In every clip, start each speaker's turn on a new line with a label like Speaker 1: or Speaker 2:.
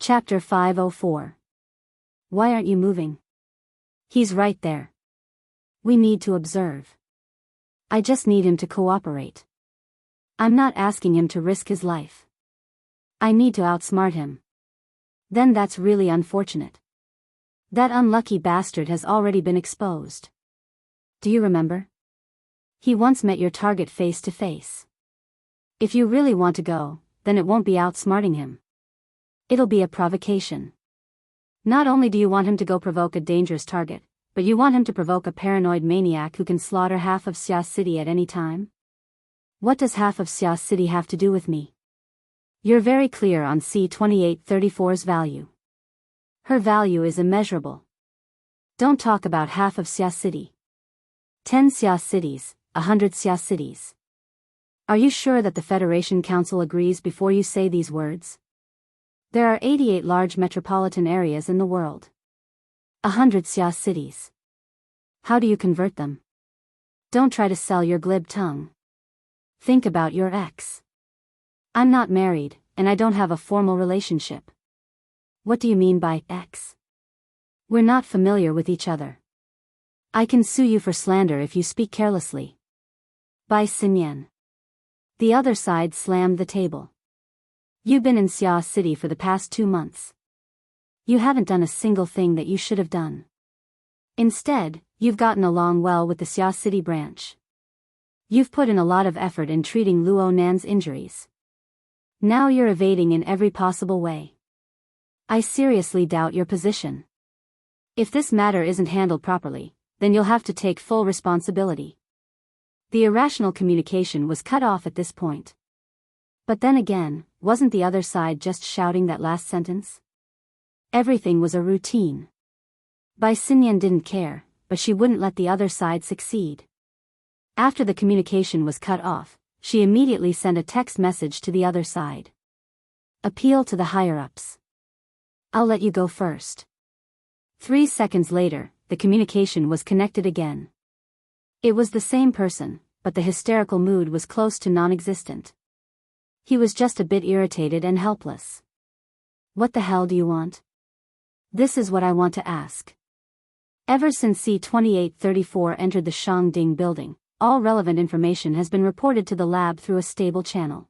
Speaker 1: Chapter 504. Why aren't you moving? He's right there. We need to observe. I just need him to cooperate. I'm not asking him to risk his life. I need to outsmart him. Then that's really unfortunate. That unlucky bastard has already been exposed. Do you remember? He once met your target face to face. If you really want to go, then it won't be outsmarting him. It'll be a provocation. Not only do you want him to go provoke a dangerous target, but you want him to provoke a paranoid maniac who can slaughter half of Xia City at any time? What does half of Xia City have to do with me? You're very clear on C-2834's value. Her value is immeasurable. Don't talk about half of Xia City. 10 Xia Cities, 100 Xia Cities. Are you sure that the Federation Council agrees before you say these words? There are 88 large metropolitan areas in the world. 100 Xia cities. How do you convert them? Don't try to sell your glib tongue. Think about your ex. I'm not married, and I don't have a formal relationship. What do you mean by ex? We're not familiar with each other. I can sue you for slander if you speak carelessly. Bai Xinyan. The other side slammed the table. You've been in Xia City for the past 2 months. You haven't done a single thing that you should have done. Instead, you've gotten along well with the Xia City branch. You've put in a lot of effort in treating Luo Nan's injuries. Now you're evading in every possible way. I seriously doubt your position. If this matter isn't handled properly, then you'll have to take full responsibility. The irrational communication was cut off at this point. But then again, wasn't the other side just shouting that last sentence? Everything was a routine. Bai Xinyan didn't care, but she wouldn't let the other side succeed. After the communication was cut off, she immediately sent a text message to the other side. Appeal to the higher-ups. I'll let you go first. 3 seconds later, the communication was connected again. It was the same person, but the hysterical mood was close to non-existent. He was just a bit irritated and helpless. What the hell do you want? This is what I want to ask. Ever since C-2834 entered the Shangding building, all relevant information has been reported to the lab through a stable channel.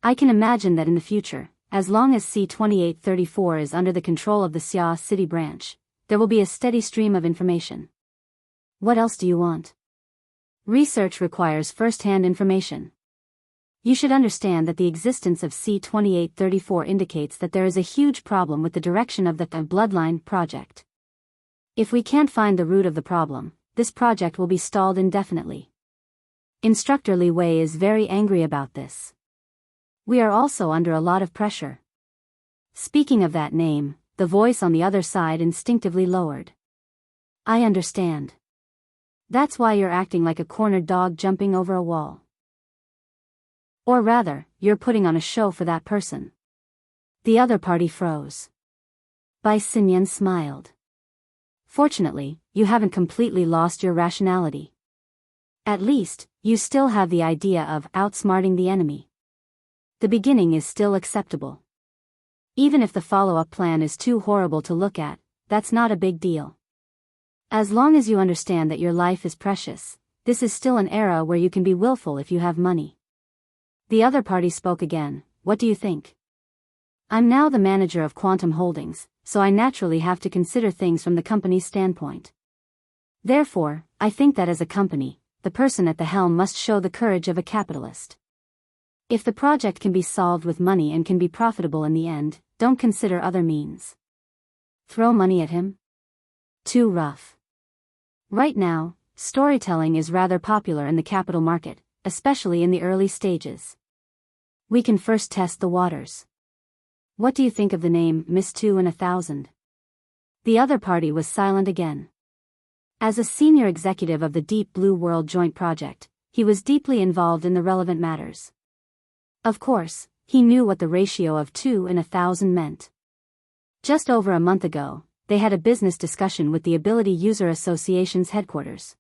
Speaker 1: I can imagine that in the future, as long as C-2834 is under the control of the Xia City branch, there will be a steady stream of information. What else do you want? Research requires first-hand information. You should understand that the existence of C-2834 indicates that there is a huge problem with the direction of the Bloodline project. If we can't find the root of the problem, this project will be stalled indefinitely. Instructor Li Wei is very angry about this. We are also under a lot of pressure. Speaking of that name, the voice on the other side instinctively lowered. I understand. That's why you're acting like a cornered dog jumping over a wall. Or rather, you're putting on a show for that person. The other party froze. Bai Xinyan smiled. Fortunately, you haven't completely lost your rationality. At least, you still have the idea of outsmarting the enemy. The beginning is still acceptable. Even if the follow-up plan is too horrible to look at, that's not a big deal. As long as you understand that your life is precious, this is still an era where you can be willful if you have money. The other party spoke again. What do you think? I'm now the manager of Quantum Holdings, so I naturally have to consider things from the company's standpoint. Therefore, I think that as a company, the person at the helm must show the courage of a capitalist. If the project can be solved with money and can be profitable in the end, don't consider other means. Throw money at him? Too rough. Right now, storytelling is rather popular in the capital market, especially in the early stages. We can first test the waters. What do you think of the name Miss 2 in 1,000? The other party was silent again. As a senior executive of the Deep Blue World Joint Project, he was deeply involved in the relevant matters. Of course, he knew what the ratio of 2 in 1,000 meant. Just over a month ago, they had a business discussion with the Ability User Association's headquarters.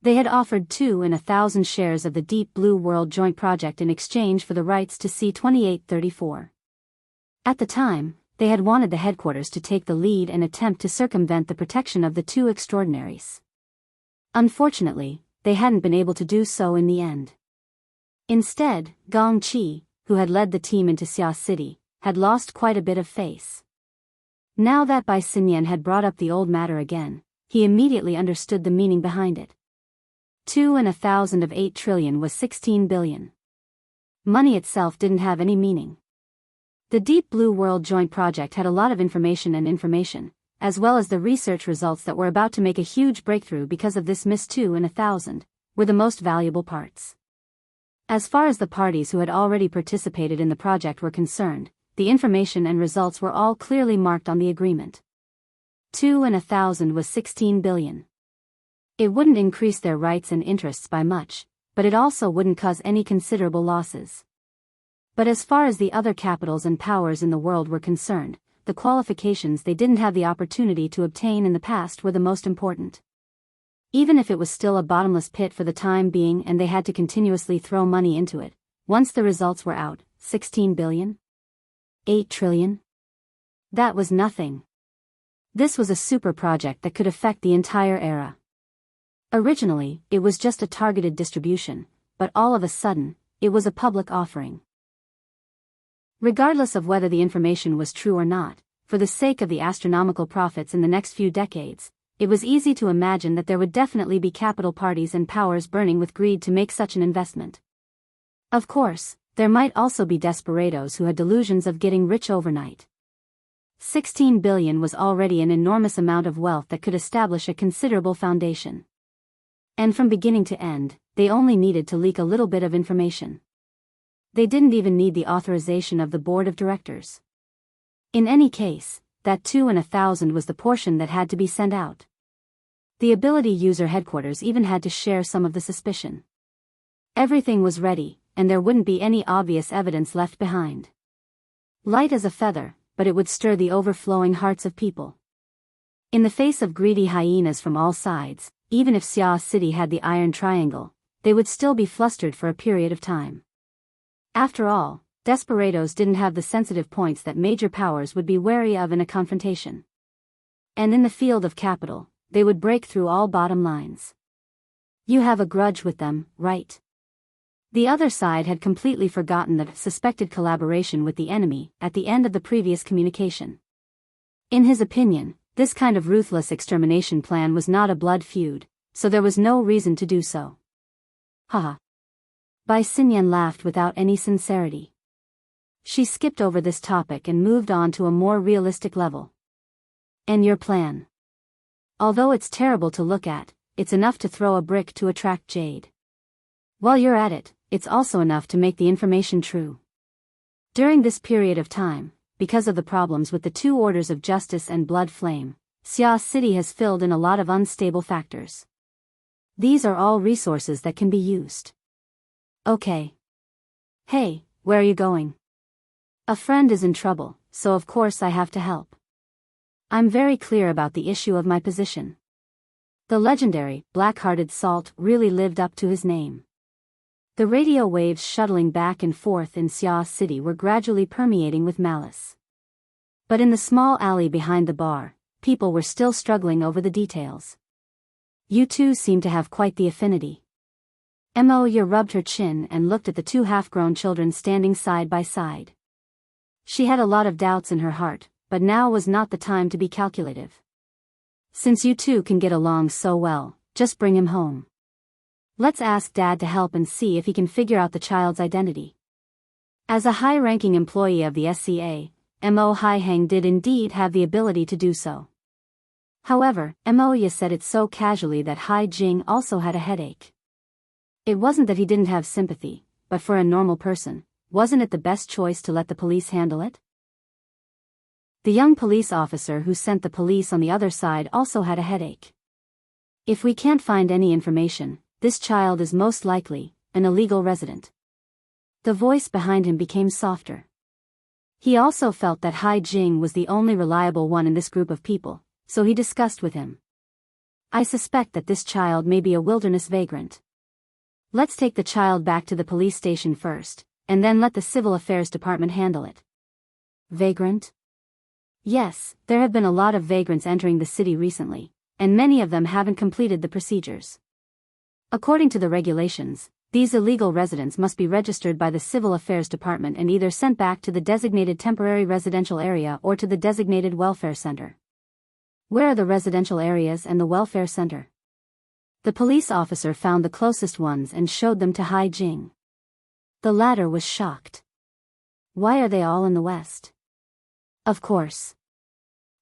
Speaker 1: They had offered 2 in 1,000 shares of the Deep Blue World Joint Project in exchange for the rights to C-2834. At the time, they had wanted the headquarters to take the lead and attempt to circumvent the protection of the two extraordinaries. Unfortunately, they hadn't been able to do so in the end. Instead, Gong Chi, who had led the team into Xia City, had lost quite a bit of face. Now that Bai Xinyan had brought up the old matter again, he immediately understood the meaning behind it. 2 and 1,000 of 8 trillion was 16 billion. Money itself didn't have any meaning. The Deep Blue World Joint Project had a lot of information, as well as the research results that were about to make a huge breakthrough because of this Miss 2 and 1,000, were the most valuable parts. As far as the parties who had already participated in the project were concerned, the information and results were all clearly marked on the agreement. 2 and 1,000 was 16 billion. It wouldn't increase their rights and interests by much, but it also wouldn't cause any considerable losses. But as far as the other capitals and powers in the world were concerned, the qualifications they didn't have the opportunity to obtain in the past were the most important. Even if it was still a bottomless pit for the time being and they had to continuously throw money into it, once the results were out, 16 billion? 8 trillion? That was nothing. This was a super project that could affect the entire era. Originally, it was just a targeted distribution, but all of a sudden, it was a public offering. Regardless of whether the information was true or not, for the sake of the astronomical profits in the next few decades, it was easy to imagine that there would definitely be capital parties and powers burning with greed to make such an investment. Of course, there might also be desperados who had delusions of getting rich overnight. 16 billion was already an enormous amount of wealth that could establish a considerable foundation. And from beginning to end, they only needed to leak a little bit of information. They didn't even need the authorization of the board of directors. In any case, that 2 and 1,000 was the portion that had to be sent out. The ability user headquarters even had to share some of the suspicion. Everything was ready, and there wouldn't be any obvious evidence left behind. Light as a feather, but it would stir the overflowing hearts of people. In the face of greedy hyenas from all sides, even if Xia City had the Iron Triangle, they would still be flustered for a period of time. After all, desperados didn't have the sensitive points that major powers would be wary of in a confrontation. And in the field of capital, they would break through all bottom lines. You have a grudge with them, right? The other side had completely forgotten the suspected collaboration with the enemy at the end of the previous communication. In his opinion, this kind of ruthless extermination plan was not a blood feud, so there was no reason to do so. Haha. Bai Xinyan laughed without any sincerity. She skipped over this topic and moved on to a more realistic level. And your plan? Although it's terrible to look at, it's enough to throw a brick to attract jade. While you're at it, it's also enough to make the information true. During this period of time, because of the problems with the two orders of justice and blood flame, Xia City has filled in a lot of unstable factors. These are all resources that can be used. Okay. Hey, where are you going? A friend is in trouble, so of course I have to help. I'm very clear about the issue of my position. The legendary, black-hearted Salt really lived up to his name. The radio waves shuttling back and forth in Xia City were gradually permeating with malice. But in the small alley behind the bar, people were still struggling over the details. You two seem to have quite the affinity. Moya rubbed her chin and looked at the two half-grown children standing side by side. She had a lot of doubts in her heart, but now was not the time to be calculative. Since you two can get along so well, just bring him home. Let's ask Dad to help and see if he can figure out the child's identity. As a high-ranking employee of the SCA, Mo Haiheng did indeed have the ability to do so. However, Moya said it so casually that Hai Jing also had a headache. It wasn't that he didn't have sympathy, but for a normal person, wasn't it the best choice to let the police handle it? The young police officer who sent the police on the other side also had a headache. If we can't find any information, this child is most likely an illegal resident. The voice behind him became softer. He also felt that Hai Jing was the only reliable one in this group of people, so he discussed with him. I suspect that this child may be a wilderness vagrant. Let's take the child back to the police station first, and then let the Civil Affairs Department handle it. Vagrant? Yes, there have been a lot of vagrants entering the city recently, and many of them haven't completed the procedures. According to the regulations, these illegal residents must be registered by the Civil Affairs Department and either sent back to the designated temporary residential area or to the designated welfare center. Where are the residential areas and the welfare center? The police officer found the closest ones and showed them to Hai Jing. The latter was shocked. Why are they all in the west? Of course.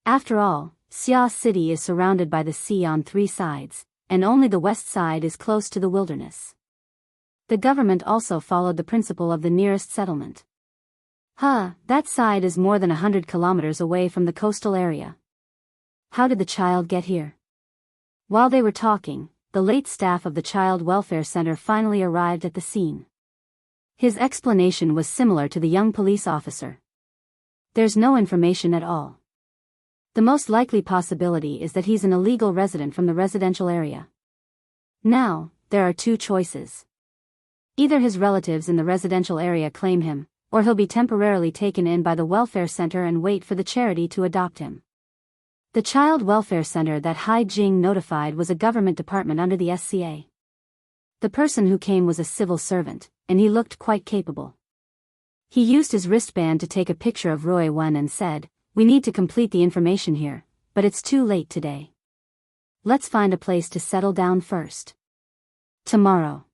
Speaker 1: After all, Xia City is surrounded by the sea on 3 sides, and only the west side is close to the wilderness. The government also followed the principle of the nearest settlement. That side is more than 100 kilometers away from the coastal area. How did the child get here? While they were talking, the late staff of the Child Welfare Center finally arrived at the scene. His explanation was similar to the young police officer. There's no information at all. The most likely possibility is that he's an illegal resident from the residential area. Now, there are 2 choices. Either his relatives in the residential area claim him, or he'll be temporarily taken in by the welfare center and wait for the charity to adopt him. The Child Welfare Center that Hai Jing notified was a government department under the SCA. The person who came was a civil servant, and he looked quite capable. He used his wristband to take a picture of Roy Wen and said, "We need to complete the information here, but it's too late today. Let's find a place to settle down first. Tomorrow."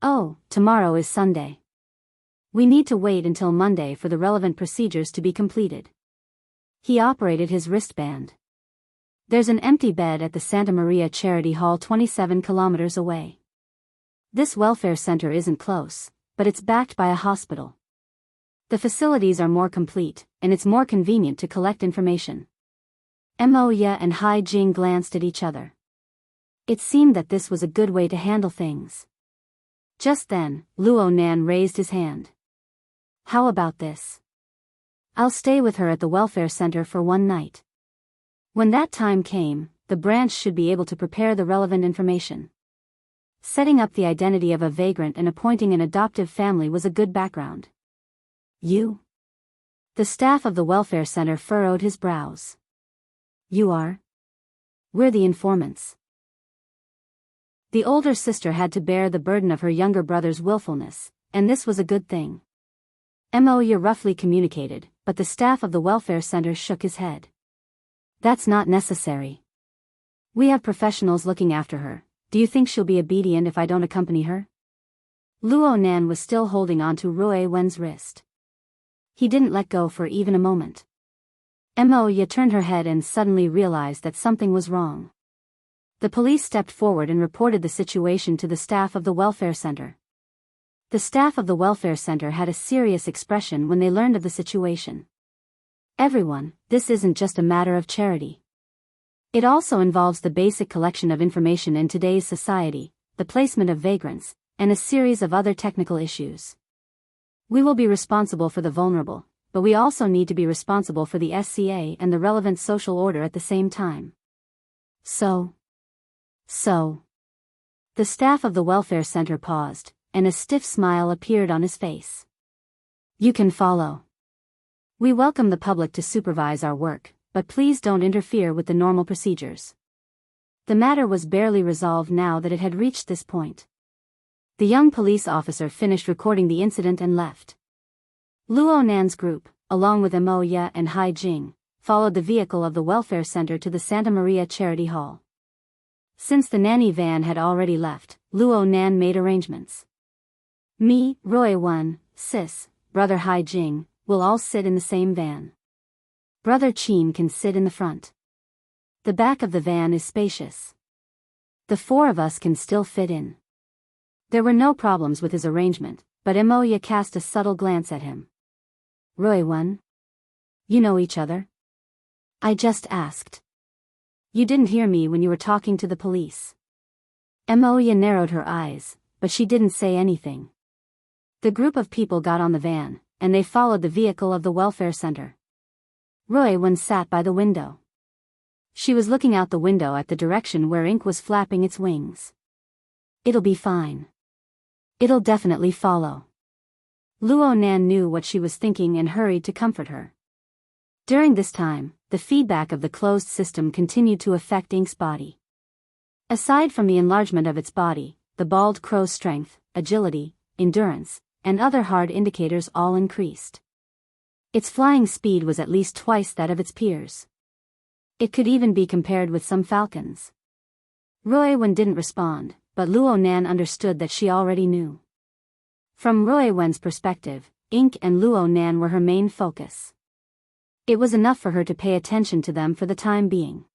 Speaker 1: Oh, tomorrow is Sunday. We need to wait until Monday for the relevant procedures to be completed. He operated his wristband. There's an empty bed at the Santa Maria Charity Hall 27 kilometers away. This welfare center isn't close, but it's backed by a hospital. The facilities are more complete, and it's more convenient to collect information. Mo Ye and Hai Jing glanced at each other. It seemed that this was a good way to handle things. Just then, Luo Nan raised his hand. How about this? I'll stay with her at the welfare center for 1 night. When that time came, the branch should be able to prepare the relevant information. Setting up the identity of a vagrant and appointing an adoptive family was a good background. You? The staff of the welfare center furrowed his brows. You are? We're the informants. The older sister had to bear the burden of her younger brother's willfulness, and this was a good thing. Mo Ye roughly communicated, but the staff of the welfare center shook his head. That's not necessary. We have professionals looking after her. Do you think she'll be obedient if I don't accompany her? Luo Nan was still holding on to Roy Wen's wrist. He didn't let go for even a moment. Mo Ye turned her head and suddenly realized that something was wrong. The police stepped forward and reported the situation to the staff of the welfare center. The staff of the welfare center had a serious expression when they learned of the situation. Everyone, this isn't just a matter of charity. It also involves the basic collection of information in today's society, the placement of vagrants, and a series of other technical issues. We will be responsible for the vulnerable, but we also need to be responsible for the SCA and the relevant social order at the same time. So. The staff of the welfare center paused, and a stiff smile appeared on his face. You can follow. We welcome the public to supervise our work, but please don't interfere with the normal procedures. The matter was barely resolved now that it had reached this point. The young police officer finished recording the incident and left. Luo Nan's group, along with Mo Ye and Hai Jing, followed the vehicle of the welfare center to the Santa Maria Charity Hall. Since the nanny van had already left, Luo Nan made arrangements. Me, Roy Wen, Sis, Brother Hai Jing, will all sit in the same van. Brother Qin can sit in the front. The back of the van is spacious. The 4 of us can still fit in. There were no problems with his arrangement, but Mo Ye cast a subtle glance at him. Roy Wen? You know each other? I just asked. You didn't hear me when you were talking to the police. Mo Ye narrowed her eyes, but she didn't say anything. The group of people got on the van, and they followed the vehicle of the welfare center. Roy Wen sat by the window. She was looking out the window at the direction where ink was flapping its wings. It'll be fine. It'll definitely follow. Luo Nan knew what she was thinking and hurried to comfort her. During this time, the feedback of the closed system continued to affect Ink's body. Aside from the enlargement of its body, the bald crow's strength, agility, endurance, and other hard indicators all increased. Its flying speed was at least twice that of its peers. It could even be compared with some falcons. Ruiwen didn't respond, but Luo Nan understood that she already knew. From Ruiwen's perspective, Ink and Luo Nan were her main focus. It was enough for her to pay attention to them for the time being.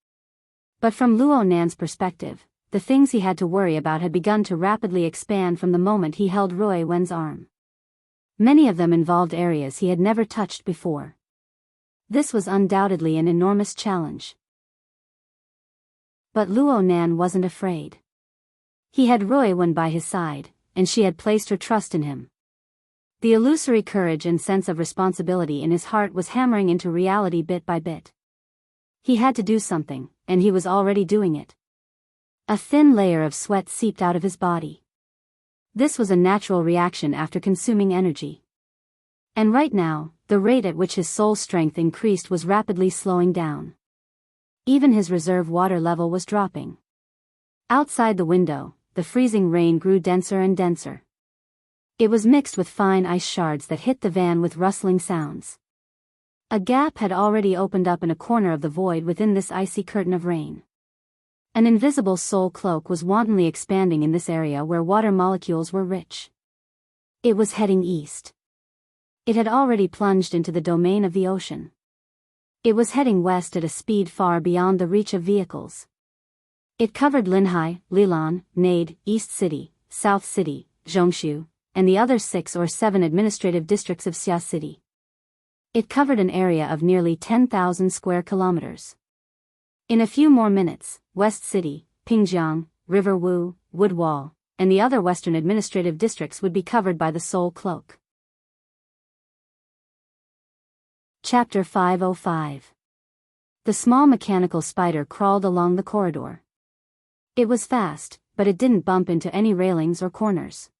Speaker 1: But from Luo Nan's perspective, the things he had to worry about had begun to rapidly expand from the moment he held Ruiwen's arm. Many of them involved areas he had never touched before. This was undoubtedly an enormous challenge. But Luo Nan wasn't afraid. He had Ruiwen by his side, and she had placed her trust in him. The illusory courage and sense of responsibility in his heart was hammering into reality bit by bit. He had to do something, and he was already doing it. A thin layer of sweat seeped out of his body. This was a natural reaction after consuming energy. And right now, the rate at which his soul strength increased was rapidly slowing down. Even his reserve water level was dropping. Outside the window, the freezing rain grew denser and denser. It was mixed with fine ice shards that hit the van with rustling sounds. A gap had already opened up in a corner of the void within this icy curtain of rain. An invisible soul cloak was wantonly expanding in this area where water molecules were rich. It was heading east. It had already plunged into the domain of the ocean. It was heading west at a speed far beyond the reach of vehicles. It covered Linhai, Lilan, Nade, East City, South City, Zhongshu, and the other 6 or 7 administrative districts of Xia City. It covered an area of nearly 10,000 square kilometers. In a few more minutes, West City, Pingjiang, River Wu, Woodwall, and the other western administrative districts would be covered by the Soul Cloak. Chapter 505. The small mechanical spider crawled along the corridor. It was fast, but it didn't bump into any railings or corners.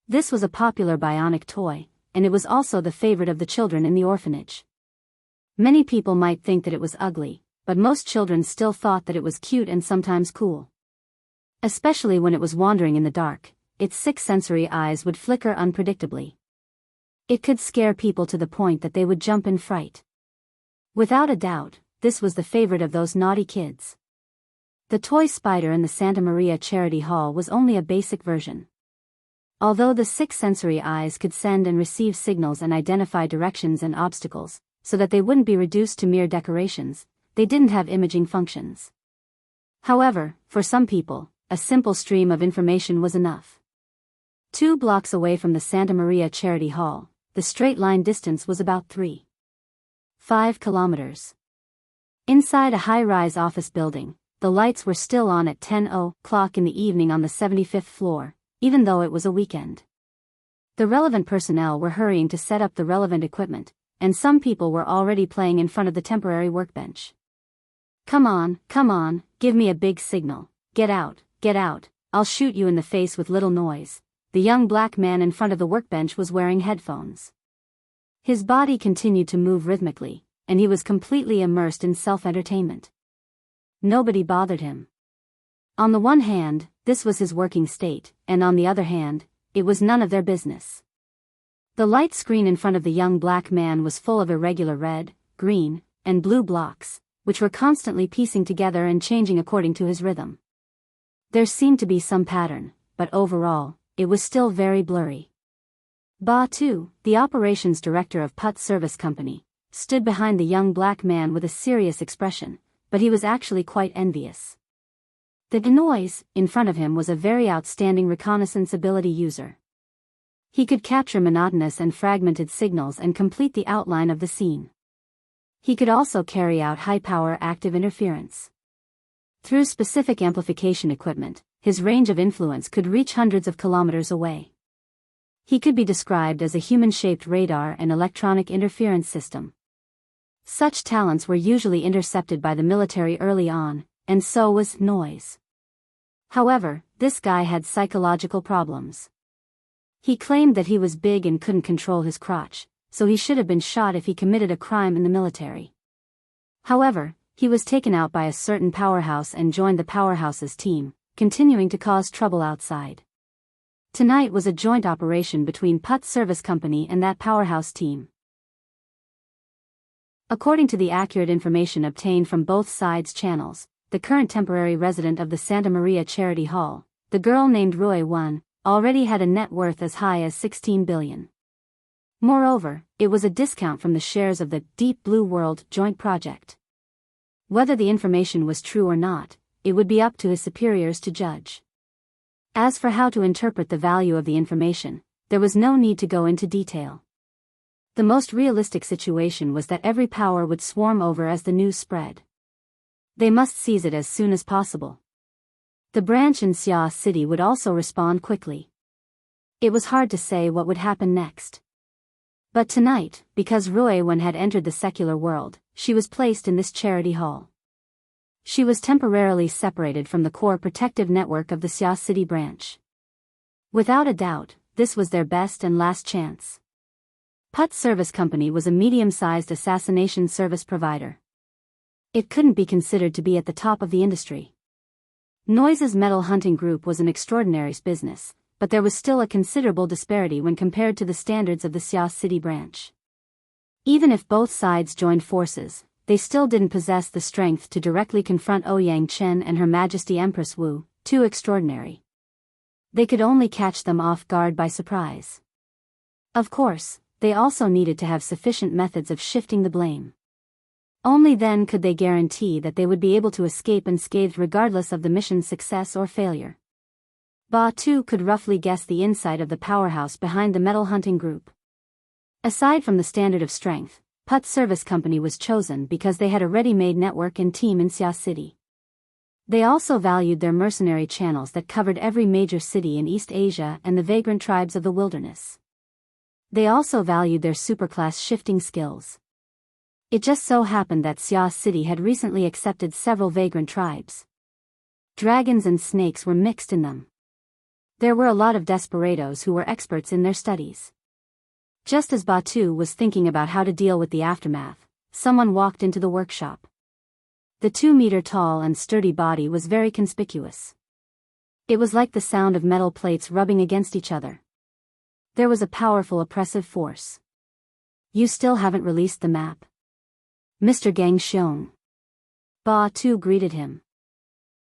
Speaker 1: This was a popular bionic toy, and it was also the favorite of the children in the orphanage. Many people might think that it was ugly, but most children still thought that it was cute and sometimes cool. Especially when it was wandering in the dark, its 6 sensory eyes would flicker unpredictably. It could scare people to the point that they would jump in fright. Without a doubt, this was the favorite of those naughty kids. The toy spider in the Santa Maria Charity Hall was only a basic version. Although the 6 sensory eyes could send and receive signals and identify directions and obstacles, so that they wouldn't be reduced to mere decorations, they didn't have imaging functions. However, for some people, a simple stream of information was enough. 2 blocks away from the Santa Maria Charity Hall, the straight-line distance was about 3.5 kilometers. Inside a high-rise office building, the lights were still on at 10:00 in the evening on the 75th floor, even though it was a weekend. The relevant personnel were hurrying to set up the relevant equipment, and some people were already playing in front of the temporary workbench. Come on, give me a big signal. Get out, I'll shoot you in the face with little noise." The young black man in front of the workbench was wearing headphones. His body continued to move rhythmically, and he was completely immersed in self-entertainment. Nobody bothered him. On the one hand, this was his working state, and on the other hand, it was none of their business. The light screen in front of the young black man was full of irregular red, green, and blue blocks, which were constantly piecing together and changing according to his rhythm. There seemed to be some pattern, but overall, it was still very blurry. Ba Tu, the operations director of Putt Service Company, stood behind the young black man with a serious expression, but he was actually quite envious. The noise in front of him was a very outstanding reconnaissance ability user. He could capture monotonous and fragmented signals and complete the outline of the scene. He could also carry out high-power active interference. Through specific amplification equipment, his range of influence could reach hundreds of kilometers away. He could be described as a human-shaped radar and electronic interference system. Such talents were usually intercepted by the military early on, and so was noise. However, this guy had psychological problems. He claimed that he was big and couldn't control his crotch, so he should have been shot if he committed a crime in the military. However, he was taken out by a certain powerhouse and joined the powerhouse's team, continuing to cause trouble outside. Tonight was a joint operation between Putt's service company and that powerhouse team. According to the accurate information obtained from both sides' channels, the current temporary resident of the Santa Maria Charity Hall, the girl named Rui One, already had a net worth as high as 16 billion. Moreover, it was a discount from the shares of the Deep Blue World joint project. Whether the information was true or not, it would be up to his superiors to judge. As for how to interpret the value of the information, there was no need to go into detail. The most realistic situation was that every power would swarm over as the news spread. They must seize it as soon as possible. The branch in Xia City would also respond quickly. It was hard to say what would happen next. But tonight, because Rui Wen had entered the secular world, she was placed in this charity hall. She was temporarily separated from the core protective network of the Xia City branch. Without a doubt, this was their best and last chance. Putt's service company was a medium-sized assassination service provider. It couldn't be considered to be at the top of the industry. Noise's metal hunting group was an extraordinary business, but there was still a considerable disparity when compared to the standards of the Xia City branch. Even if both sides joined forces, they still didn't possess the strength to directly confront Ouyang Chen and Her Majesty Empress Wu, too extraordinary. They could only catch them off guard by surprise. Of course, they also needed to have sufficient methods of shifting the blame. Only then could they guarantee that they would be able to escape unscathed regardless of the mission's success or failure. Ba Tu could roughly guess the insight of the powerhouse behind the metal hunting group. Aside from the standard of strength, Putt's service company was chosen because they had a ready-made network and team in Xia City. They also valued their mercenary channels that covered every major city in East Asia and the vagrant tribes of the wilderness. They also valued their superclass shifting skills. It just so happened that Xia City had recently accepted several vagrant tribes. Dragons and snakes were mixed in them. There were a lot of desperados who were experts in their studies. Just as Batu was thinking about how to deal with the aftermath, someone walked into the workshop. The 2-meter-tall and sturdy body was very conspicuous. It was like the sound of metal plates rubbing against each other. There was a powerful oppressive force. "You still haven't released the map?" Mr. Gang Xiong. Ba Tu greeted him.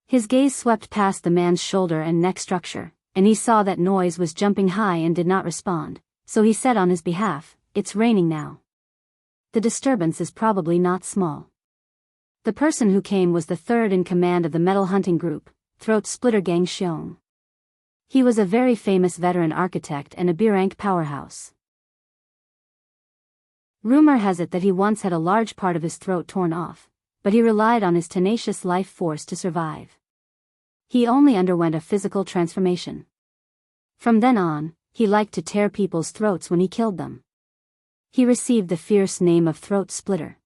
Speaker 1: His gaze swept past the man's shoulder and neck structure, and he saw that Noise was jumping high and did not respond, so he said on his behalf, "It's raining now. The disturbance is probably not small." The person who came was the third in command of the metal hunting group, Throat Splitter Gang Xiong. He was a very famous veteran architect and a B-rank powerhouse. Rumor has it that he once had a large part of his throat torn off, but he relied on his tenacious life force to survive. He only underwent a physical transformation. From then on, he liked to tear people's throats when he killed them. He received the fierce name of Throat Splitter.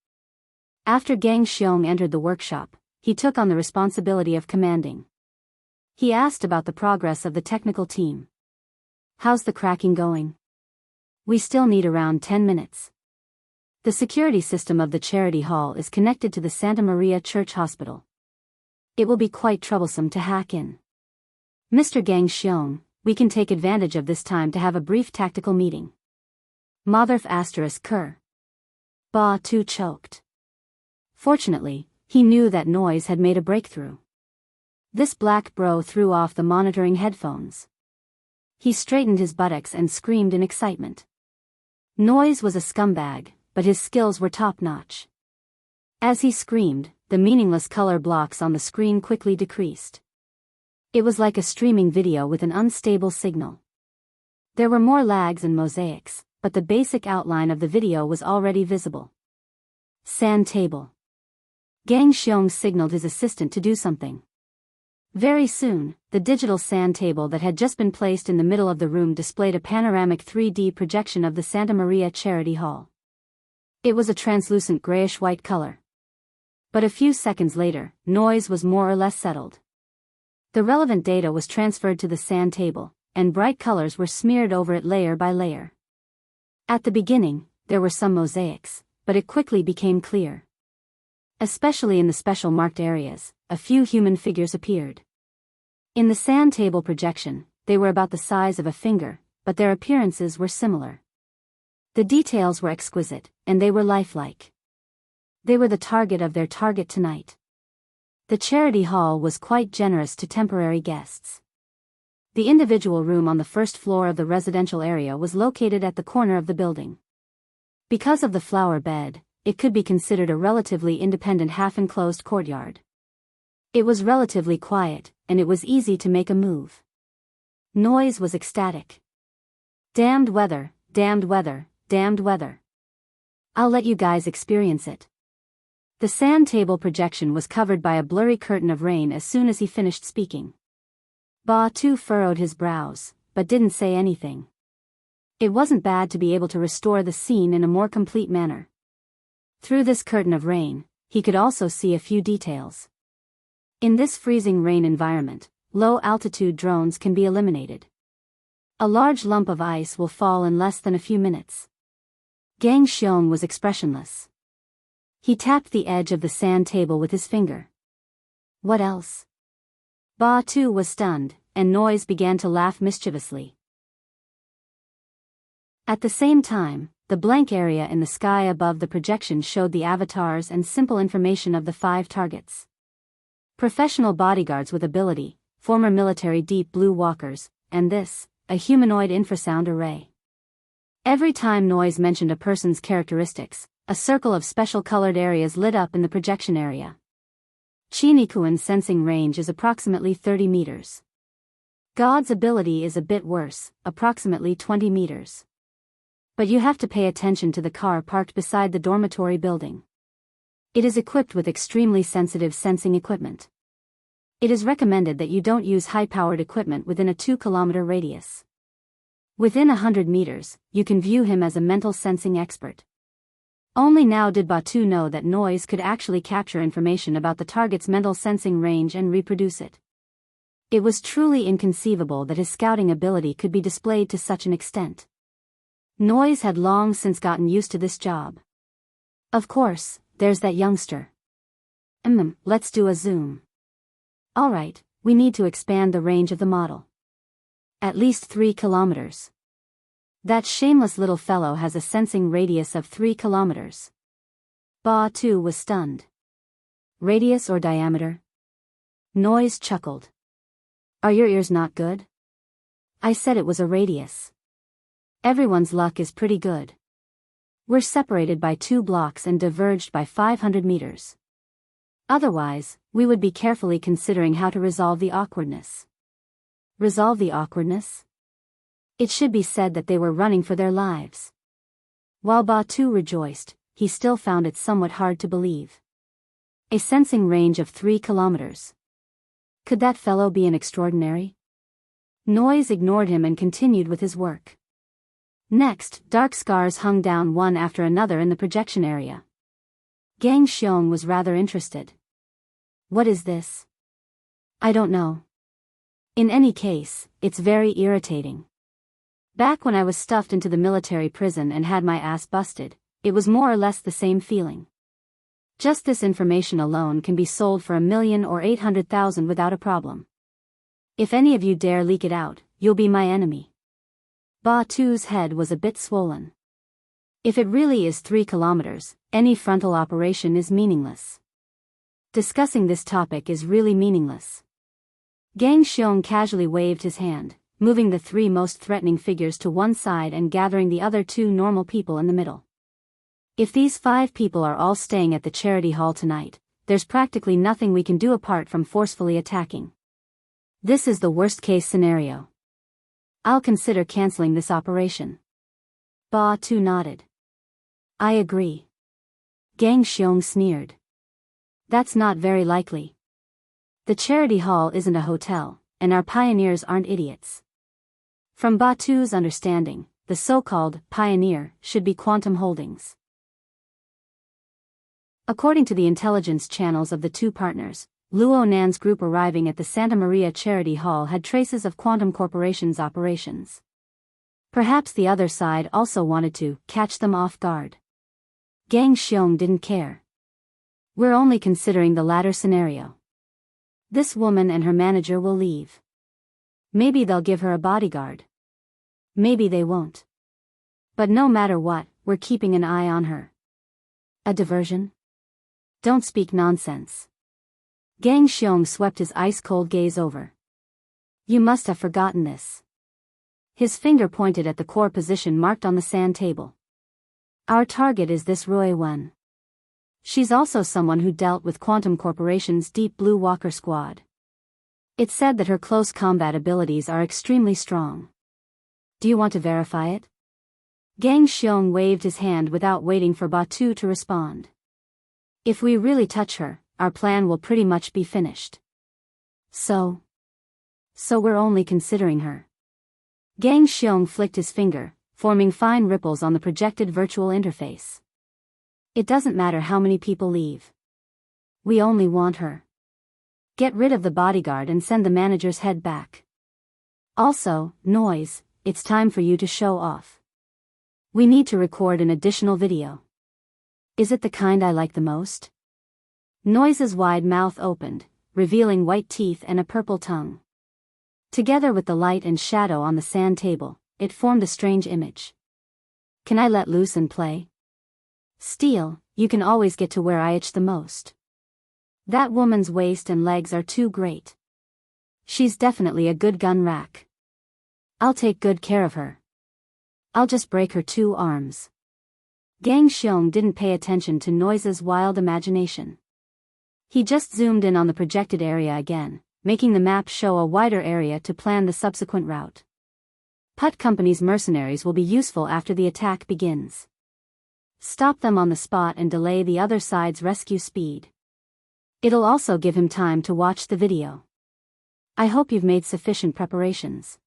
Speaker 1: After Gang Xiong entered the workshop, he took on the responsibility of commanding. He asked about the progress of the technical team. "How's the cracking going?" "We still need around 10 minutes. The security system of the charity hall is connected to the Santa Maria Church Hospital. It will be quite troublesome to hack in. Mr. Gang Xiong, we can take advantage of this time to have a brief tactical meeting." Motherf * Ker. Ba Tu choked. Fortunately, he knew that Noise had made a breakthrough. This black bro threw off the monitoring headphones. He straightened his buttocks and screamed in excitement. Noise was a scumbag, but his skills were top-notch. As he screamed, the meaningless color blocks on the screen quickly decreased. It was like a streaming video with an unstable signal. There were more lags and mosaics, but the basic outline of the video was already visible. Sand table. Gang Xiong signaled his assistant to do something. Very soon, the digital sand table that had just been placed in the middle of the room displayed a panoramic 3D projection of the Santa Maria Charity Hall. It was a translucent grayish-white color. But a few seconds later, Noise was more or less settled. The relevant data was transferred to the sand table, and bright colors were smeared over it layer by layer. At the beginning, there were some mosaics, but it quickly became clear. Especially in the special marked areas, a few human figures appeared. In the sand table projection, they were about the size of a finger, but their appearances were similar. The details were exquisite, and they were lifelike. They were the target of their target tonight. The charity hall was quite generous to temporary guests. The individual room on the first floor of the residential area was located at the corner of the building. Because of the flower bed, it could be considered a relatively independent half-enclosed courtyard. It was relatively quiet, and it was easy to make a move. Noise was ecstatic. Damned weather, damned weather, damned weather. I'll let you guys experience it. The sand table projection was covered by a blurry curtain of rain as soon as he finished speaking. Ba-Tu furrowed his brows, but didn't say anything. It wasn't bad to be able to restore the scene in a more complete manner. Through this curtain of rain, he could also see a few details. In this freezing rain environment, low-altitude drones can be eliminated. A large lump of ice will fall in less than a few minutes. Gang Xiong was expressionless. He tapped the edge of the sand table with his finger. What else? Ba-Tu was stunned, and Noise began to laugh mischievously. At the same time, the blank area in the sky above the projection showed the avatars and simple information of the 5 targets. Professional bodyguards with ability, former military deep blue walkers, and this, a humanoid infrasound array. Every time Noise mentioned a person's characteristics, a circle of special colored areas lit up in the projection area. Chinikuan's sensing range is approximately 30 meters. God's ability is a bit worse, approximately 20 meters. But you have to pay attention to the car parked beside the dormitory building. It is equipped with extremely sensitive sensing equipment. It is recommended that you don't use high-powered equipment within a 2-kilometer radius. Within 100 meters, you can view him as a mental sensing expert. Only now did Ba-Tu know that Noise could actually capture information about the target's mental sensing range and reproduce it. It was truly inconceivable that his scouting ability could be displayed to such an extent. Noise had long since gotten used to this job. Of course, there's that youngster. Let's do a zoom. Alright, we need to expand the range of the model. At least 3 kilometers. That shameless little fellow has a sensing radius of 3 kilometers. Ba-Tu was stunned. Radius or diameter? Noise chuckled. Are your ears not good? I said it was a radius. Everyone's luck is pretty good. We're separated by 2 blocks and diverged by 500 meters. Otherwise, we would be carefully considering how to resolve the awkwardness. Resolve the awkwardness? It should be said that they were running for their lives. While Ba-Tu rejoiced, he still found it somewhat hard to believe. A sensing range of 3 kilometers. Could that fellow be an extraordinary? Noise ignored him and continued with his work. Next, dark scars hung down one after another in the projection area. Gang Xiong was rather interested. What is this? I don't know. In any case, it's very irritating. Back when I was stuffed into the military prison and had my ass busted, it was more or less the same feeling. Just this information alone can be sold for 1 million or 800,000 without a problem. If any of you dare leak it out, you'll be my enemy. Ba-Tu's head was a bit swollen. If it really is 3 kilometers, any frontal operation is meaningless. Discussing this topic is really meaningless. Gang Xiong casually waved his hand, moving the 3 most threatening figures to one side and gathering the other 2 normal people in the middle. If these 5 people are all staying at the charity hall tonight, there's practically nothing we can do apart from forcefully attacking. This is the worst-case scenario. I'll consider canceling this operation. Ba-Tu nodded. I agree. Gang Xiong sneered. That's not very likely. The charity hall isn't a hotel, and our pioneers aren't idiots. From Ba-Tu's understanding, the so-called pioneer should be Quantum Holdings. According to the intelligence channels of the 2 partners, Luo Nan's group arriving at the Santa Maria Charity Hall had traces of Quantum Corporation's operations. Perhaps the other side also wanted to catch them off guard. Gang Xiong didn't care. We're only considering the latter scenario. This woman and her manager will leave. Maybe they'll give her a bodyguard. Maybe they won't. But no matter what, we're keeping an eye on her. A diversion? Don't speak nonsense. Gang Xiong swept his ice-cold gaze over. You must have forgotten this. His finger pointed at the core position marked on the sand table. Our target is this Rui Wen. She's also someone who dealt with Quantum Corporation's Deep Blue Walker Squad. It's said that her close combat abilities are extremely strong. Do you want to verify it? Gang Xiong waved his hand without waiting for Batu to respond. If we really touch her, our plan will pretty much be finished. So we're only considering her. Gang Xiong flicked his finger, forming fine ripples on the projected virtual interface. It doesn't matter how many people leave. We only want her. Get rid of the bodyguard and send the manager's head back. Also, Noise, it's time for you to show off. We need to record an additional video. Is it the kind I like the most? Noise's wide mouth opened, revealing white teeth and a purple tongue. Together with the light and shadow on the sand table, it formed a strange image. Can I let loose and play? Steel, you can always get to where I itch the most. That woman's waist and legs are too great. She's definitely a good gun rack. I'll take good care of her. I'll just break her 2 arms. Gang Xiong didn't pay attention to Noise's wild imagination. He just zoomed in on the projected area again, making the map show a wider area to plan the subsequent route. Putt Company's mercenaries will be useful after the attack begins. Stop them on the spot and delay the other side's rescue speed. It'll also give him time to watch the video. I hope you've made sufficient preparations.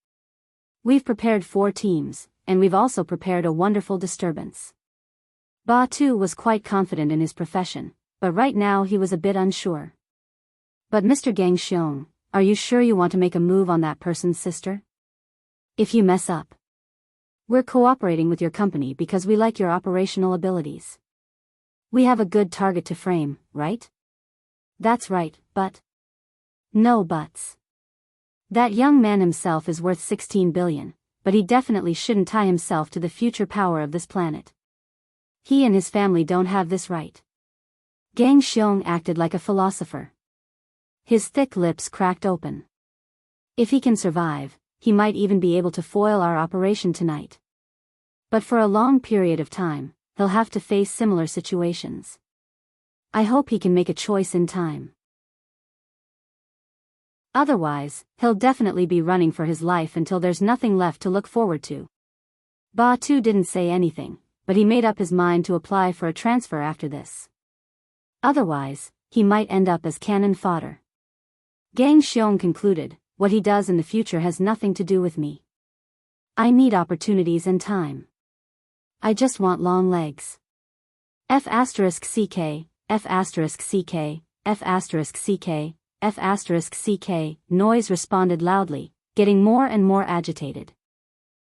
Speaker 1: We've prepared 4 teams, and we've also prepared a wonderful disturbance. Batu was quite confident in his profession, but right now he was a bit unsure. But Mr. Gang Xiong, are you sure you want to make a move on that person's sister? If you mess up. We're cooperating with your company because we like your operational abilities. We have a good target to frame, right? That's right, but... No buts. That young man himself is worth 16 billion, but he definitely shouldn't tie himself to the future power of this planet. He and his family don't have this right. Gang Xiong acted like a philosopher. His thick lips cracked open. If he can survive, he might even be able to foil our operation tonight. But for a long period of time, he'll have to face similar situations. I hope he can make a choice in time. Otherwise, he'll definitely be running for his life until there's nothing left to look forward to. Batu didn't say anything, but he made up his mind to apply for a transfer after this. Otherwise, he might end up as cannon fodder. Gang Xiong concluded, what he does in the future has nothing to do with me. I need opportunities and time. I just want long legs. F*CK, F*CK, F*CK, F*CK, Noise responded loudly, getting more and more agitated.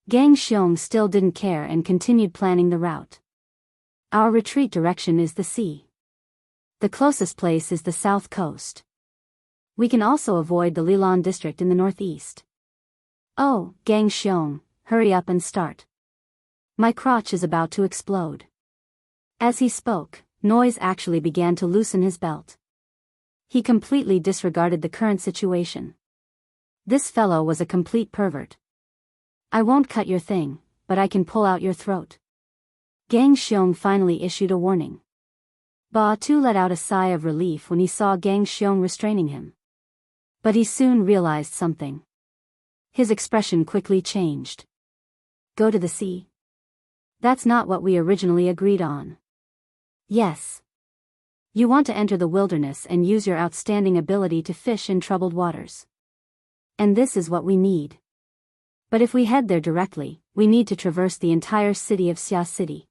Speaker 1: Gang Xiong still didn't care and continued planning the route. Our retreat direction is the sea. The closest place is the south coast. We can also avoid the Lilan district in the northeast. Oh, Gang Xiong, hurry up and start. My crotch is about to explode. As he spoke, Noise actually began to loosen his belt. He completely disregarded the current situation. This fellow was a complete pervert. I won't cut your thing, but I can pull out your throat. Gang Xiong finally issued a warning. Batu let out a sigh of relief when he saw Gang Xiong restraining him. But he soon realized something. His expression quickly changed. Go to the sea? That's not what we originally agreed on. Yes. You want to enter the wilderness and use your outstanding ability to fish in troubled waters. And this is what we need. But if we head there directly, we need to traverse the entire city of Xia City.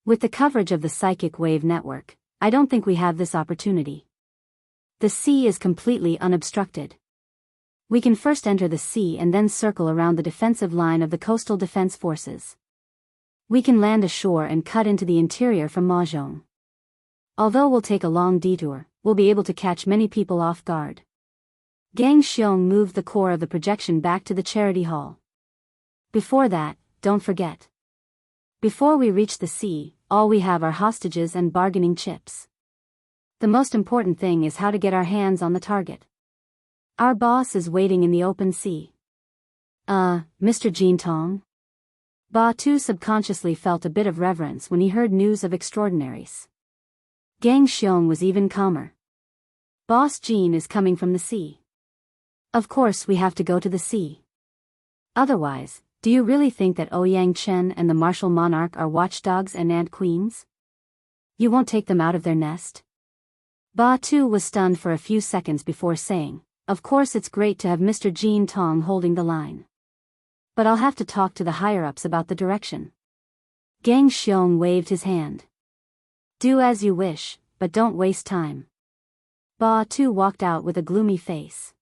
Speaker 1: With the coverage of the psychic wave network, I don't think we have this opportunity. The sea is completely unobstructed. We can first enter the sea and then circle around the defensive line of the coastal defense forces. We can land ashore and cut into the interior from Mahjong. Although we'll take a long detour, we'll be able to catch many people off guard. Gang Xiong moved the core of the projection back to the charity hall. Before that, don't forget. Before we reach the sea, all we have are hostages and bargaining chips. The most important thing is how to get our hands on the target. Our boss is waiting in the open sea. Mr. Jin Tong? Ba Tu subconsciously felt a bit of reverence when he heard news of extraordinaries. Gang Xiong was even calmer. Boss Jean is coming from the sea. Of course we have to go to the sea. Otherwise, do you really think that Ouyang Chen and the martial monarch are watchdogs and ant queens? You won't take them out of their nest? Ba Tu was stunned for a few seconds before saying, of course it's great to have Mr. Jin Tong holding the line. But I'll have to talk to the higher-ups about the direction. Gang Xiong waved his hand. Do as you wish, but don't waste time. Ba Tu walked out with a gloomy face.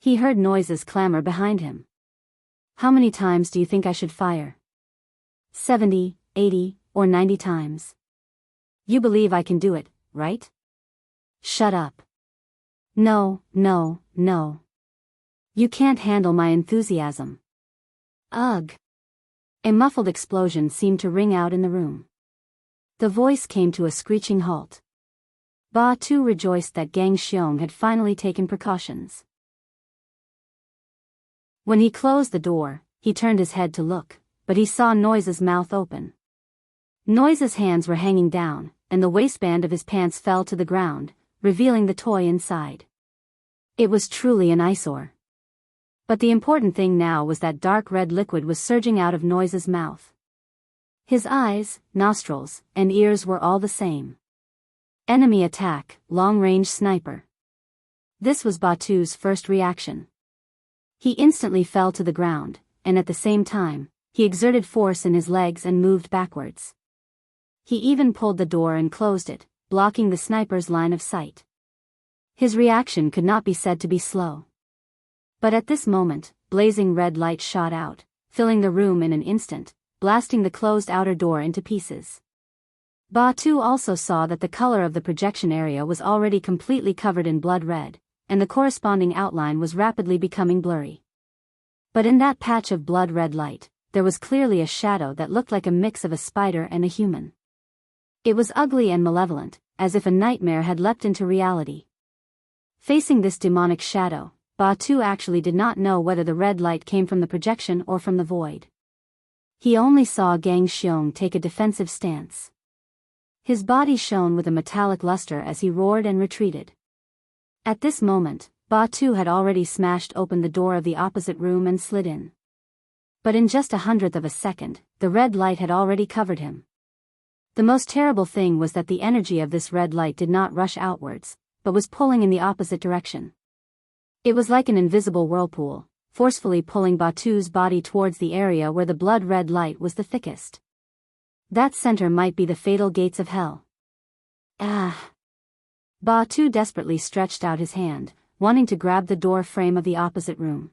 Speaker 1: He heard noises clamor behind him. How many times do you think I should fire? 70, 80, or 90 times? You believe I can do it, right? Shut up. No. You can't handle my enthusiasm. Ugh. A muffled explosion seemed to ring out in the room. The voice came to a screeching halt. Ba Tu rejoiced that Gang Xiong had finally taken precautions. When he closed the door, he turned his head to look, but he saw Noise's mouth open. Noise's hands were hanging down, and the waistband of his pants fell to the ground, revealing the toy inside. It was truly an eyesore. But the important thing now was that dark red liquid was surging out of Noise's mouth. His eyes, nostrils, and ears were all the same. Enemy attack, long-range sniper. This was Ba Tu's first reaction. He instantly fell to the ground, and at the same time, he exerted force in his legs and moved backwards. He even pulled the door and closed it, blocking the sniper's line of sight. His reaction could not be said to be slow. But at this moment, blazing red light shot out, filling the room in an instant, blasting the closed outer door into pieces. Ba Tu also saw that the color of the projection area was already completely covered in blood red, and the corresponding outline was rapidly becoming blurry. But in that patch of blood red light, there was clearly a shadow that looked like a mix of a spider and a human. It was ugly and malevolent, as if a nightmare had leapt into reality. Facing this demonic shadow, Ba Tu actually did not know whether the red light came from the projection or from the void. He only saw Gang Xiong take a defensive stance. His body shone with a metallic luster as he roared and retreated. At this moment, Ba Tu had already smashed open the door of the opposite room and slid in. But in just 1/100th of a second, the red light had already covered him. The most terrible thing was that the energy of this red light did not rush outwards, but was pulling in the opposite direction. It was like an invisible whirlpool, forcefully pulling Ba Tu's body towards the area where the blood red light was the thickest. That center might be the fatal gates of hell. Ah! Ba Tu desperately stretched out his hand, wanting to grab the door frame of the opposite room.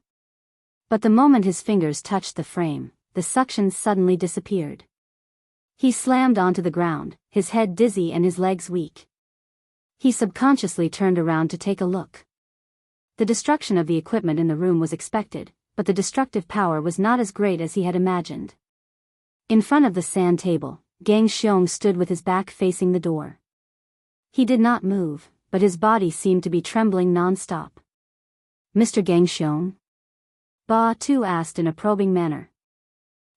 Speaker 1: But the moment his fingers touched the frame, the suction suddenly disappeared. He slammed onto the ground, his head dizzy and his legs weak. He subconsciously turned around to take a look. The destruction of the equipment in the room was expected, but the destructive power was not as great as he had imagined. In front of the sand table, Gang Xiong stood with his back facing the door. He did not move, but his body seemed to be trembling non-stop. Mr. Gang Xiong? Ba Tu asked in a probing manner.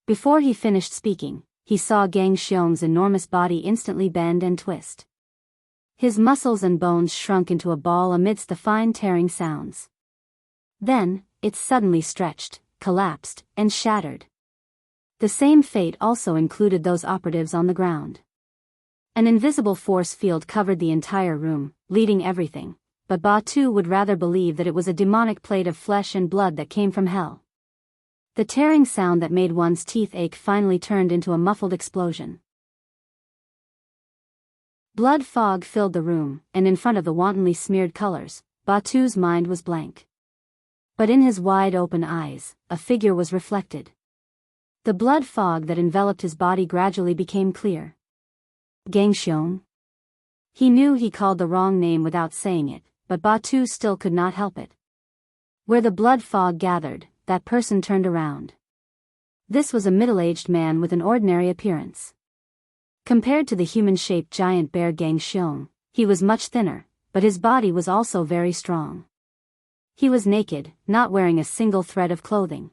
Speaker 1: Before he finished speaking, he saw Gang Xiong's enormous body instantly bend and twist. His muscles and bones shrunk into a ball amidst the fine tearing sounds. Then, it suddenly stretched, collapsed, and shattered. The same fate also included those operatives on the ground. An invisible force field covered the entire room, leading everything, but Ba Tu would rather believe that it was a demonic plate of flesh and blood that came from hell. The tearing sound that made one's teeth ache finally turned into a muffled explosion. Blood fog filled the room, and in front of the wantonly smeared colors, Ba Tu's mind was blank. But in his wide-open eyes, a figure was reflected. The blood fog that enveloped his body gradually became clear. Gangxiong? He knew he called the wrong name without saying it, but Batu still could not help it. Where the blood fog gathered, that person turned around. This was a middle-aged man with an ordinary appearance. Compared to the human-shaped giant bear Gangxiong, he was much thinner, but his body was also very strong. He was naked, not wearing a single thread of clothing.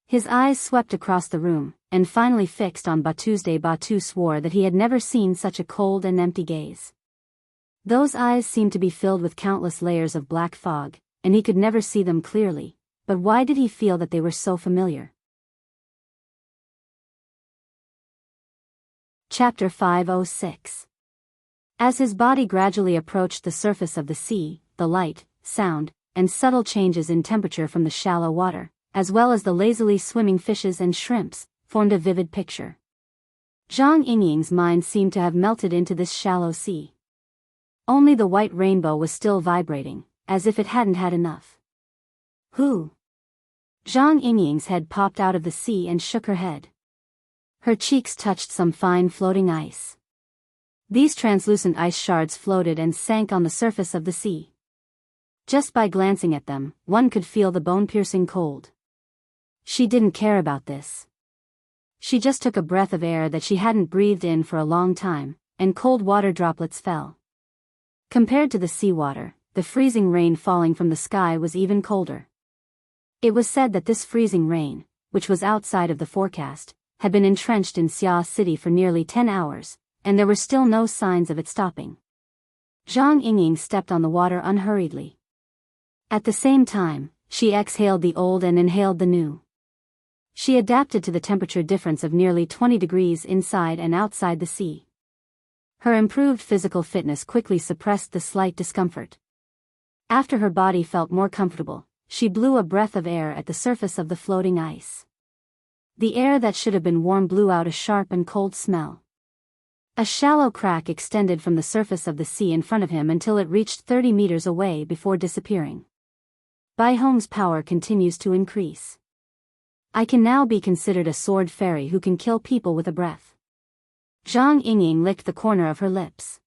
Speaker 1: His eyes swept across the room, and finally fixed on Batu's. Batu swore that he had never seen such a cold and empty gaze. Those eyes seemed to be filled with countless layers of black fog, and he could never see them clearly, but why did he feel that they were so familiar? Chapter 506. As his body gradually approached the surface of the sea, the light, sound, and subtle changes in temperature from the shallow water, as well as the lazily swimming fishes and shrimps, formed a vivid picture. Zhang Yingying's mind seemed to have melted into this shallow sea. Only the white rainbow was still vibrating, as if it hadn't had enough. Who? Zhang Yingying's head popped out of the sea and shook her head. Her cheeks touched some fine floating ice. These translucent ice shards floated and sank on the surface of the sea. Just by glancing at them, one could feel the bone-piercing cold. She didn't care about this. She just took a breath of air that she hadn't breathed in for a long time, and cold water droplets fell. Compared to the seawater, the freezing rain falling from the sky was even colder. It was said that this freezing rain, which was outside of the forecast, had been entrenched in Xia City for nearly 10 hours, and there were still no signs of it stopping. Zhang Yingying stepped on the water unhurriedly. At the same time, she exhaled the old and inhaled the new. She adapted to the temperature difference of nearly 20 degrees inside and outside the sea. Her improved physical fitness quickly suppressed the slight discomfort. After her body felt more comfortable, she blew a breath of air at the surface of the floating ice. The air that should have been warm blew out a sharp and cold smell. A shallow crack extended from the surface of the sea in front of him until it reached 30 meters away before disappearing. Bai Hong's power continues to increase. I can now be considered a sword fairy who can kill people with a breath. Zhang Yingying licked the corner of her lips.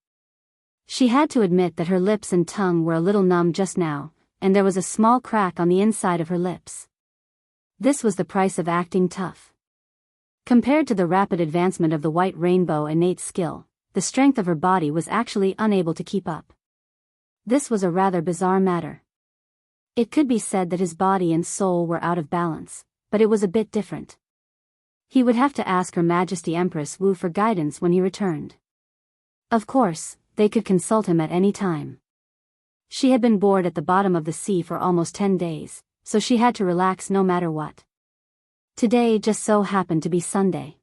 Speaker 1: She had to admit that her lips and tongue were a little numb just now, and there was a small crack on the inside of her lips. This was the price of acting tough. Compared to the rapid advancement of the white rainbow innate skill, the strength of her body was actually unable to keep up. This was a rather bizarre matter. It could be said that his body and soul were out of balance, but it was a bit different. He would have to ask Her Majesty Empress Wu for guidance when he returned. Of course, they could consult him at any time. She had been bored at the bottom of the sea for almost 10 days, so she had to relax no matter what. Today just so happened to be Sunday.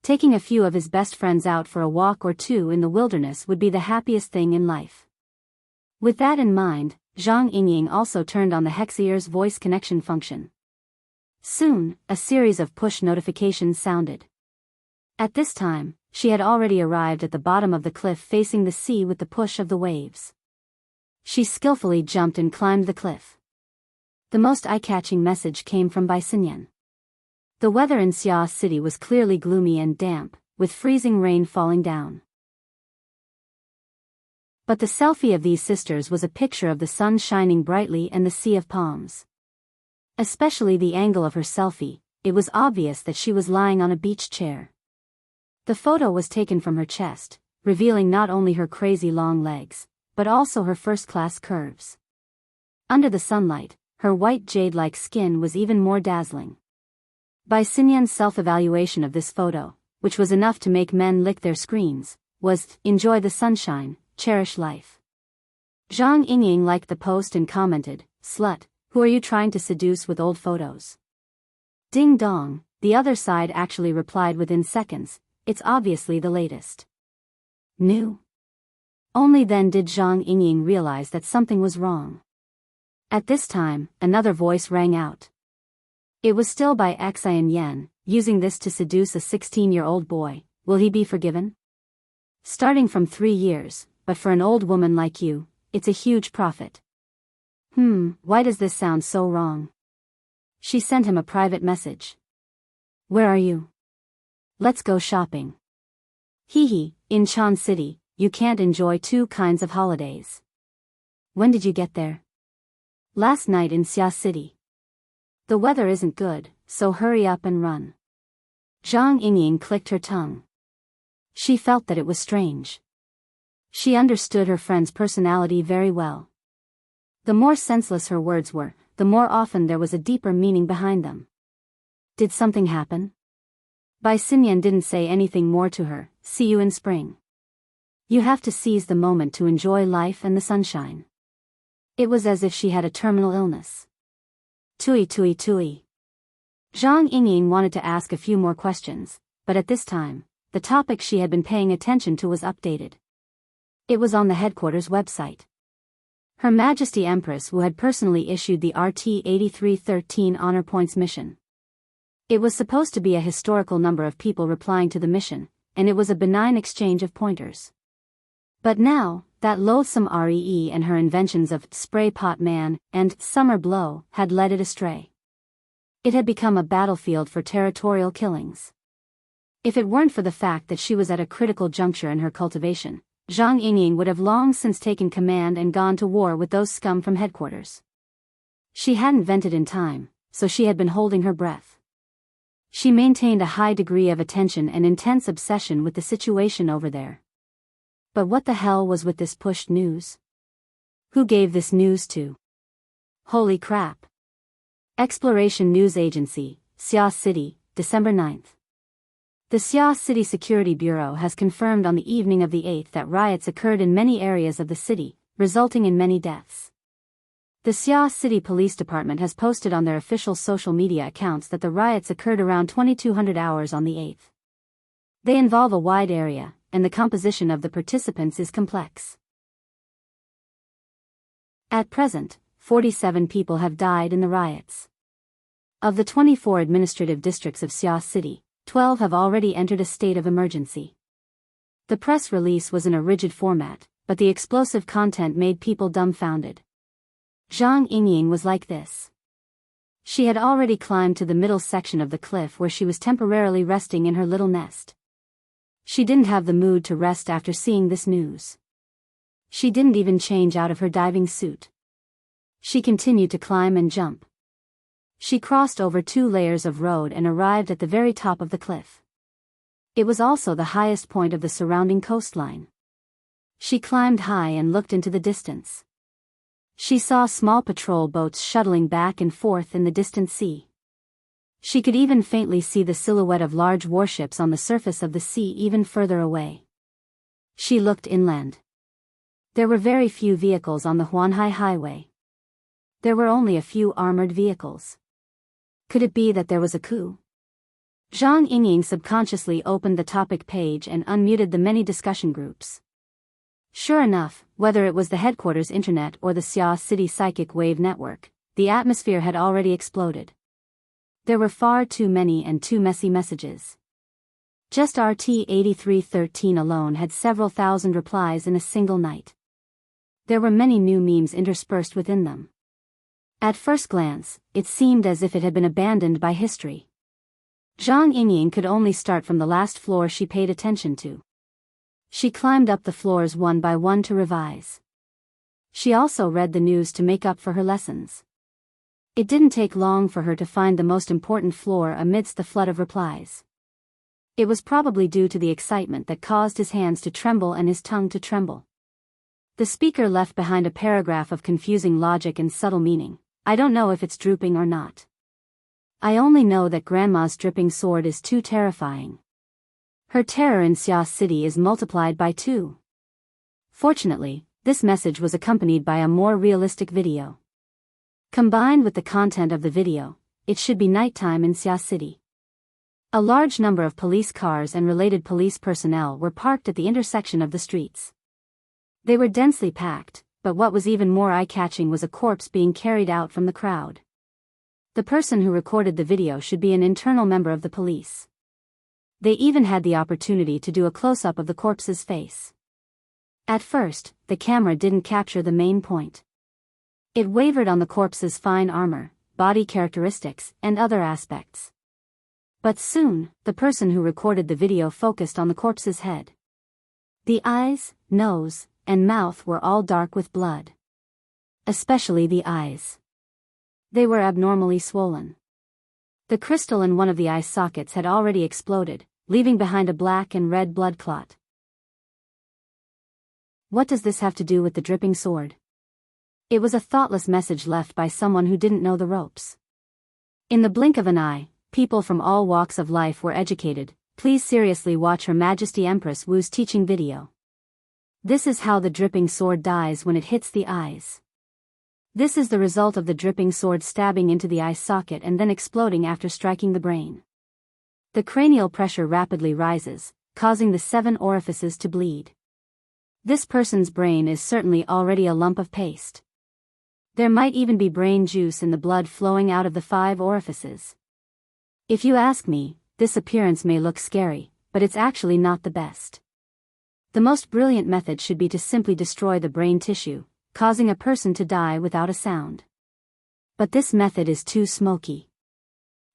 Speaker 1: Taking a few of his best friends out for a walk or two in the wilderness would be the happiest thing in life. With that in mind, Zhang Yingying also turned on the Hexier's voice connection function. Soon, a series of push notifications sounded. At this time, she had already arrived at the bottom of the cliff facing the sea with the push of the waves. She skillfully jumped and climbed the cliff. The most eye-catching message came from Bai Xinyan. The weather in Xia City was clearly gloomy and damp, with freezing rain falling down. But the selfie of these sisters was a picture of the sun shining brightly and the sea of palms. Especially the angle of her selfie, it was obvious that she was lying on a beach chair. The photo was taken from her chest, revealing not only her crazy long legs, but also her first-class curves. Under the sunlight, her white jade-like skin was even more dazzling. Bai Xinyan's self-evaluation of this photo, which was enough to make men lick their screens, was, enjoy the sunshine, cherish life. Zhang Yingying liked the post and commented, "Slut, who are you trying to seduce with old photos?" Ding dong, the other side actually replied within seconds, "It's obviously the latest." New? Only then did Zhang Yingying realize that something was wrong. At this time, another voice rang out. It was still by Xian Yan, using this to seduce a 16-year-old boy. Will he be forgiven? Starting from 3 years, but for an old woman like you, it's a huge profit. Why does this sound so wrong? She sent him a private message. Where are you? Let's go shopping. Hee, in Chan City, you can't enjoy two kinds of holidays. When did you get there? Last night in Xia City. The weather isn't good, so hurry up and run. Zhang Yingying clicked her tongue. She felt that it was strange. She understood her friend's personality very well. The more senseless her words were, the more often there was a deeper meaning behind them. Did something happen? Bai Xinyan didn't say anything more to her. See you in spring. You have to seize the moment to enjoy life and the sunshine. It was as if she had a terminal illness. Tui. Zhang Yingying wanted to ask a few more questions, but at this time, the topic she had been paying attention to was updated. It was on the headquarters website. Her Majesty Empress Wu had personally issued the RT-8313 Honor Points mission. It was supposed to be a historical number of people replying to the mission, and it was a benign exchange of pointers. But now, that loathsome REE and her inventions of Spray Pot Man and Summer Blow had led it astray. It had become a battlefield for territorial killings. If it weren't for the fact that she was at a critical juncture in her cultivation, Zhang Yingying would have long since taken command and gone to war with those scum from headquarters. She hadn't vented in time, so she had been holding her breath. She maintained a high degree of attention and intense obsession with the situation over there. But what the hell was with this pushed news? Who gave this news to? Holy crap. Exploration News Agency, Xia City, December 9th. The Xia City Security Bureau has confirmed on the evening of the 8th that riots occurred in many areas of the city, resulting in many deaths. The Xia City Police Department has posted on their official social media accounts that the riots occurred around 2200 hours on the 8th. They involve a wide area, and the composition of the participants is complex. At present, 47 people have died in the riots. Of the 24 administrative districts of Xia City, 12 have already entered a state of emergency. The press release was in a rigid format, but the explosive content made people dumbfounded. Zhang Yingying was like this. She had already climbed to the middle section of the cliff where she was temporarily resting in her little nest. She didn't have the mood to rest after seeing this news. She didn't even change out of her diving suit. She continued to climb and jump. She crossed over 2 layers of road and arrived at the very top of the cliff. It was also the highest point of the surrounding coastline. She climbed high and looked into the distance. She saw small patrol boats shuttling back and forth in the distant sea. She could even faintly see the silhouette of large warships on the surface of the sea even further away. She looked inland. There were very few vehicles on the Huanhai Highway. There were only a few armored vehicles. Could it be that there was a coup? Zhang Yingying subconsciously opened the topic page and unmuted the many discussion groups. Sure enough, whether it was the headquarters internet or the Xia City psychic wave network, the atmosphere had already exploded. There were far too many and too messy messages. Just RT-8313 alone had several thousand replies in a single night. There were many new memes interspersed within them. At first glance, it seemed as if it had been abandoned by history. Zhang Yingying could only start from the last floor she paid attention to. She climbed up the floors one by one to revise. She also read the news to make up for her lessons. It didn't take long for her to find the most important floor amidst the flood of replies. It was probably due to the excitement that caused his hands to tremble and his tongue to tremble. The speaker left behind a paragraph of confusing logic and subtle meaning. I don't know if it's drooping or not. I only know that Grandma's dripping sword is too terrifying. Her terror in Xia City is multiplied by 2. Fortunately, this message was accompanied by a more realistic video. Combined with the content of the video, it should be nighttime in Xia City. A large number of police cars and related police personnel were parked at the intersection of the streets. They were densely packed, but what was even more eye-catching was a corpse being carried out from the crowd. The person who recorded the video should be an internal member of the police. They even had the opportunity to do a close-up of the corpse's face. At first, the camera didn't capture the main point. It wavered on the corpse's fine armor, body characteristics, and other aspects. But soon, the person who recorded the video focused on the corpse's head. The eyes, nose, and mouth were all dark with blood. Especially the eyes. They were abnormally swollen. The crystal in one of the eye sockets had already exploded, leaving behind a black and red blood clot. What does this have to do with the dripping sword? It was a thoughtless message left by someone who didn't know the ropes. In the blink of an eye, people from all walks of life were educated. Please seriously watch Her Majesty Empress Wu's teaching video. This is how the dripping sword dies when it hits the eyes. This is the result of the dripping sword stabbing into the eye socket and then exploding after striking the brain. The cranial pressure rapidly rises, causing the 7 orifices to bleed. This person's brain is certainly already a lump of paste. There might even be brain juice in the blood flowing out of the 5 orifices. If you ask me, this appearance may look scary, but it's actually not the best. The most brilliant method should be to simply destroy the brain tissue, causing a person to die without a sound. But this method is too smoky.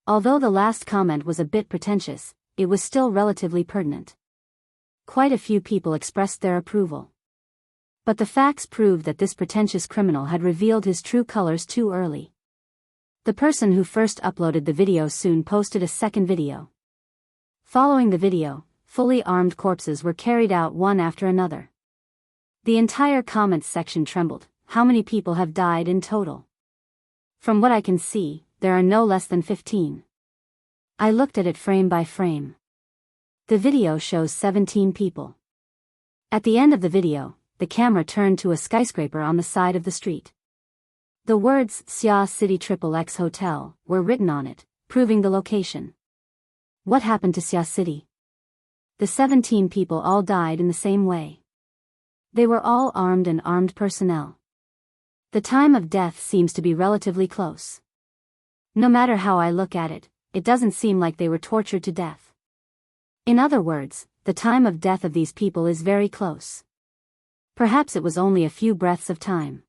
Speaker 1: Although the last comment was a bit pretentious, it was still relatively pertinent. Quite a few people expressed their approval. But the facts proved that this pretentious criminal had revealed his true colors too early. The person who first uploaded the video soon posted a second video. Following the video, fully armed corpses were carried out one after another. The entire comments section trembled. How many people have died in total? From what I can see, there are no less than 15. I looked at it frame by frame. The video shows 17 people. At the end of the video, the camera turned to a skyscraper on the side of the street. The words Xia City XXX Hotel were written on it, proving the location. What happened to Xia City? The 17 people all died in the same way. They were all armed and armed personnel. The time of death seems to be relatively close. No matter how I look at it, it doesn't seem like they were tortured to death. In other words, the time of death of these people is very close. Perhaps it was only a few breaths of time.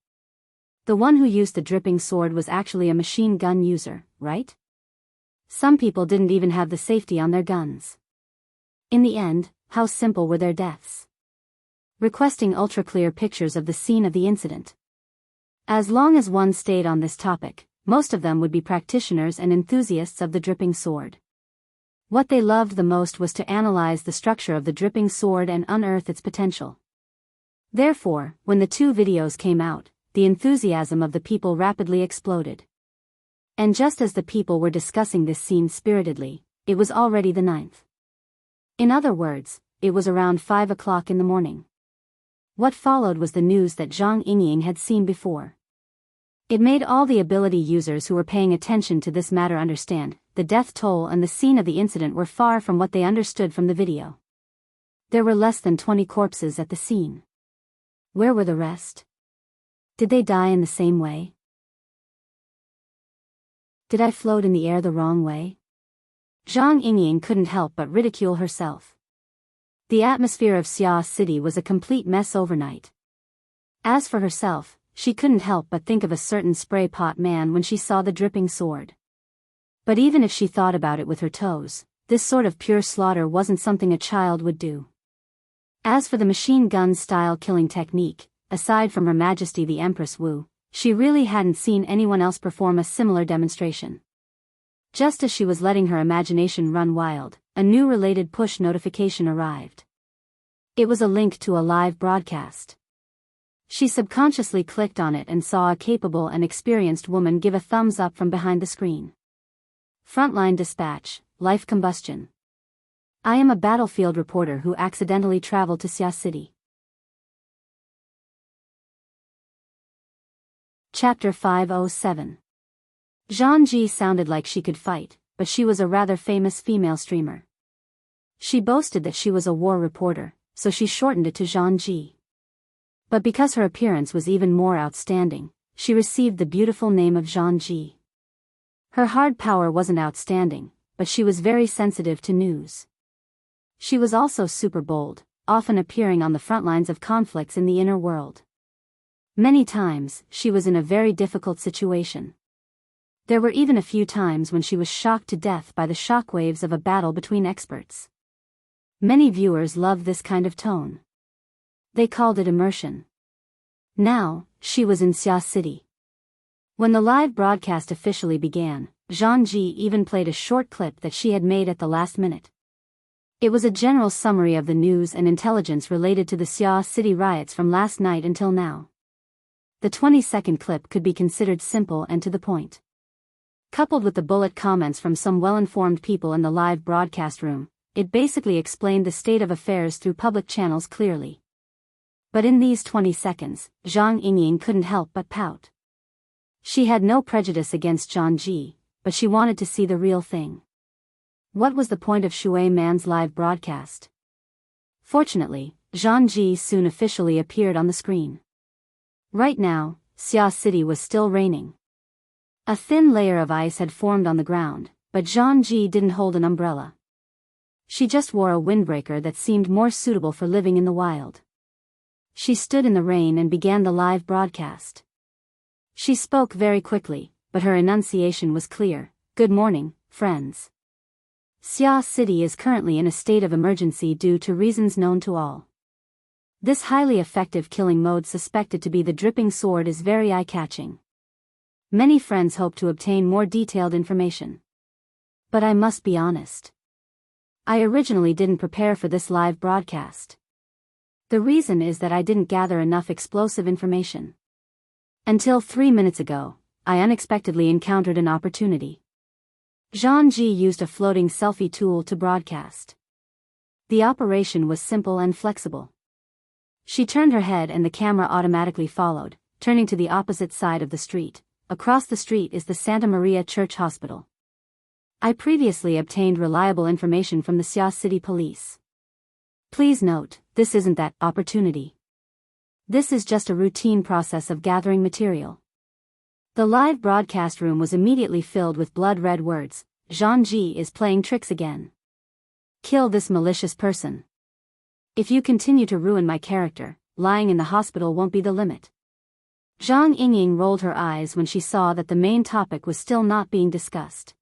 Speaker 1: The one who used the dripping sword was actually a machine gun user, right? Some people didn't even have the safety on their guns. In the end, how simple were their deaths? Requesting ultra-clear pictures of the scene of the incident. As long as one stayed on this topic, most of them would be practitioners and enthusiasts of the dripping sword. What they loved the most was to analyze the structure of the dripping sword and unearth its potential. Therefore, when the 2 videos came out, the enthusiasm of the people rapidly exploded. And just as the people were discussing this scene spiritedly, it was already the 9th. In other words, it was around 5 o'clock in the morning. What followed was the news that Zhang Yingying had seen before. It made all the ability users who were paying attention to this matter understand, the death toll and the scene of the incident were far from what they understood from the video. There were less than 20 corpses at the scene. Where were the rest? Did they die in the same way? Did I float in the air the wrong way? Zhang Yingying couldn't help but ridicule herself. The atmosphere of Xia City was a complete mess overnight. As for herself, she couldn't help but think of a certain spray pot man when she saw the dripping sword. But even if she thought about it with her toes, this sort of pure slaughter wasn't something a child would do. As for the machine gun style killing technique, aside from Her Majesty the Empress Wu, she really hadn't seen anyone else perform a similar demonstration. Just as she was letting her imagination run wild, a new related push notification arrived. It was a link to a live broadcast. She subconsciously clicked on it and saw a capable and experienced woman give a thumbs up from behind the screen. Frontline dispatch, life combustion. I am a battlefield reporter who accidentally traveled to Xia City. Chapter 507. Zhang Ji sounded like she could fight, but she was a rather famous female streamer. She boasted that she was a war reporter, so she shortened it to Zhang Ji. But because her appearance was even more outstanding, she received the beautiful name of Zhang Ji. Her hard power wasn't outstanding, but she was very sensitive to news. She was also super bold, often appearing on the front lines of conflicts in the inner world. Many times, she was in a very difficult situation. There were even a few times when she was shocked to death by the shockwaves of a battle between experts. Many viewers loved this kind of tone. They called it immersion. Now, she was in Xia City. When the live broadcast officially began, Zhang Ji even played a short clip that she had made at the last minute. It was a general summary of the news and intelligence related to the Xia City riots from last night until now. The 20-second clip could be considered simple and to the point. Coupled with the bullet comments from some well-informed people in the live broadcast room, it basically explained the state of affairs through public channels clearly. But in these 20 seconds, Zhang Yingying couldn't help but pout. She had no prejudice against Zhang Ji, but she wanted to see the real thing. What was the point of Shui Man's live broadcast? Fortunately, Zhang Ji soon officially appeared on the screen. Right now, Xia City was still raining. A thin layer of ice had formed on the ground, but Zhang Ji didn't hold an umbrella. She just wore a windbreaker that seemed more suitable for living in the wild. She stood in the rain and began the live broadcast. She spoke very quickly, but her enunciation was clear. Good morning, friends. Xia City is currently in a state of emergency due to reasons known to all. This highly effective killing mode suspected to be the dripping sword is very eye-catching. Many friends hope to obtain more detailed information. But I must be honest. I originally didn't prepare for this live broadcast. The reason is that I didn't gather enough explosive information. Until 3 minutes ago, I unexpectedly encountered an opportunity. Zhang Ji used a floating selfie tool to broadcast. The operation was simple and flexible. She turned her head and the camera automatically followed, turning to the opposite side of the street. Across the street is the Santa Maria Church Hospital. I previously obtained reliable information from the Xia City Police. Please note, this isn't that opportunity. This is just a routine process of gathering material. The live broadcast room was immediately filled with blood-red words. Zhang Ji is playing tricks again. Kill this malicious person. If you continue to ruin my character, lying in the hospital won't be the limit. Zhang Yingying rolled her eyes when she saw that the main topic was still not being discussed.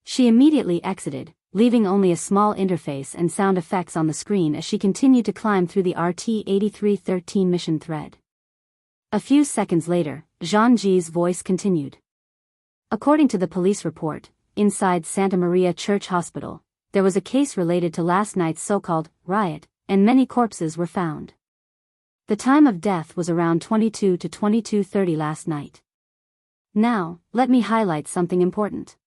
Speaker 1: She immediately exited, leaving only a small interface and sound effects on the screen as she continued to climb through the RT-8313 mission thread. A few seconds later, Zhang Ji's voice continued. According to the police report, inside Santa Maria Church Hospital, there was a case related to last night's so-called riot, and many corpses were found. The time of death was around 22 to 22:30 last night. Now, let me highlight something important.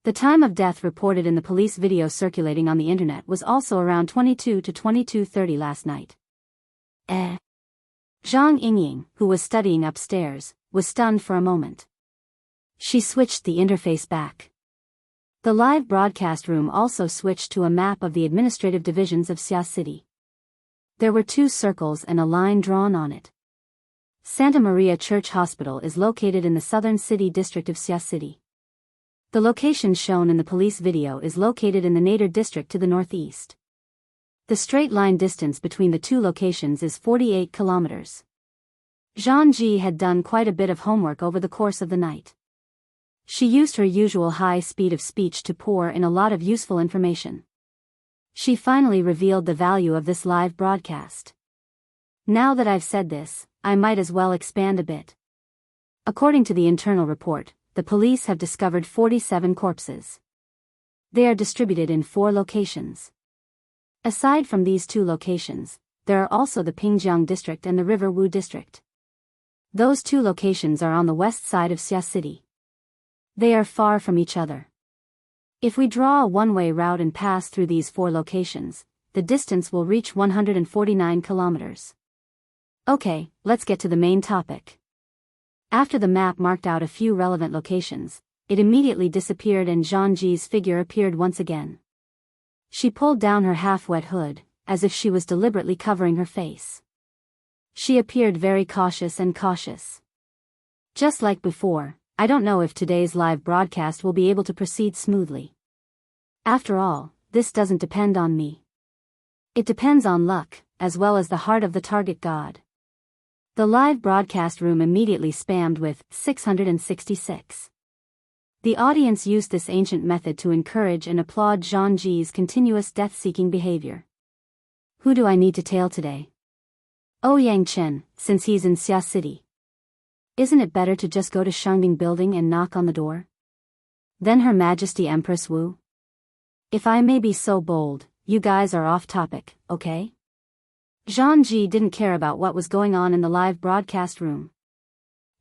Speaker 1: The time of death reported in the police video circulating on the internet was also around 22 to 22:30 last night. Zhang Yingying, who was studying upstairs, was stunned for a moment. She switched the interface back. The live broadcast room also switched to a map of the administrative divisions of Xia City. There were 2 circles and a line drawn on it. Santa Maria Church Hospital is located in the southern city district of Xia City. The location shown in the police video is located in the Nader district to the northeast. The straight line distance between the 2 locations is 48 kilometers. Zhang Ji had done quite a bit of homework over the course of the night. She used her usual high speed of speech to pour in a lot of useful information. She finally revealed the value of this live broadcast. Now that I've said this, I might as well expand a bit. According to the internal report, the police have discovered 47 corpses. They are distributed in 4 locations. Aside from these 2 locations, there are also the Pingjiang district and the River Wu district. Those 2 locations are on the west side of Xia City. They are far from each other. If we draw a one-way route and pass through these 4 locations, the distance will reach 149 kilometers. Okay, let's get to the main topic. After the map marked out a few relevant locations, it immediately disappeared and Zhang Ji's figure appeared once again. She pulled down her half-wet hood, as if she was deliberately covering her face. She appeared very cautious and cautious. Just like before, I don't know if today's live broadcast will be able to proceed smoothly. After all, this doesn't depend on me. It depends on luck, as well as the heart of the target god. The live broadcast room immediately spammed with 666. The audience used this ancient method to encourage and applaud Zhang Ji's continuous death-seeking behavior. Who do I need to tail today? Oh, Yang Chen, since he's in Xia City. Isn't it better to just go to Shangbing Building and knock on the door? Then Her Majesty Empress Wu? If I may be so bold, you guys are off topic, okay? Zhang Ji didn't care about what was going on in the live broadcast room.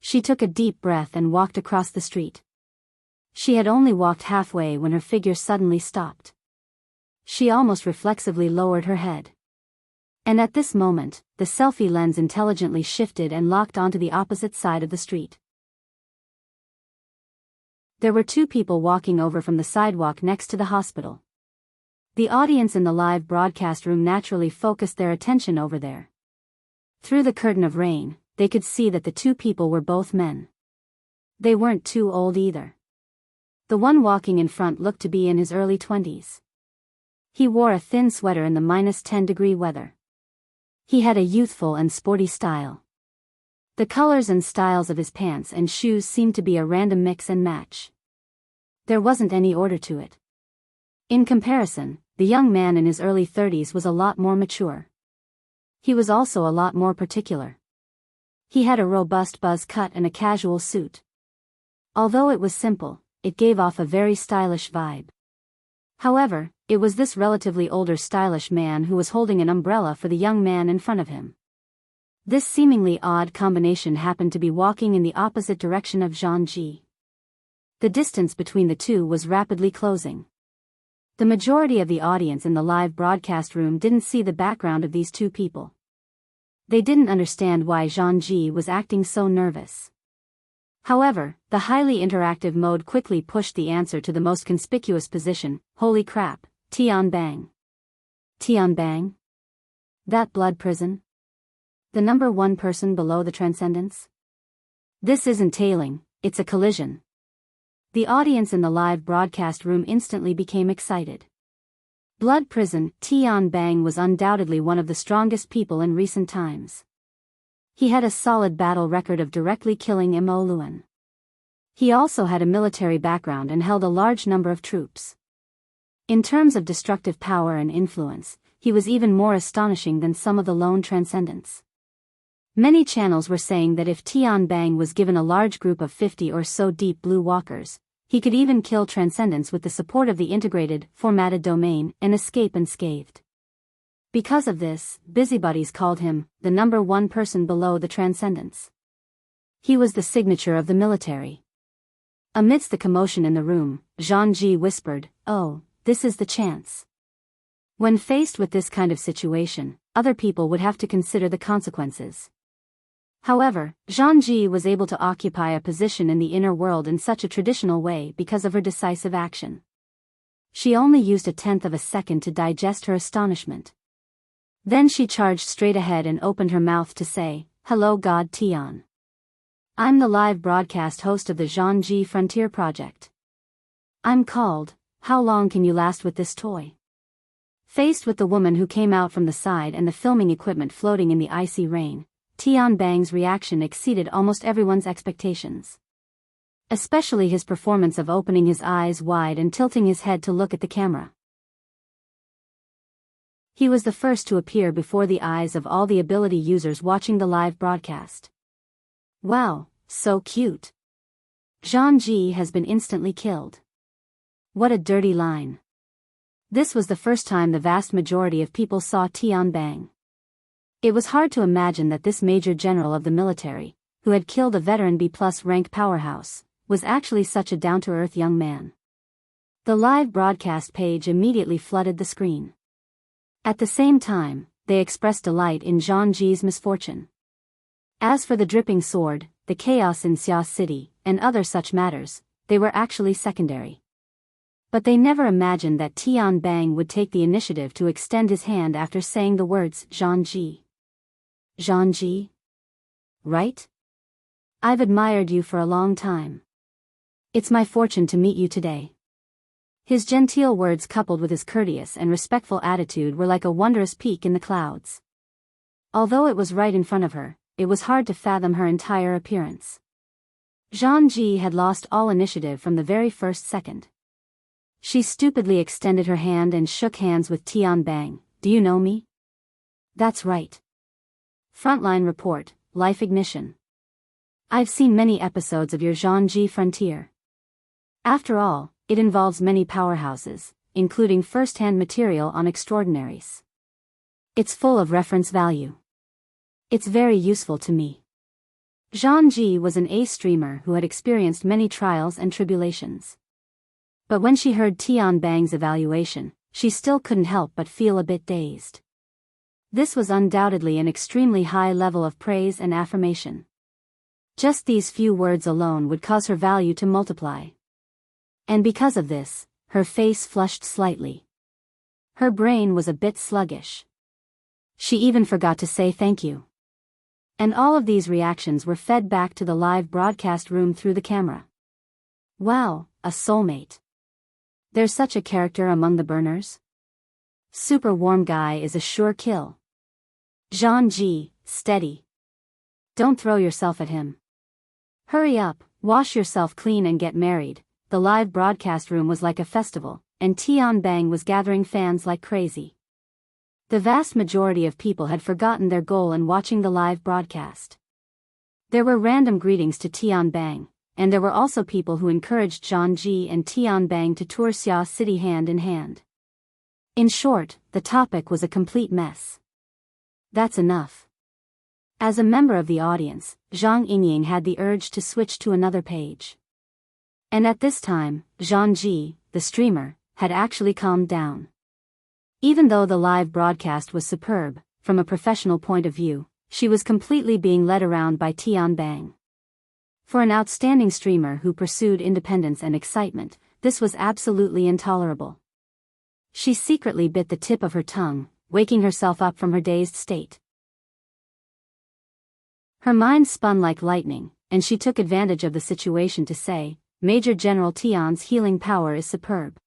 Speaker 1: She took a deep breath and walked across the street. She had only walked halfway when her figure suddenly stopped. She almost reflexively lowered her head. And at this moment, the selfie lens intelligently shifted and locked onto the opposite side of the street. There were two people walking over from the sidewalk next to the hospital. The audience in the live broadcast room naturally focused their attention over there. Through the curtain of rain, they could see that the two people were both men. They weren't too old either. The one walking in front looked to be in his early 20s. He wore a thin sweater in the -10-degree weather. He had a youthful and sporty style. The colors and styles of his pants and shoes seemed to be a random mix and match. There wasn't any order to it. In comparison, the young man in his early 30s was a lot more mature. He was also a lot more particular. He had a robust buzz cut and a casual suit. Although it was simple, it gave off a very stylish vibe. However, it was this relatively older stylish man who was holding an umbrella for the young man in front of him. This seemingly odd combination happened to be walking in the opposite direction of Zhang Ji. The distance between the two was rapidly closing. The majority of the audience in the live broadcast room didn't see the background of these two people. They didn't understand why Zhang Ji was acting so nervous. However, the highly interactive mode quickly pushed the answer to the most conspicuous position. Holy crap, Tian Bang. Tian Bang? That blood prison? The number one person below the transcendence? This isn't tailing, it's a collision. The audience in the live broadcast room instantly became excited. Blood prison, Tian Bang was undoubtedly one of the strongest people in recent times. He had a solid battle record of directly killing Mo Luan. He also had a military background and held a large number of troops. In terms of destructive power and influence, he was even more astonishing than some of the lone transcendents. Many channels were saying that if Tian Bang was given a large group of 50 or so deep blue walkers, he could even kill transcendents with the support of the integrated, formatted domain and escape unscathed. Because of this, busybodies called him the number one person below the transcendents. He was the signature of the military. Amidst the commotion in the room, Zhang Ji whispered, "Oh, this is the chance." When faced with this kind of situation, other people would have to consider the consequences. However, Zhang Ji was able to occupy a position in the inner world in such a traditional way because of her decisive action. She only used 1/10 of a second to digest her astonishment. Then she charged straight ahead and opened her mouth to say, "Hello God Tian. I'm the live broadcast host of the Zhang Ji Frontier Project. I'm called, How Long Can You Last With This Toy?" Faced with the woman who came out from the side and the filming equipment floating in the icy rain, Tian Bang's reaction exceeded almost everyone's expectations. Especially his performance of opening his eyes wide and tilting his head to look at the camera. He was the first to appear before the eyes of all the ability users watching the live broadcast. Wow, so cute. Zhang Ji has been instantly killed. What a dirty line. This was the first time the vast majority of people saw Tian Bang. It was hard to imagine that this major general of the military, who had killed a veteran B+ rank powerhouse, was actually such a down-to-earth young man. The live broadcast page immediately flooded the screen. At the same time, they expressed delight in Zhang Ji's misfortune. As for the dripping sword, the chaos in Xia City, and other such matters, they were actually secondary. But they never imagined that Tian Bang would take the initiative to extend his hand after saying the words Zhang Ji. Zhang Ji? Right? I've admired you for a long time. It's my fortune to meet you today. His genteel words coupled with his courteous and respectful attitude were like a wondrous peak in the clouds. Although it was right in front of her, it was hard to fathom her entire appearance. Zhang Ji had lost all initiative from the very first second. She stupidly extended her hand and shook hands with Tian Bang. Do you know me? That's right. Frontline report, life ignition. I've seen many episodes of your Zhang Ji Frontier. After all, it involves many powerhouses, including first-hand material on extraordinaries. It's full of reference value. It's very useful to me. Zhang Ji was an ace streamer who had experienced many trials and tribulations. But when she heard Tian Bang's evaluation, she still couldn't help but feel a bit dazed. This was undoubtedly an extremely high level of praise and affirmation. Just these few words alone would cause her value to multiply. And because of this, her face flushed slightly. Her brain was a bit sluggish. She even forgot to say thank you. And all of these reactions were fed back to the live broadcast room through the camera. Wow, a soulmate. There's such a character among the burners? Super warm guy is a sure kill. Zhang Ji, steady. Don't throw yourself at him. Hurry up, wash yourself clean and get married. The live broadcast room was like a festival, and Tian Bang was gathering fans like crazy. The vast majority of people had forgotten their goal in watching the live broadcast. There were random greetings to Tian Bang, and there were also people who encouraged Zhang Ji and Tian Bang to tour Xia City hand in hand. In short, the topic was a complete mess. That's enough. As a member of the audience, Zhang Yingying had the urge to switch to another page. And at this time, Zhang Ji, the streamer, had actually calmed down. Even though the live broadcast was superb, from a professional point of view, she was completely being led around by Tian Bang. For an outstanding streamer who pursued independence and excitement, this was absolutely intolerable. She secretly bit the tip of her tongue, waking herself up from her dazed state. Her mind spun like lightning, and she took advantage of the situation to say, Major General Tian's healing power is superb.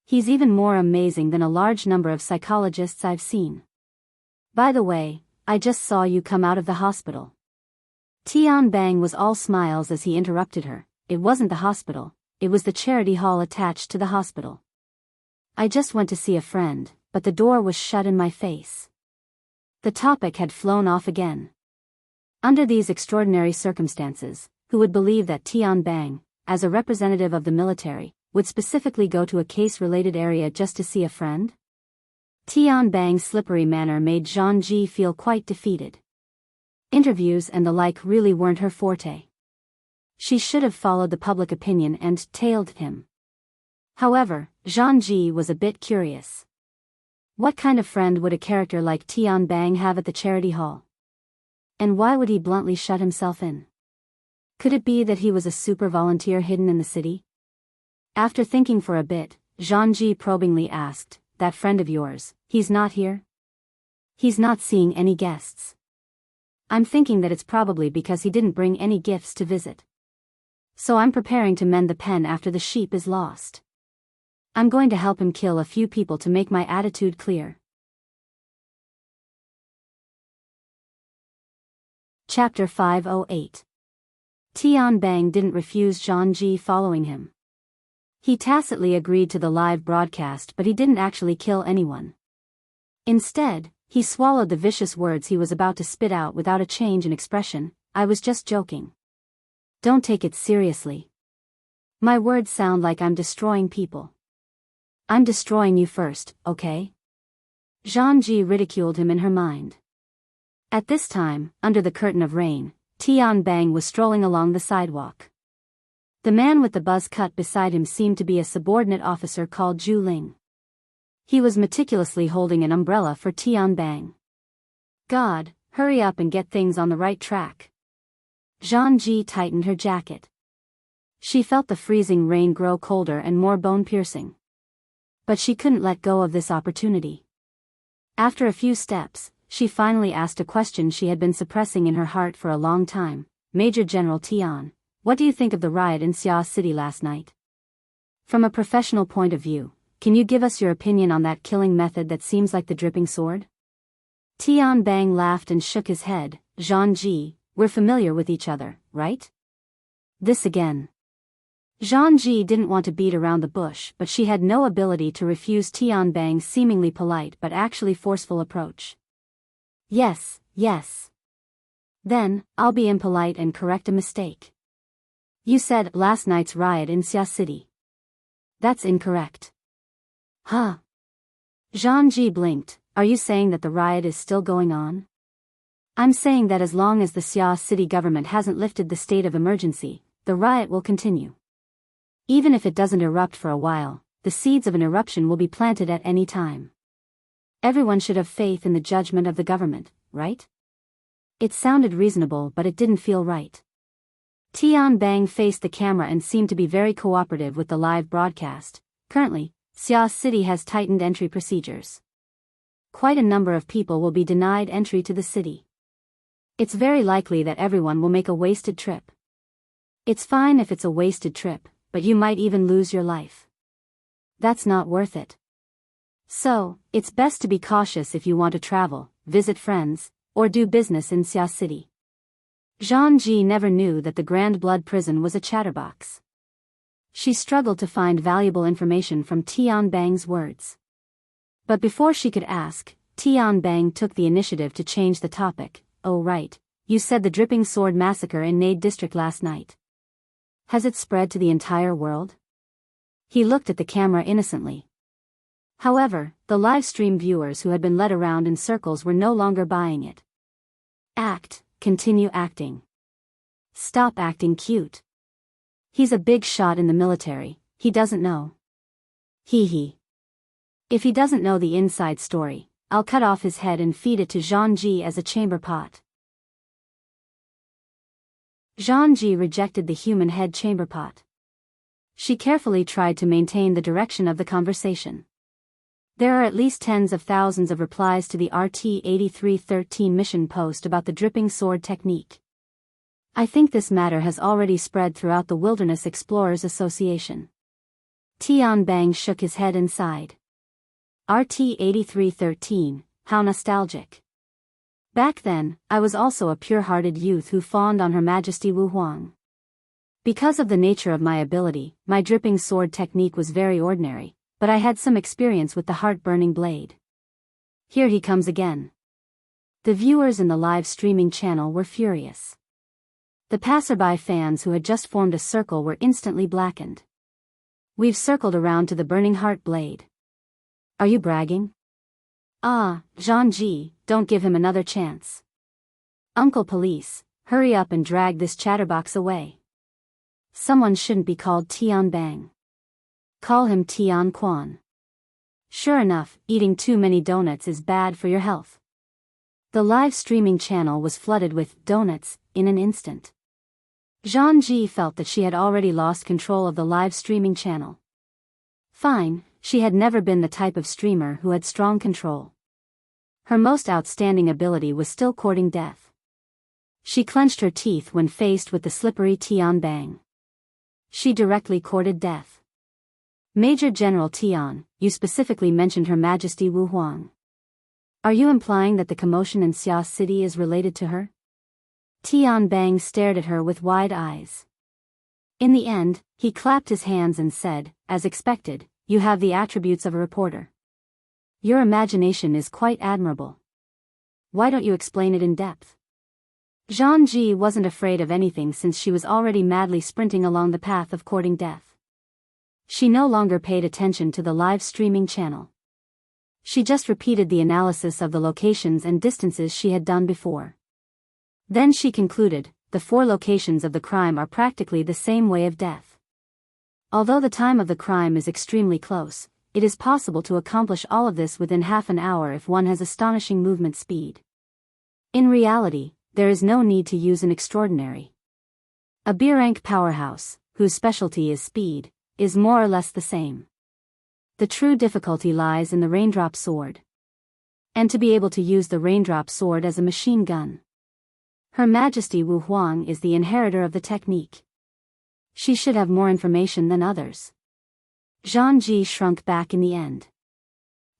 Speaker 1: He's even more amazing than a large number of psychologists I've seen. By the way, I just saw you come out of the hospital. Tian Bang was all smiles as he interrupted her. It wasn't the hospital, it was the charity hall attached to the hospital. I just went to see a friend, but the door was shut in my face. The topic had flown off again. Under these extraordinary circumstances, who would believe that Tian Bang, as a representative of the military, would specifically go to a case-related area just to see a friend? Tian Bang's slippery manner made Zhang Ji feel quite defeated. Interviews and the like really weren't her forte. She should have followed the public opinion and tailed him. However, Zhang Ji was a bit curious. What kind of friend would a character like Tian Bang have at the charity hall? And why would he bluntly shut himself in? Could it be that he was a super volunteer hidden in the city? After thinking for a bit, Zhang Ji probingly asked, that friend of yours, he's not here? He's not seeing any guests. I'm thinking that it's probably because he didn't bring any gifts to visit. So I'm preparing to mend the pen after the sheep is lost. I'm going to help him kill a few people to make my attitude clear. Chapter 508. Tian Bang didn't refuse Zhang Ji following him. He tacitly agreed to the live broadcast, but he didn't actually kill anyone. Instead, he swallowed the vicious words he was about to spit out without a change in expression. I was just joking. Don't take it seriously. My words sound like I'm destroying people. I'm destroying you first, okay? Zhang Ji ridiculed him in her mind. At this time, under the curtain of rain, Tian Bang was strolling along the sidewalk. The man with the buzz cut beside him seemed to be a subordinate officer called Zhu Ling. He was meticulously holding an umbrella for Tian Bang. God, hurry up and get things on the right track. Zhang Ji tightened her jacket. She felt the freezing rain grow colder and more bone-piercing. But she couldn't let go of this opportunity. After a few steps, she finally asked a question she had been suppressing in her heart for a long time. Major General Tian, what do you think of the riot in Xia City last night? From a professional point of view, can you give us your opinion on that killing method that seems like the dripping sword? Tian Bang laughed and shook his head. Zhangji, we're familiar with each other, right? This again. Zhangji didn't want to beat around the bush, but she had no ability to refuse Tianbang's seemingly polite but actually forceful approach. Yes, yes. Then, I'll be impolite and correct a mistake. You said last night's riot in Xia City. That's incorrect. Huh? Zhangji blinked. Are you saying that the riot is still going on? I'm saying that as long as the Xia City government hasn't lifted the state of emergency, the riot will continue. Even if it doesn't erupt for a while, the seeds of an eruption will be planted at any time. Everyone should have faith in the judgment of the government, right? It sounded reasonable, but it didn't feel right. Tianbang faced the camera and seemed to be very cooperative with the live broadcast. Currently, Xia City has tightened entry procedures. Quite a number of people will be denied entry to the city. It's very likely that everyone will make a wasted trip. It's fine if it's a wasted trip, but you might even lose your life. That's not worth it. So, it's best to be cautious if you want to travel, visit friends, or do business in Xia City. Zhangji never knew that the Grand Blood Prison was a chatterbox. She struggled to find valuable information from Tianbang's words. But before she could ask, Tianbang took the initiative to change the topic. Oh right, you said the Dripping Sword massacre in Nade district last night. Has it spread to the entire world? He looked at the camera innocently. However, the live stream viewers who had been led around in circles were no longer buying it. Continue acting. Stop acting cute. He's a big shot in the military, he doesn't know. Hee. If he doesn't know the inside story, I'll cut off his head and feed it to Zhangji as a chamber pot. Zhangji rejected the human head chamber pot. She carefully tried to maintain the direction of the conversation. There are at least tens of thousands of replies to the RT-8313 mission post about the dripping sword technique. I think this matter has already spread throughout the Wilderness Explorers Association. Tianbang shook his head and sighed. RT-8313, how nostalgic. Back then, I was also a pure-hearted youth who fawned on Her Majesty Wu Huang. Because of the nature of my ability, my dripping sword technique was very ordinary, but I had some experience with the heart-burning blade. Here he comes again. The viewers in the live streaming channel were furious. The passerby fans who had just formed a circle were instantly blackened. We've circled around to the burning heart blade. Are you bragging? Ah, Zhangji, don't give him another chance. Uncle Police, hurry up and drag this chatterbox away. Someone shouldn't be called Tianbang. Call him Tian Quan. Sure enough, eating too many donuts is bad for your health. The live streaming channel was flooded with donuts in an instant. Zhangji felt that she had already lost control of the live streaming channel. Fine, she had never been the type of streamer who had strong control. Her most outstanding ability was still courting death. She clenched her teeth when faced with the slippery Tianbang. She directly courted death. Major General Tian, you specifically mentioned Her Majesty Wu Huang. Are you implying that the commotion in Xia City is related to her? Tianbang stared at her with wide eyes. In the end, he clapped his hands and said, as expected, you have the attributes of a reporter. Your imagination is quite admirable. Why don't you explain it in depth? Zhangji wasn't afraid of anything since she was already madly sprinting along the path of courting death. She no longer paid attention to the live streaming channel. She just repeated the analysis of the locations and distances she had done before. Then she concluded, the 4 locations of the crime are practically the same way of death. Although the time of the crime is extremely close, it is possible to accomplish all of this within half an hour if one has astonishing movement speed. In reality, there is no need to use an extraordinary. A B-rank powerhouse, whose specialty is speed, is more or less the same. The true difficulty lies in the raindrop sword. And to be able to use the raindrop sword as a machine gun. Her Majesty Wu Huang is the inheritor of the technique. She should have more information than others. Zhangji shrunk back in the end.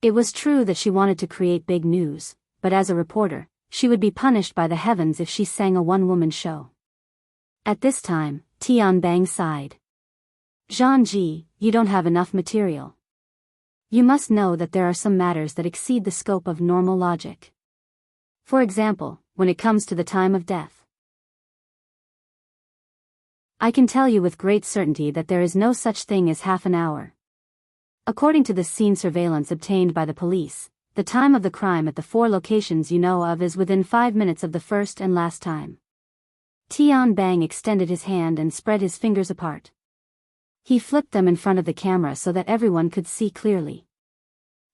Speaker 1: It was true that she wanted to create big news, but as a reporter, She would be punished by the heavens if she sang a one-woman show. At this time, Tianbang sighed. Zhangji, you don't have enough material. You must know that there are some matters that exceed the scope of normal logic. For example, when it comes to the time of death. I can tell you with great certainty that there is no such thing as half an hour. According to the scene surveillance obtained by the police, the time of the crime at the 4 locations you know of is within 5 minutes of the first and last time. Tianbang extended his hand and spread his fingers apart. He flipped them in front of the camera so that everyone could see clearly.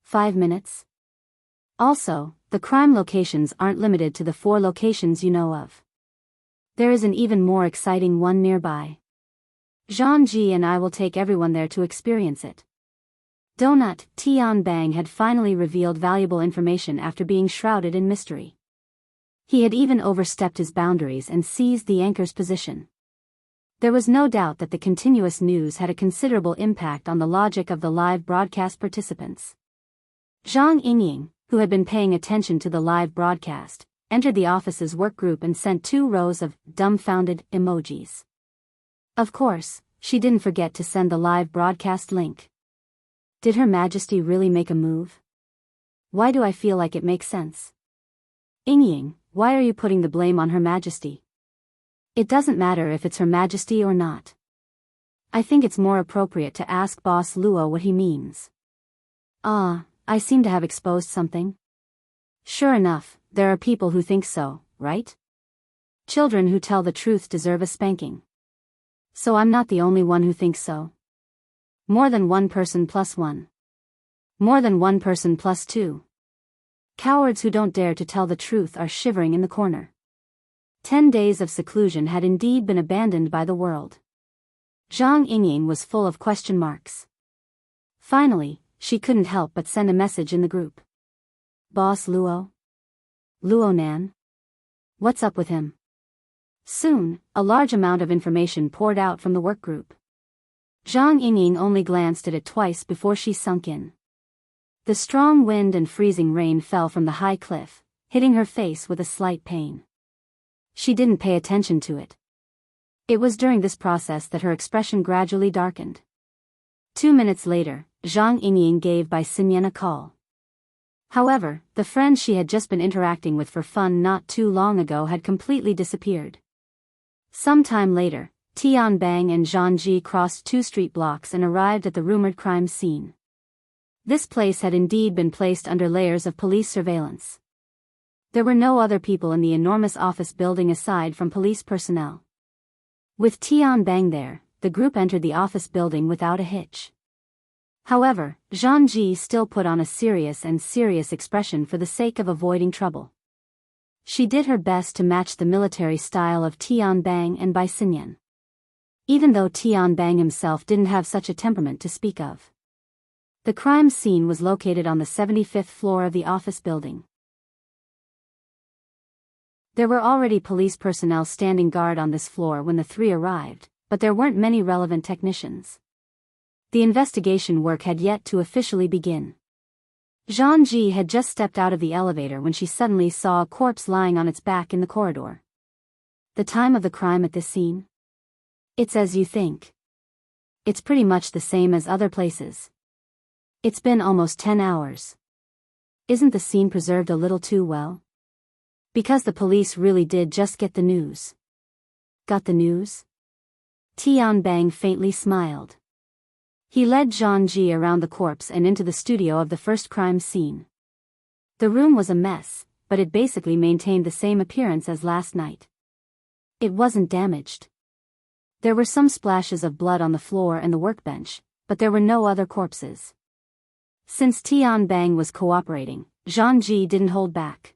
Speaker 1: 5 minutes? Also, the crime locations aren't limited to the 4 locations you know of. There is an even more exciting one nearby. Zhangji and I will take everyone there to experience it. Donut, Tianbang had finally revealed valuable information after being shrouded in mystery. He had even overstepped his boundaries and seized the anchor's position. There was no doubt that the continuous news had a considerable impact on the logic of the live broadcast participants. Zhang Yingying, who had been paying attention to the live broadcast, entered the office's work group and sent 2 rows of dumbfounded emojis. Of course, she didn't forget to send the live broadcast link. Did Her Majesty really make a move? Why do I feel like it makes sense? Yingying, why are you putting the blame on Her Majesty? It doesn't matter if it's Her Majesty or not. I think it's more appropriate to ask Boss Luo what he means. I seem to have exposed something. Sure enough, there are people who think so, right? Children who tell the truth deserve a spanking. So I'm not the only one who thinks so. More than one person plus one. More than one person plus 2. Cowards who don't dare to tell the truth are shivering in the corner. 10 days of seclusion had indeed been abandoned by the world. Zhang Yingying was full of question marks. Finally, she couldn't help but send a message in the group. Boss Luo? Luo Nan? What's up with him? Soon, a large amount of information poured out from the work group. Zhang Yingying only glanced at it twice before she sunk in. The strong wind and freezing rain fell from the high cliff, hitting her face with a slight pain. She didn't pay attention to it. It was during this process that her expression gradually darkened. 2 minutes later, Zhang Yingying gave Bai Xinyan a call. However, the friend she had just been interacting with for fun not too long ago had completely disappeared. Some time later, Tianbang and Zhangji crossed 2 street blocks and arrived at the rumored crime scene. This place had indeed been placed under layers of police surveillance. There were no other people in the enormous office building aside from police personnel. With Tianbang there, the group entered the office building without a hitch. However, Zhangji still put on a serious expression for the sake of avoiding trouble. She did her best to match the military style of Tianbang and Bai Xinyan. Even though Tianbang himself didn't have such a temperament to speak of. The crime scene was located on the 75th floor of the office building. There were already police personnel standing guard on this floor when the 3 arrived, but there weren't many relevant technicians. The investigation work had yet to officially begin. Zhangji had just stepped out of the elevator when she suddenly saw a corpse lying on its back in the corridor. The time of the crime at this scene? It's as you think. It's pretty much the same as other places. It's been almost 10 hours. Isn't the scene preserved a little too well? Because the police really did just get the news. Got the news? Tianbang faintly smiled. He led Zhangji around the corpse and into the studio of the first crime scene. The room was a mess, but it basically maintained the same appearance as last night. It wasn't damaged. There were some splashes of blood on the floor and the workbench, but there were no other corpses. Since Tianbang was cooperating, Zhangji didn't hold back.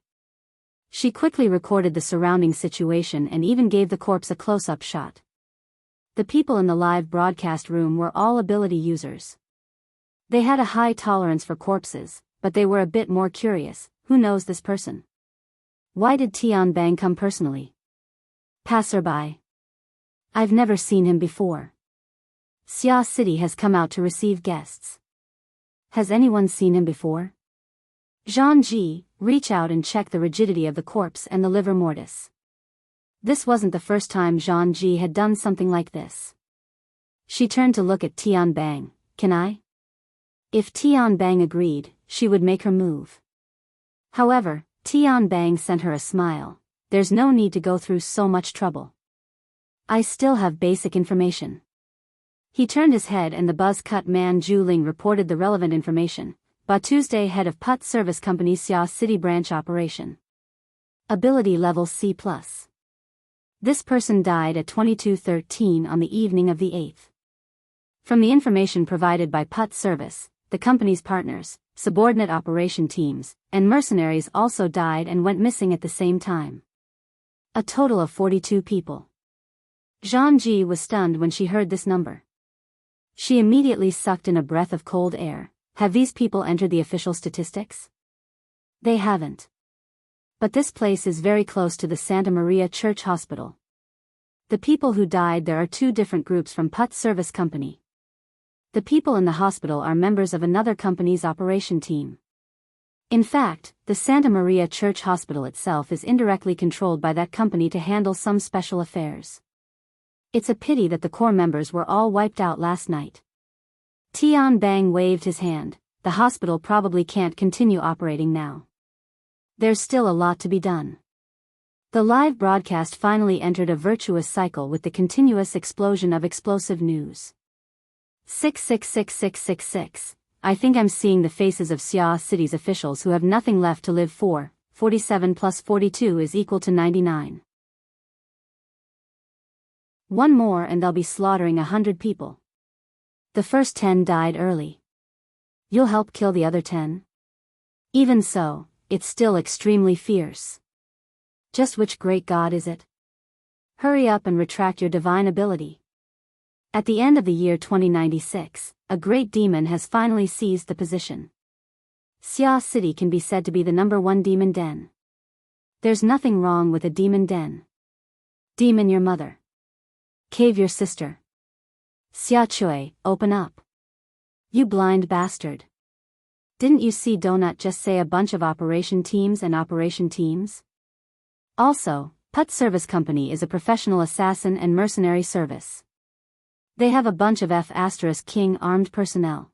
Speaker 1: She quickly recorded the surrounding situation and even gave the corpse a close-up shot. The people in the live broadcast room were all ability users. They had a high tolerance for corpses, but they were a bit more curious. Who knows this person? Why did Tianbang come personally? Passerby. I've never seen him before. Xia City has come out to receive guests. Has anyone seen him before? Jean-Ji, reach out and check the rigidity of the corpse and the livor mortis. This wasn't the first time Jean-Ji had done something like this. She turned to look at Tian Bang. Can I? If Tian Bang agreed, she would make her move. However, Tian Bang sent her a smile. There's no need to go through so much trouble. I still have basic information. He turned his head and the buzz-cut man Zhu Ling reported the relevant information. Tuesday, head of Put Service Company Xia City Branch Operation. Ability level C+. This person died at 22:13 on the evening of the 8th. From the information provided by Put Service, the company's partners, subordinate operation teams, and mercenaries also died and went missing at the same time. A total of 42 people. Jean-Ji was stunned when she heard this number. She immediately sucked in a breath of cold air. Have these people entered the official statistics? They haven't. But this place is very close to the Santa Maria Church Hospital. The people who died there are two different groups from Put Service Company. The people in the hospital are members of another company's operation team. In fact, the Santa Maria Church Hospital itself is indirectly controlled by that company to handle some special affairs. It's a pity that the core members were all wiped out last night. Tian Bang waved his hand. The hospital probably can't continue operating now. There's still a lot to be done. The live broadcast finally entered a virtuous cycle with the continuous explosion of explosive news. 666666. I think I'm seeing the faces of Xia City's officials who have nothing left to live for. 47 plus 42 is equal to 99. One more and they'll be slaughtering 100 people. The first 10 died early. You'll help kill the other 10? Even so, it's still extremely fierce. Just which great god is it? Hurry up and retract your divine ability. At the end of the year 2096, a great demon has finally seized the position. Xia City can be said to be the #1 demon den. There's nothing wrong with a demon den. Demon your mother. Cave your sister. Xia Chui, open up. You blind bastard. Didn't you see Donut just say a bunch of operation teams and operation teams? Also, Put Service Company is a professional assassin and mercenary service. They have a bunch of F*King armed personnel.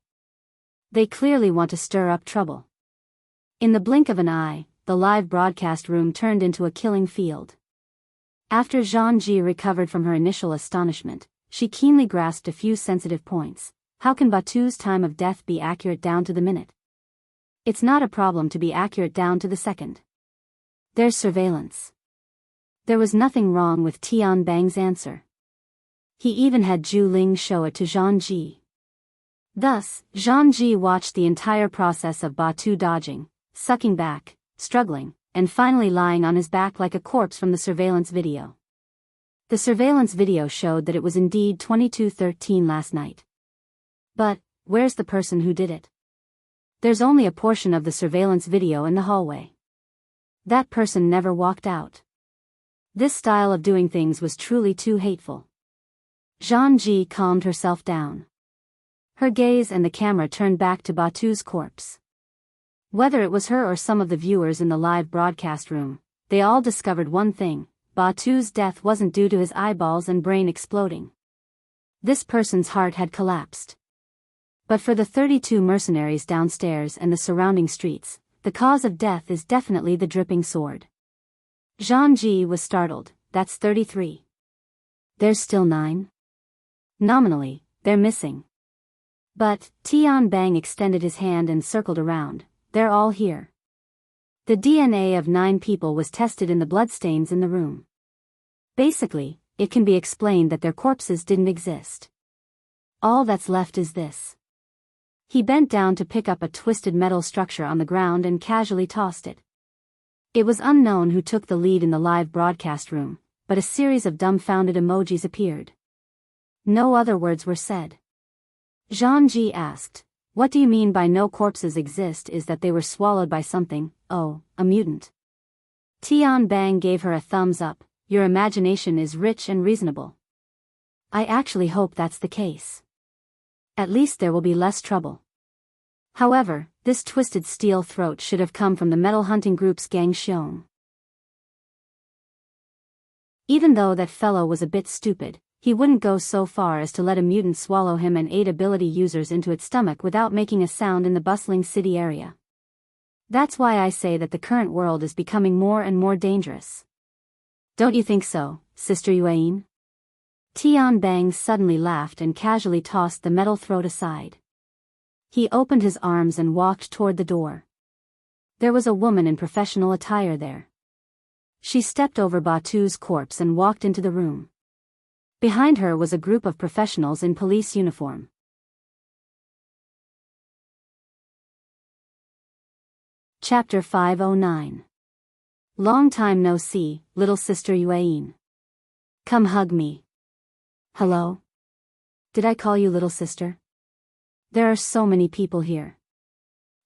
Speaker 1: They clearly want to stir up trouble. In the blink of an eye, the live broadcast room turned into a killing field. After Jean-Ji recovered from her initial astonishment, she keenly grasped a few sensitive points. How can Batu's time of death be accurate down to the minute? It's not a problem to be accurate down to the second. There's surveillance. There was nothing wrong with Tian Bang's answer. He even had Zhu Ling show it to Jean-Ji. Thus, Jean-Ji watched the entire process of Batu dodging, sucking back, struggling, and finally lying on his back like a corpse from the surveillance video. The surveillance video showed that it was indeed 22:13 last night. But, where's the person who did it? There's only a portion of the surveillance video in the hallway. That person never walked out. This style of doing things was truly too hateful. Jean-Ji calmed herself down. Her gaze and the camera turned back to Batu's corpse. Whether it was her or some of the viewers in the live broadcast room, they all discovered one thing: Batu's death wasn't due to his eyeballs and brain exploding. This person's heart had collapsed. But for the 32 mercenaries downstairs and the surrounding streets, the cause of death is definitely the dripping sword. Jean-Ji was startled. That's 33. There's still 9? Nominally, they're missing. But, Tian Bang extended his hand and circled around. They're all here. The DNA of 9 people was tested in the bloodstains in the room. Basically, it can be explained that their corpses didn't exist. All that's left is this. He bent down to pick up a twisted metal structure on the ground and casually tossed it. It was unknown who took the lead in the live broadcast room, but a series of dumbfounded emojis appeared. No other words were said. Jean-Ji asked, "What do you mean by no corpses exist? Is that they were swallowed by something? Oh, a mutant." Tian Bang gave her a thumbs up. Your imagination is rich and reasonable. I actually hope that's the case. At least there will be less trouble. However, this twisted steel throat should have come from the metal hunting group's Gang Xiong. Even though that fellow was a bit stupid, he wouldn't go so far as to let a mutant swallow him and 8 ability users into its stomach without making a sound in the bustling city area. That's why I say that the current world is becoming more and more dangerous. Don't you think so, Sister Yuan? Tian Bang suddenly laughed and casually tossed the metal throat aside. He opened his arms and walked toward the door. There was a woman in professional attire there. She stepped over Batu's corpse and walked into the room. Behind her was a group of professionals in police uniform. Chapter 509. Long time no see, little sister Yuan. Come hug me. Hello? Did I call you little sister? There are so many people here.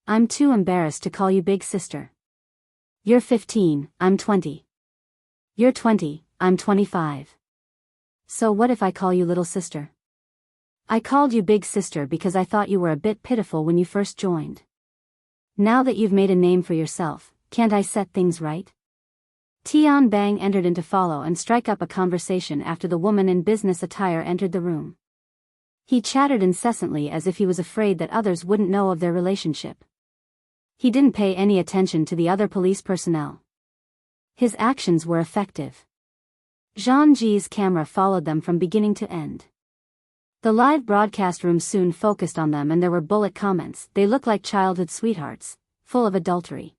Speaker 1: I'm too embarrassed to call you big sister. You're 15, I'm 20. You're 20, I'm 25. So what if I call you little sister? I called you big sister because I thought you were a bit pitiful when you first joined. Now that you've made a name for yourself, can't I set things right? Tian Bang entered in to follow and strike up a conversation after the woman in business attire entered the room. He chattered incessantly as if he was afraid that others wouldn't know of their relationship. He didn't pay any attention to the other police personnel. His actions were effective. Zhang Ji's camera followed them from beginning to end. The live broadcast room soon focused on them and there were bullet comments. They look like childhood sweethearts, full of adultery.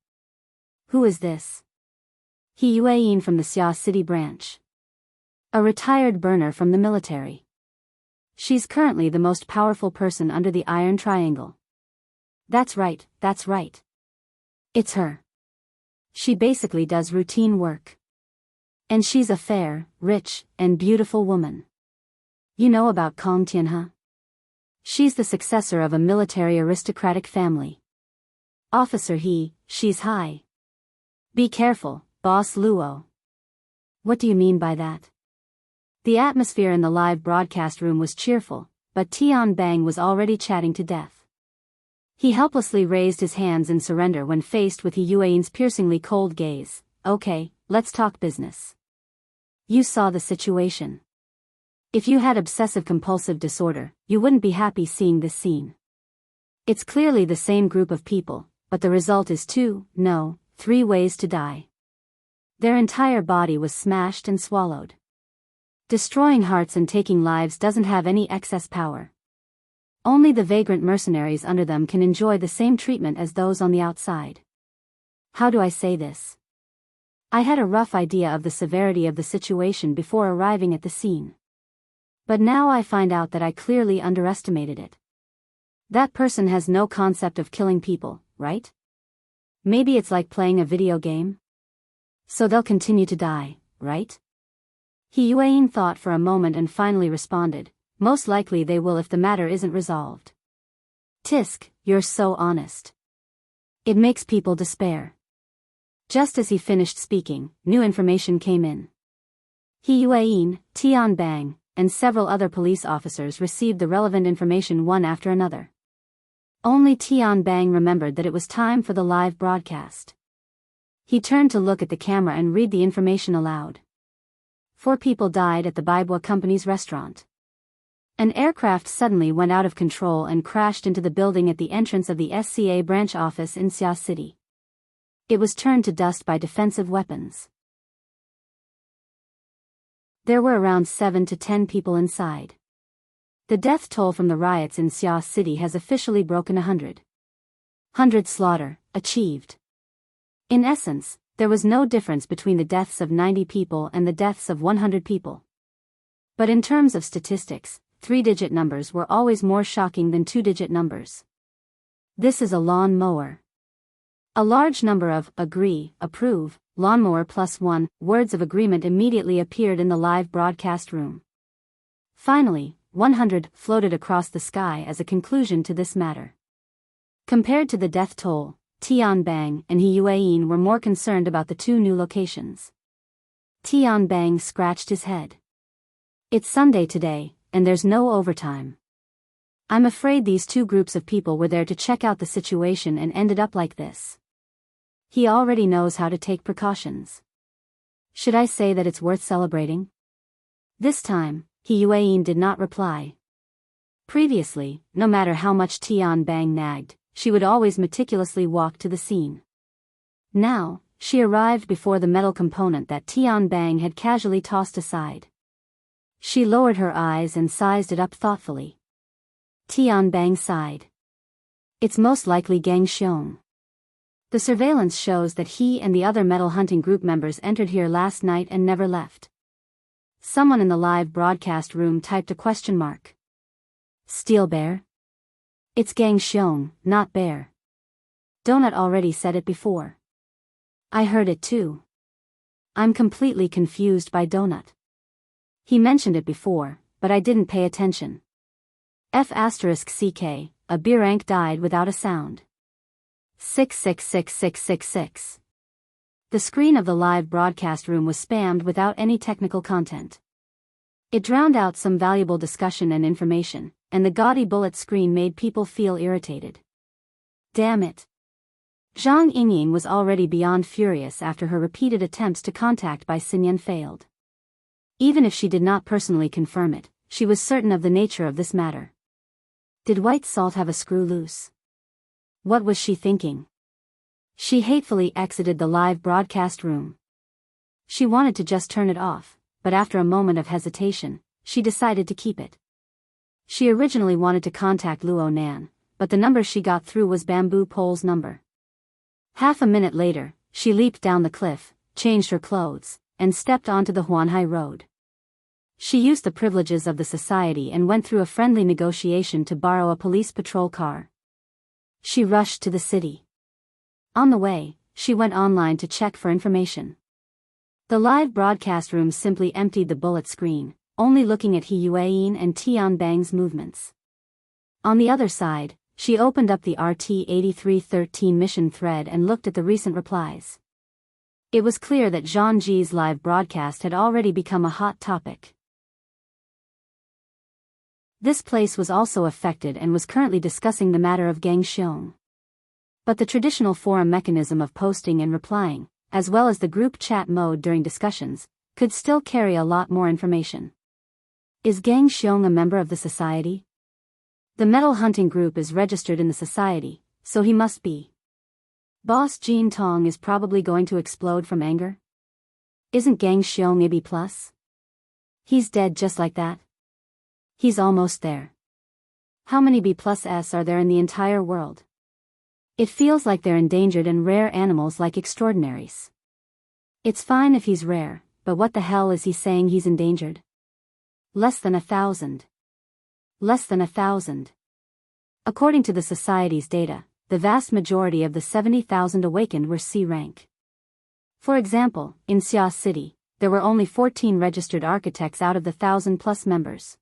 Speaker 1: Who is this? He Yuan from the Xia City branch. A retired burner from the military. She's currently the most powerful person under the Iron Triangle. That's right, that's right. It's her. She basically does routine work. And she's a fair, rich, and beautiful woman. You know about Kong Tianhe? She's the successor of a military aristocratic family. Officer she's high. Be careful, Boss Luo. What do you mean by that? The atmosphere in the live broadcast room was cheerful, but Tian Bang was already chatting to death. He helplessly raised his hands in surrender when faced with He Yuan's piercingly cold gaze. Okay, let's talk business. You saw the situation. If you had obsessive-compulsive disorder, you wouldn't be happy seeing this scene. It's clearly the same group of people, but the result is 3 ways to die. Their entire body was smashed and swallowed. Destroying hearts and taking lives doesn't have any excess power. Only the vagrant mercenaries under them can enjoy the same treatment as those on the outside. How do I say this? I had a rough idea of the severity of the situation before arriving at the scene. But now I find out that I clearly underestimated it. That person has no concept of killing people, right? Maybe it's like playing a video game? So they'll continue to die, right? He Yuan thought for a moment and finally responded, most likely they will if the matter isn't resolved. Tisk, you're so honest. It makes people despair. Just as he finished speaking, new information came in. He Yuan, Tian Bang, and several other police officers received the relevant information one after another. Only Tian Bang remembered that it was time for the live broadcast. He turned to look at the camera and read the information aloud. 4 people died at the Baibua Company's restaurant. An aircraft suddenly went out of control and crashed into the building at the entrance of the SCA branch office in Xia City. It was turned to dust by defensive weapons. There were around 7 to 10 people inside. The death toll from the riots in Xia City has officially broken 100. 100 slaughter, achieved. In essence, there was no difference between the deaths of 90 people and the deaths of 100 people. But in terms of statistics, 3-digit numbers were always more shocking than 2-digit numbers. This is a lawn mower. A large number of agree, approve, lawnmower +1 words of agreement immediately appeared in the live broadcast room. Finally, 100 floated across the sky as a conclusion to this matter. Compared to the death toll, Tian Bang and He Yuan were more concerned about the 2 new locations. Tian Bang scratched his head. It's Sunday today, and there's no overtime. I'm afraid these two groups of people were there to check out the situation and ended up like this. He already knows how to take precautions. Should I say that it's worth celebrating? This time, Hiyuain did not reply. Previously, no matter how much Tian Bang nagged, she would always meticulously walk to the scene. Now, she arrived before the metal component that Tian Bang had casually tossed aside. She lowered her eyes and sized it up thoughtfully. Tian Bang sighed. It's most likely Gang Xiong. The surveillance shows that he and the other metal hunting group members entered here last night and never left. Someone in the live broadcast room typed a question mark. Steel Bear? It's Gang Xiong, not Bear. Donut already said it before. I heard it too. I'm completely confused by Donut. He mentioned it before, but I didn't pay attention. F***CK, a beer rank died without a sound. 666666. The screen of the live broadcast room was spammed without any technical content. It drowned out some valuable discussion and information, and the gaudy bullet screen made people feel irritated. Damn it. Zhang Yingying was already beyond furious after her repeated attempts to contact by Xinyan failed. Even if she did not personally confirm it, she was certain of the nature of this matter. Did White Salt have a screw loose? What was she thinking? She hatefully exited the live broadcast room. She wanted to just turn it off, but after a moment of hesitation, she decided to keep it. She originally wanted to contact Luo Nan, but the number she got through was Bamboo Pole's number. Half a minute later, she leaped down the cliff, changed her clothes, and stepped onto the Huanhai Road. She used the privileges of the society and went through a friendly negotiation to borrow a police patrol car. She rushed to the city. On the way, she went online to check for information. The live broadcast room simply emptied the bullet screen, only looking at Hiyuain and Tian Bang's movements. On the other side, she opened up the RT-8313 mission thread and looked at the recent replies. It was clear that Zhang Ji's live broadcast had already become a hot topic. This place was also affected and was currently discussing the matter of Gang Xiong. But the traditional forum mechanism of posting and replying, as well as the group chat mode during discussions, could still carry a lot more information. Is Gang Xiong a member of the society? The metal hunting group is registered in the society, so he must be. Boss Jin Tong is probably going to explode from anger? Isn't Gang Xiong a B+? He's dead just like that? He's almost there. How many B+S are there in the entire world? It feels like they're endangered and rare animals like extraordinaries. It's fine if he's rare, but what the hell is he saying he's endangered? Less than 1,000. Less than 1,000. According to the Society's data, the vast majority of the 70,000 awakened were C rank. For example, in Xia City, there were only 14 registered architects out of the 1,000+ members.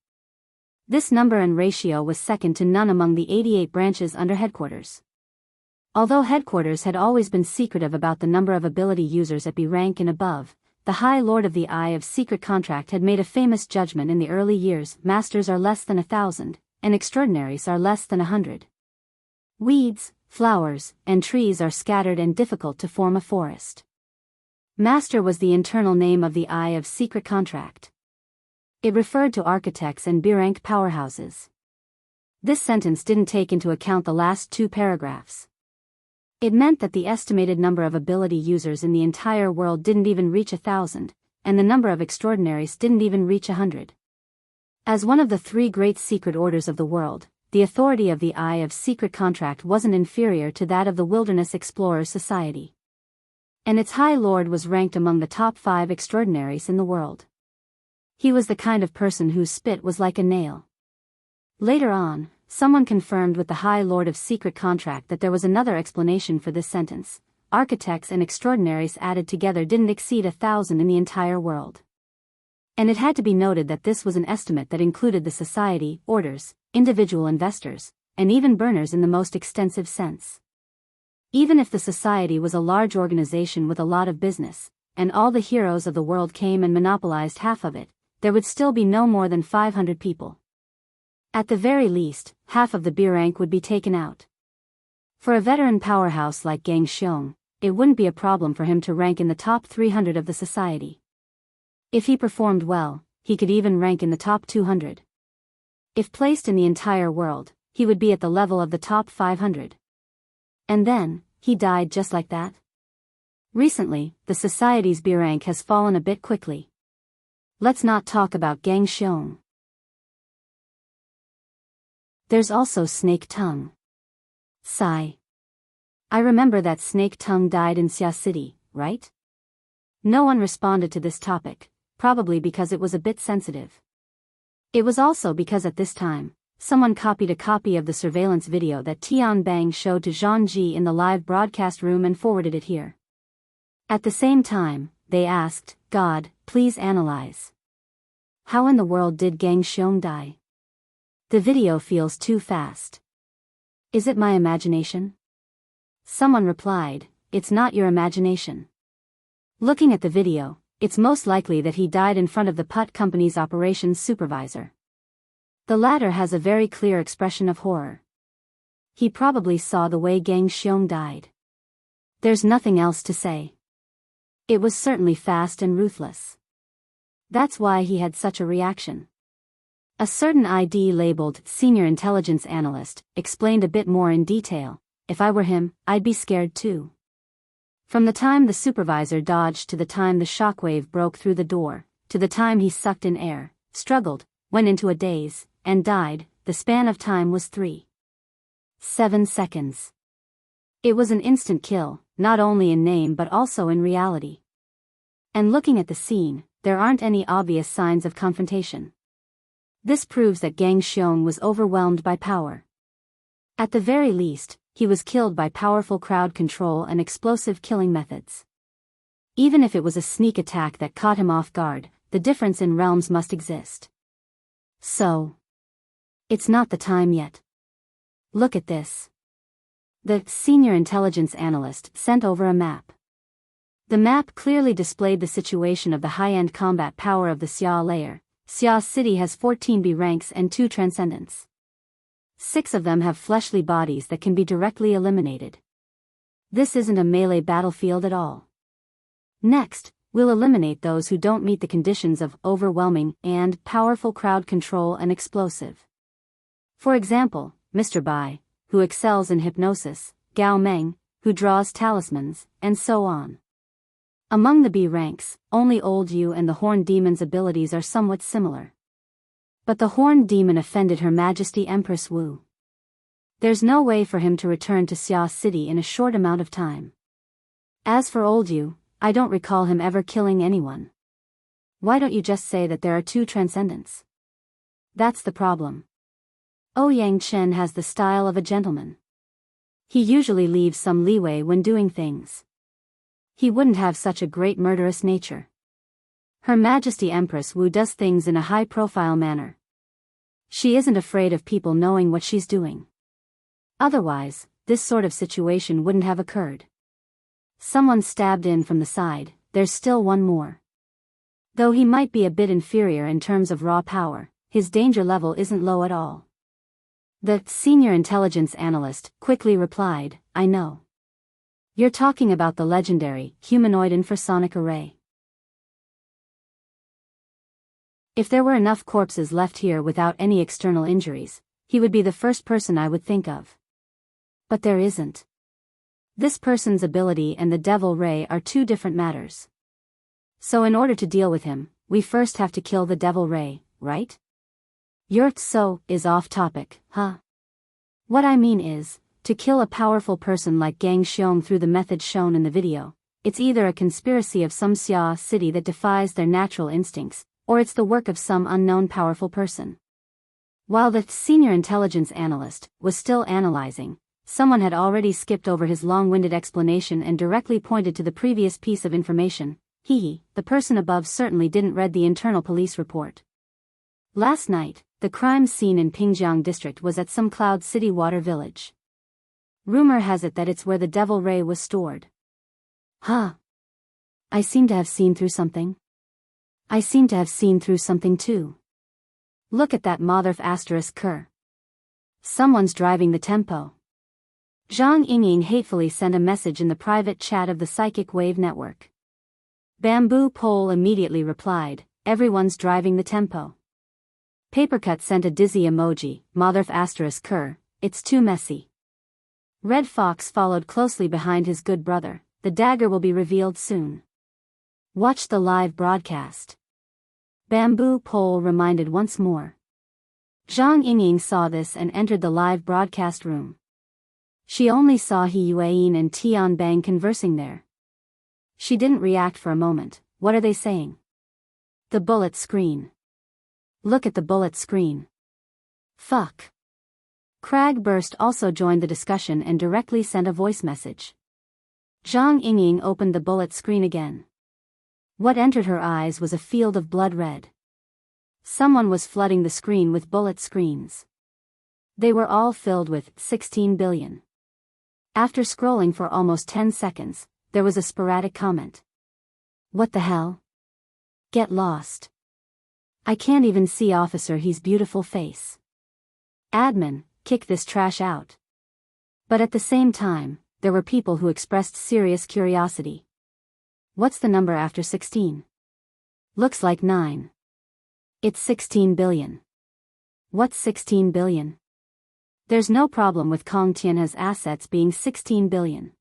Speaker 1: This number and ratio was second to none among the 88 branches under headquarters. Although headquarters had always been secretive about the number of ability users at B rank and above, the High Lord of the Eye of Secret Contract had made a famous judgment in the early years: masters are less than 1,000, and extraordinaries are less than 100. Weeds, flowers, and trees are scattered and difficult to form a forest. Master was the internal name of the Eye of Secret Contract. It referred to architects and B-rank powerhouses. This sentence didn't take into account the last two paragraphs. It meant that the estimated number of ability users in the entire world didn't even reach 1,000, and the number of extraordinaries didn't even reach 100. As one of the three great secret orders of the world, the authority of the Eye of Secret Contract wasn't inferior to that of the Wilderness Explorers Society. And its High Lord was ranked among the top 5 extraordinaries in the world. He was the kind of person whose spit was like a nail. Later on, someone confirmed with the High Lord of Secret Contract that there was another explanation for this sentence: architects and extraordinaries added together didn't exceed 1,000 in the entire world. And it had to be noted that this was an estimate that included the society, orders, individual investors, and even burners in the most extensive sense. Even if the society was a large organization with a lot of business, and all the heroes of the world came and monopolized half of it, there would still be no more than 500 people. At the very least, half of the B rank would be taken out. For a veteran powerhouse like Gang Xiong, it wouldn't be a problem for him to rank in the top 300 of the society. If he performed well, he could even rank in the top 200. If placed in the entire world, he would be at the level of the top 500. And then, he died just like that? Recently, the society's B rank has fallen a bit quickly. Let's not talk about Gang Xiong. There's also Snake Tongue. Sigh. I remember that Snake Tongue died in Xia City, right? No one responded to this topic, probably because it was a bit sensitive. It was also because at this time, someone copied a copy of the surveillance video that Tian Bang showed to Zhang Ji in the live broadcast room and forwarded it here. At the same time, they asked, God, please analyze. How in the world did Gang Xiong die? The video feels too fast. Is it my imagination? Someone replied, it's not your imagination. Looking at the video, it's most likely that he died in front of the Putt Company's operations supervisor. The latter has a very clear expression of horror. He probably saw the way Gang Xiong died. There's nothing else to say. It was certainly fast and ruthless. That's why he had such a reaction. A certain ID labeled Senior Intelligence Analyst explained a bit more in detail. If I were him, I'd be scared too. From the time the supervisor dodged to the time the shockwave broke through the door, to the time he sucked in air, struggled, went into a daze, and died, the span of time was 7 seconds. It was an instant kill, not only in name but also in reality. And looking at the scene, there aren't any obvious signs of confrontation. This proves that Gang Xiong was overwhelmed by power. At the very least, he was killed by powerful crowd control and explosive killing methods. Even if it was a sneak attack that caught him off guard, the difference in realms must exist. So, it's not the time yet. Look at this. The Senior Intelligence Analyst sent over a map. The map clearly displayed the situation of the high-end combat power of the Xia layer. Xia City has 14 B ranks and 2 transcendents. 6 of them have fleshly bodies that can be directly eliminated. This isn't a melee battlefield at all. Next, we'll eliminate those who don't meet the conditions of overwhelming and powerful crowd control and explosive. For example, Mr. Bai, who excels in hypnosis, Gao Meng, who draws talismans, and so on. Among the B ranks, only Old Yu and the Horned Demon's abilities are somewhat similar. But the Horned Demon offended Her Majesty Empress Wu. There's no way for him to return to Xia City in a short amount of time. As for Old Yu, I don't recall him ever killing anyone. Why don't you just say that there are 2 transcendents? That's the problem. Ouyang Chen has the style of a gentleman. He usually leaves some leeway when doing things. He wouldn't have such a great murderous nature. Her Majesty Empress Wu does things in a high-profile manner. She isn't afraid of people knowing what she's doing. Otherwise, this sort of situation wouldn't have occurred. Someone stabbed in from the side, there's still one more. Though he might be a bit inferior in terms of raw power, his danger level isn't low at all. The Senior Intelligence Analyst quickly replied, I know. You're talking about the legendary humanoid infrasonic array. If there were enough corpses left here without any external injuries, he would be the first person I would think of. But there isn't. This person's ability and the Devil Ray are 2 different matters. So in order to deal with him, we first have to kill the Devil Ray, right? Your so is off topic, huh? What I mean is, to kill a powerful person like Gang Xiong through the method shown in the video, it's either a conspiracy of some Xia city that defies their natural instincts, or it's the work of some unknown powerful person. While the Senior Intelligence Analyst was still analyzing, someone had already skipped over his long-winded explanation and directly pointed to the previous piece of information. The person above certainly didn't read the internal police report. Last night, the crime scene in Pingjiang district was at some Cloud City water village. Rumor has it that it's where the Devil Ray was stored. Huh. I seem to have seen through something. I seem to have seen through something too. Look at that mother asterisk cur. Someone's driving the tempo. Zhang Yingying hatefully sent a message in the private chat of the Psychic Wave Network. Bamboo Pole immediately replied, everyone's driving the tempo. Papercut sent a dizzy emoji, mother asterisk cur, it's too messy. Red Fox followed closely behind his good brother, the dagger will be revealed soon. Watch the live broadcast. Bamboo Pole reminded once more. Zhang Yingying saw this and entered the live broadcast room. She only saw He Yueyin and Tianbang conversing there. She didn't react for a moment. What are they saying? The bullet screen. Look at the bullet screen. Fuck. Cragburst also joined the discussion and directly sent a voice message. Zhang Yingying opened the bullet screen again. What entered her eyes was a field of blood red. Someone was flooding the screen with bullet screens. They were all filled with 16 billion. After scrolling for almost 10 seconds, there was a sporadic comment. What the hell? Get lost. I can't even see Officer He's beautiful face. Admin, kick this trash out. But at the same time, there were people who expressed serious curiosity. What's the number after 16? Looks like 9. It's 16 billion. What's 16 billion? There's no problem with Kong Tianhe's assets being 16 billion.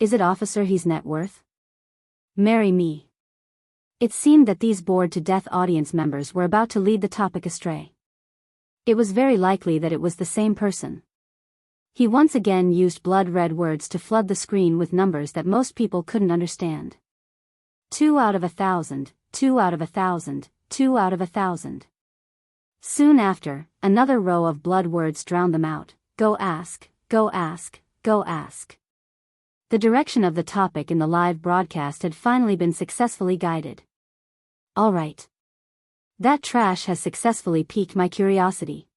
Speaker 1: Is it Officer He's net worth? Marry me. It seemed that these bored-to-death audience members were about to lead the topic astray. It was very likely that it was the same person. He once again used blood-red words to flood the screen with numbers that most people couldn't understand. 2 out of 1,000, 2 out of 1,000, 2 out of 1,000. Soon after, another row of blood words drowned them out. Go ask, go ask, go ask. The direction of the topic in the live broadcast had finally been successfully guided. All right. That trash has successfully piqued my curiosity.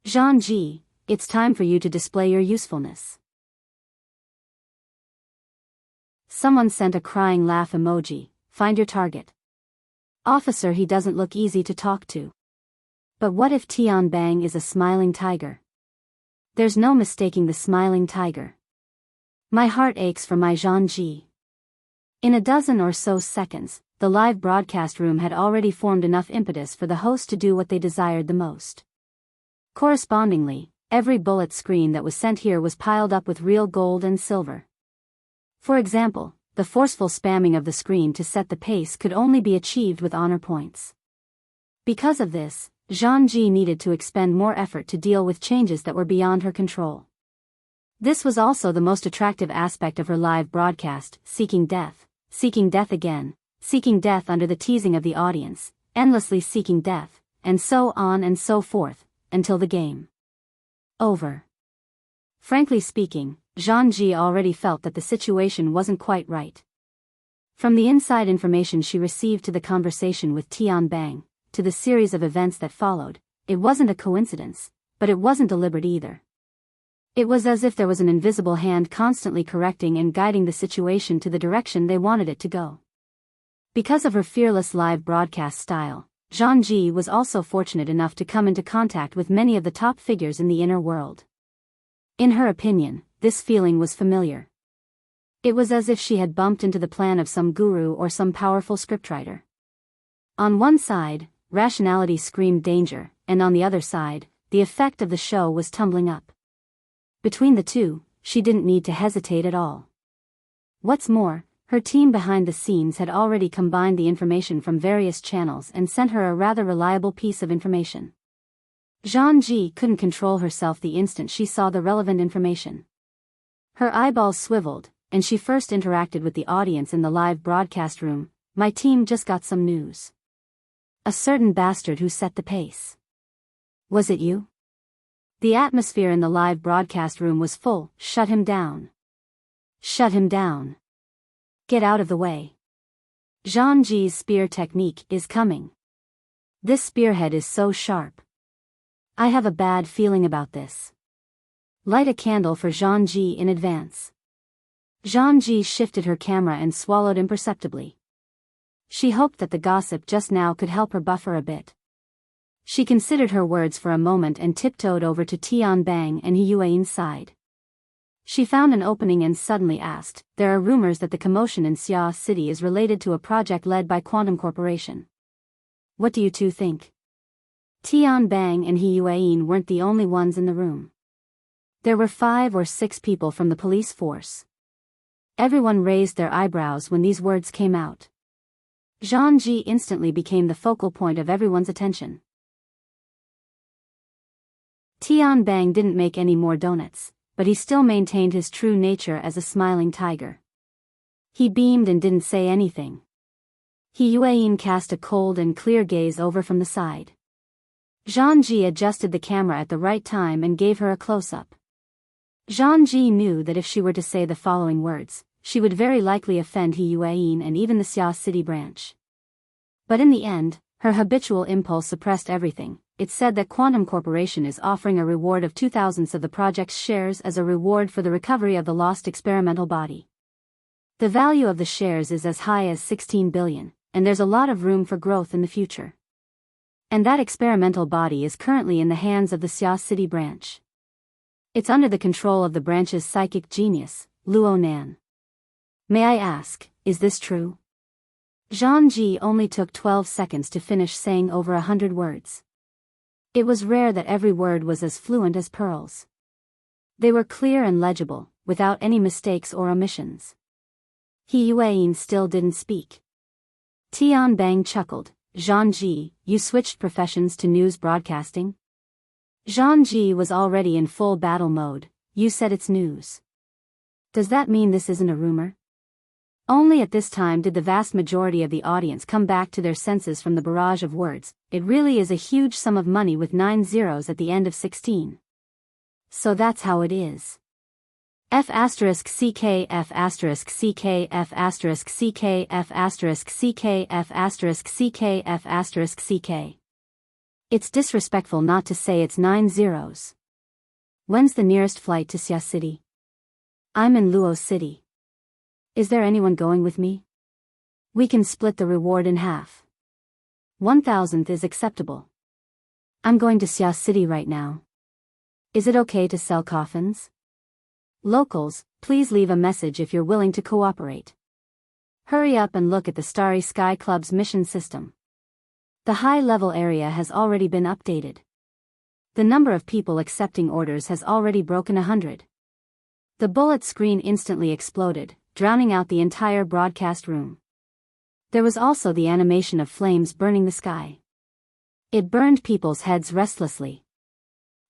Speaker 1: Zhang Ji, it's time for you to display your usefulness. Someone sent a crying laugh emoji. Find your target. Officer He doesn't look easy to talk to. But what if Tianbang is a smiling tiger? There's no mistaking the smiling tiger. My heart aches for my Zhang Ji. In a dozen or so seconds, the live broadcast room had already formed enough impetus for the host to do what they desired the most. Correspondingly, every bullet screen that was sent here was piled up with real gold and silver. For example, the forceful spamming of the screen to set the pace could only be achieved with honor points. Because of this, Zhang Ji needed to expend more effort to deal with changes that were beyond her control. This was also the most attractive aspect of her live broadcast, seeking death again, seeking death under the teasing of the audience, endlessly seeking death, and so on and so forth, until the game over. Frankly speaking, Zhang Ji already felt that the situation wasn't quite right. From the inside information she received to the conversation with Tianbang, to the series of events that followed, it wasn't a coincidence, but it wasn't deliberate either. It was as if there was an invisible hand constantly correcting and guiding the situation to the direction they wanted it to go. Because of her fearless live broadcast style, Zhang Ji was also fortunate enough to come into contact with many of the top figures in the inner world. In her opinion, this feeling was familiar. It was as if she had bumped into the plan of some guru or some powerful scriptwriter. On one side, rationality screamed danger, and on the other side, the effect of the show was tumbling up. Between the two, she didn't need to hesitate at all. What's more, her team behind the scenes had already combined the information from various channels and sent her a rather reliable piece of information. Zhang Ji couldn't control herself the instant she saw the relevant information. Her eyeballs swiveled, and she first interacted with the audience in the live broadcast room. My team just got some news. A certain bastard who set the pace. Was it you? The atmosphere in the live broadcast room was full. Shut him down. Shut him down. Get out of the way. Zhang Ji's spear technique is coming. This spearhead is so sharp. I have a bad feeling about this. Light a candle for Zhang Ji in advance. Zhang Ji shifted her camera and swallowed imperceptibly. She hoped that the gossip just now could help her buffer a bit. She considered her words for a moment and tiptoed over to Tianbang and Yuan's side. She found an opening and suddenly asked, "There are rumors that the commotion in Xia City is related to a project led by Quantum Corporation. What do you two think?" Tianbang and Yuan weren't the only ones in the room. There were 5 or 6 people from the police force. Everyone raised their eyebrows when these words came out. Zhang Ji instantly became the focal point of everyone's attention. Tianbang didn't make any more donuts, but he still maintained his true nature as a smiling tiger. He beamed and didn't say anything. Yuan cast a cold and clear gaze over from the side. Zhang Ji adjusted the camera at the right time and gave her a close-up. Zhang Ji knew that if she were to say the following words, she would very likely offend Yuan and even the Xia City branch. But in the end, her habitual impulse suppressed everything. It said that Quantum Corporation is offering a reward of 2,000 of the project's shares as a reward for the recovery of the lost experimental body. The value of the shares is as high as 16 billion, and there's a lot of room for growth in the future. And that experimental body is currently in the hands of the Xia City branch. It's under the control of the branch's psychic genius, Luo Nan. May I ask, is this true? Zhang Ji only took 12 seconds to finish saying over 100 words. It was rare that every word was as fluent as pearls. They were clear and legible, without any mistakes or omissions. Yuan still didn't speak. Tianbang chuckled. "Zhang Ji, you switched professions to news broadcasting?" Zhang Ji was already in full battle mode. "You said it's news. Does that mean this isn't a rumor?" Only at this time did the vast majority of the audience come back to their senses from the barrage of words. It really is a huge sum of money with 9 zeros at the end of 16. So that's how it is. F asterisk CK F asterisk CK F asterisk CK F asterisk CK F asterisk CK F asterisk CK. It's disrespectful not to say it's 9 zeros. When's the nearest flight to Xia City? I'm in Luo City. Is there anyone going with me? We can split the reward in half. 1,000th is acceptable. I'm going to Xia City right now. Is it okay to sell coffins? Locals, please leave a message if you're willing to cooperate. Hurry up and look at the Starry Sky Club's mission system. The high-level area has already been updated. The number of people accepting orders has already broken 100. The bullet screen instantly exploded, drowning out the entire broadcast room. There was also the animation of flames burning the sky. It burned people's heads restlessly.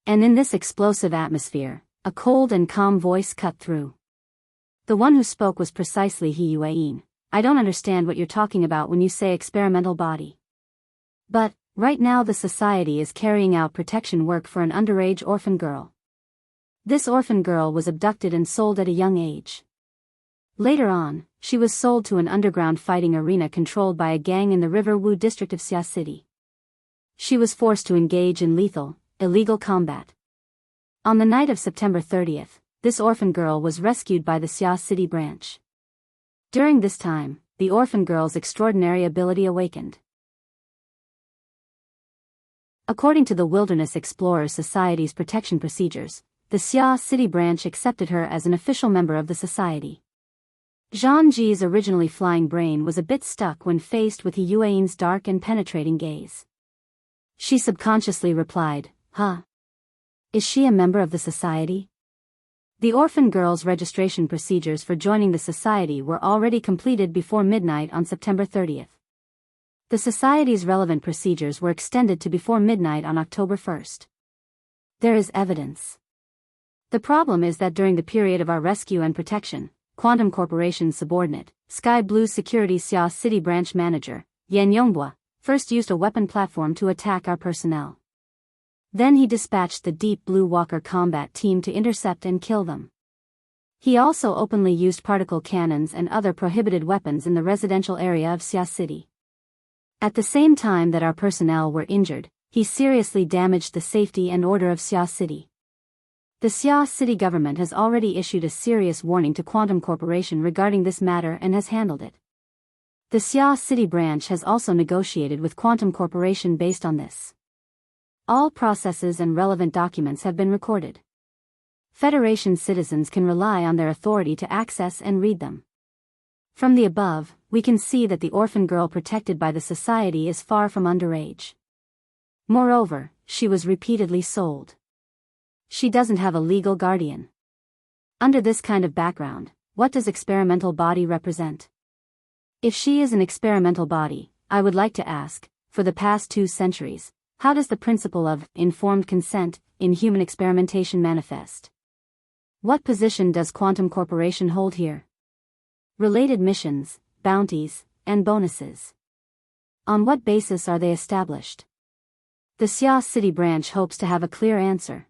Speaker 1: And in this explosive atmosphere, a cold and calm voice cut through. The one who spoke was precisely Yuan. "I don't understand what you're talking about when you say experimental body. But, right now the society is carrying out protection work for an underage orphan girl. This orphan girl was abducted and sold at a young age. Later on, she was sold to an underground fighting arena controlled by a gang in the River Wu district of Xia City. She was forced to engage in lethal, illegal combat. On the night of September 30th, this orphan girl was rescued by the Xia City branch. During this time, the orphan girl's extraordinary ability awakened. According to the Wilderness Explorers Society's protection procedures, the Xia City branch accepted her as an official member of the society. Zhang Ji's originally flying brain was a bit stuck when faced with Yuan's dark and penetrating gaze. She subconsciously replied, "Huh? Is she a member of the society?" The orphan girl's registration procedures for joining the society were already completed before midnight on September 30th. The society's relevant procedures were extended to before midnight on October 1st. There is evidence. The problem is that during the period of our rescue and protection, Quantum Corporation's subordinate, Sky Blue Security's Xia City branch manager, Yan Yonghua, first used a weapon platform to attack our personnel. Then he dispatched the Deep Blue Walker combat team to intercept and kill them. He also openly used particle cannons and other prohibited weapons in the residential area of Xia City. At the same time that our personnel were injured, he seriously damaged the safety and order of Xia City. The Xia City government has already issued a serious warning to Quantum Corporation regarding this matter and has handled it. The Xia City branch has also negotiated with Quantum Corporation based on this. All processes and relevant documents have been recorded. Federation citizens can rely on their authority to access and read them. From the above, we can see that the orphan girl protected by the society is far from underage. Moreover, she was repeatedly sold. She doesn't have a legal guardian. Under this kind of background, what does experimental body represent? If she is an experimental body, I would like to ask, for the past 2 centuries, how does the principle of informed consent in human experimentation manifest? What position does Quantum Corporation hold here? Related missions, bounties, and bonuses. On what basis are they established? The Xia City branch hopes to have a clear answer.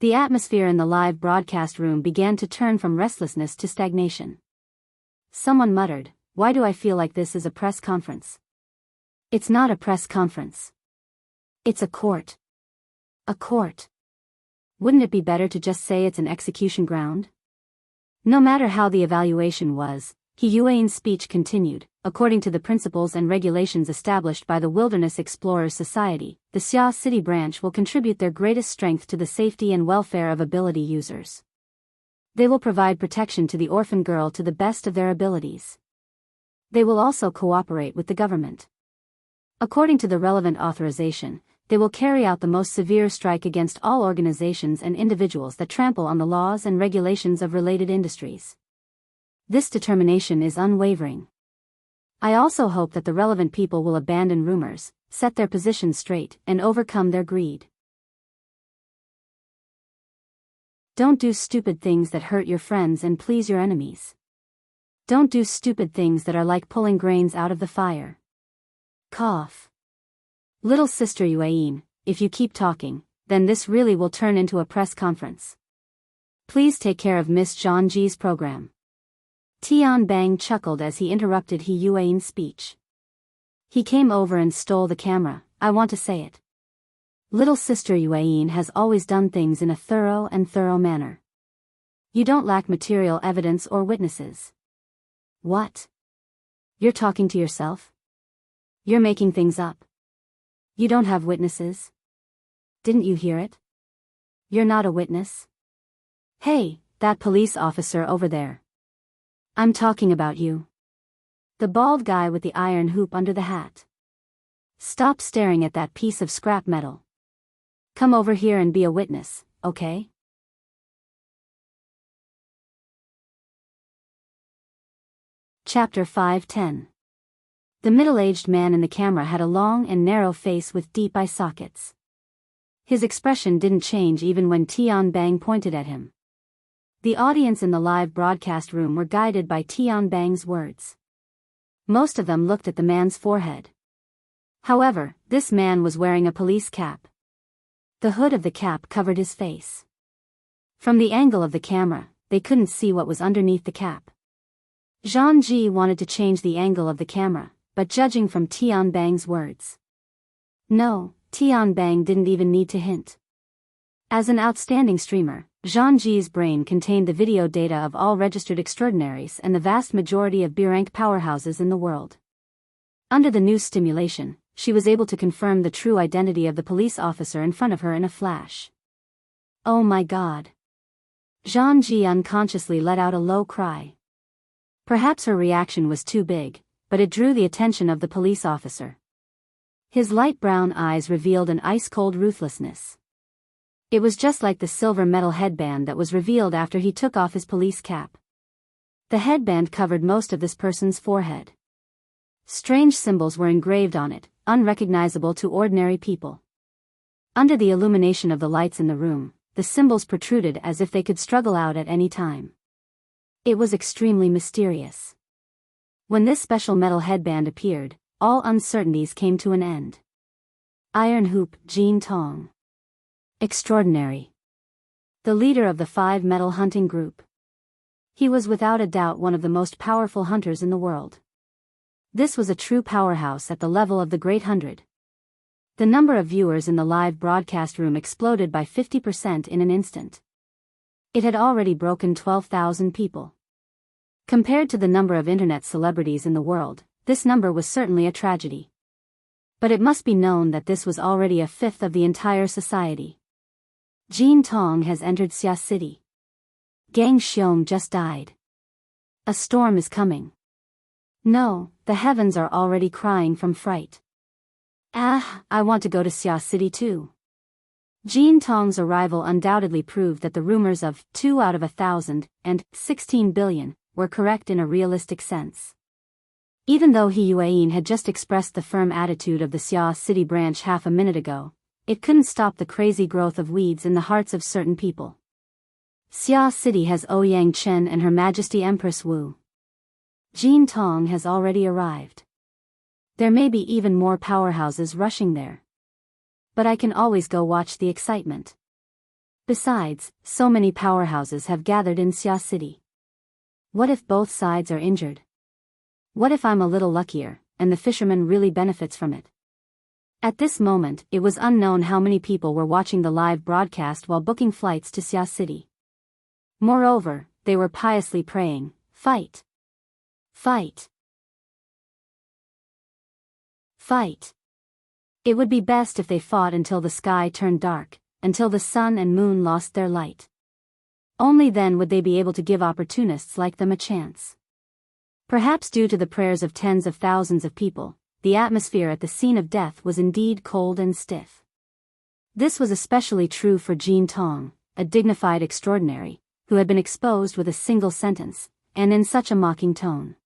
Speaker 1: The atmosphere in the live broadcast room began to turn from restlessness to stagnation. Someone muttered, "Why do I feel like this is a press conference?" It's not a press conference. It's a court. A court. Wouldn't it be better to just say it's an execution ground? No matter how the evaluation was, He Yuan's speech continued. According to the principles and regulations established by the Wilderness Explorers Society, the Xia City branch will contribute their greatest strength to the safety and welfare of ability users. They will provide protection to the orphan girl to the best of their abilities. They will also cooperate with the government. According to the relevant authorization, they will carry out the most severe strike against all organizations and individuals that trample on the laws and regulations of related industries. This determination is unwavering. I also hope that the relevant people will abandon rumors, set their position straight, and overcome their greed. Don't do stupid things that hurt your friends and please your enemies. Don't do stupid things that are like pulling grains out of the fire. Cough. Little Sister Yuan, if you keep talking, then this really will turn into a press conference. Please take care of Miss Zhangji's program. Tian Bang chuckled as he interrupted He Yuan's speech. He came over and stole the camera. I want to say it. Little Sister Yuan has always done things in a thorough manner. You don't lack material evidence or witnesses. What? You're talking to yourself? You're making things up. You don't have witnesses? Didn't you hear it? You're not a witness? Hey, that police officer over there. I'm talking about you. The bald guy with the iron hoop under the hat. Stop staring at that piece of scrap metal. Come over here and be a witness, okay? Chapter 5:10. The middle-aged man in the camera had a long and narrow face with deep eye sockets. His expression didn't change even when Tian Bang pointed at him. The audience in the live broadcast room were guided by Tian Bang's words. Most of them looked at the man's forehead. However, this man was wearing a police cap. The hood of the cap covered his face. From the angle of the camera, they couldn't see what was underneath the cap. Zhang Ji wanted to change the angle of the camera, but judging from Tian Bang's words. No, Tian Bang didn't even need to hint. As an outstanding streamer, Zhang Ji's brain contained the video data of all registered extraordinaries and the vast majority of B-rank powerhouses in the world. Under the new stimulation, she was able to confirm the true identity of the police officer in front of her in a flash. Oh my God. Zhang Ji unconsciously let out a low cry. Perhaps her reaction was too big, but it drew the attention of the police officer. His light brown eyes revealed an ice-cold ruthlessness. It was just like the silver metal headband that was revealed after he took off his police cap. The headband covered most of this person's forehead. Strange symbols were engraved on it, unrecognizable to ordinary people. Under the illumination of the lights in the room, the symbols protruded as if they could struggle out at any time. It was extremely mysterious. When this special metal headband appeared, all uncertainties came to an end. Iron Hoop Jean Tong. Extraordinary. The leader of the 5 metal hunting group. He was without a doubt one of the most powerful hunters in the world. This was a true powerhouse at the level of the Great 100. The number of viewers in the live broadcast room exploded by 50% in an instant. It had already broken 12,000 people. Compared to the number of internet celebrities in the world, this number was certainly a tragedy. But it must be known that this was already a fifth of the entire society. Jin Tong has entered Xia City. Gang Xiong just died. A storm is coming. No, the heavens are already crying from fright. I want to go to Xia City too. Jin Tong's arrival undoubtedly proved that the rumors of 2 out of 1,000 and 16 billion were correct in a realistic sense. Even though He Yuan had just expressed the firm attitude of the Xia City branch half a minute ago, it couldn't stop the crazy growth of weeds in the hearts of certain people. Xia City has Ouyang Chen and Her Majesty Empress Wu. Jin Tong has already arrived. There may be even more powerhouses rushing there. But I can always go watch the excitement. Besides, so many powerhouses have gathered in Xia City. What if both sides are injured? What if I'm a little luckier, and the fisherman really benefits from it? At this moment, it was unknown how many people were watching the live broadcast while booking flights to Xia City. Moreover, they were piously praying, "Fight! Fight! Fight!" It would be best if they fought until the sky turned dark, until the sun and moon lost their light. Only then would they be able to give opportunists like them a chance. Perhaps due to the prayers of tens of thousands of people, the atmosphere at the scene of death was indeed cold and stiff. This was especially true for Jin Tong, a dignified extraordinary, who had been exposed with a single sentence, and in such a mocking tone.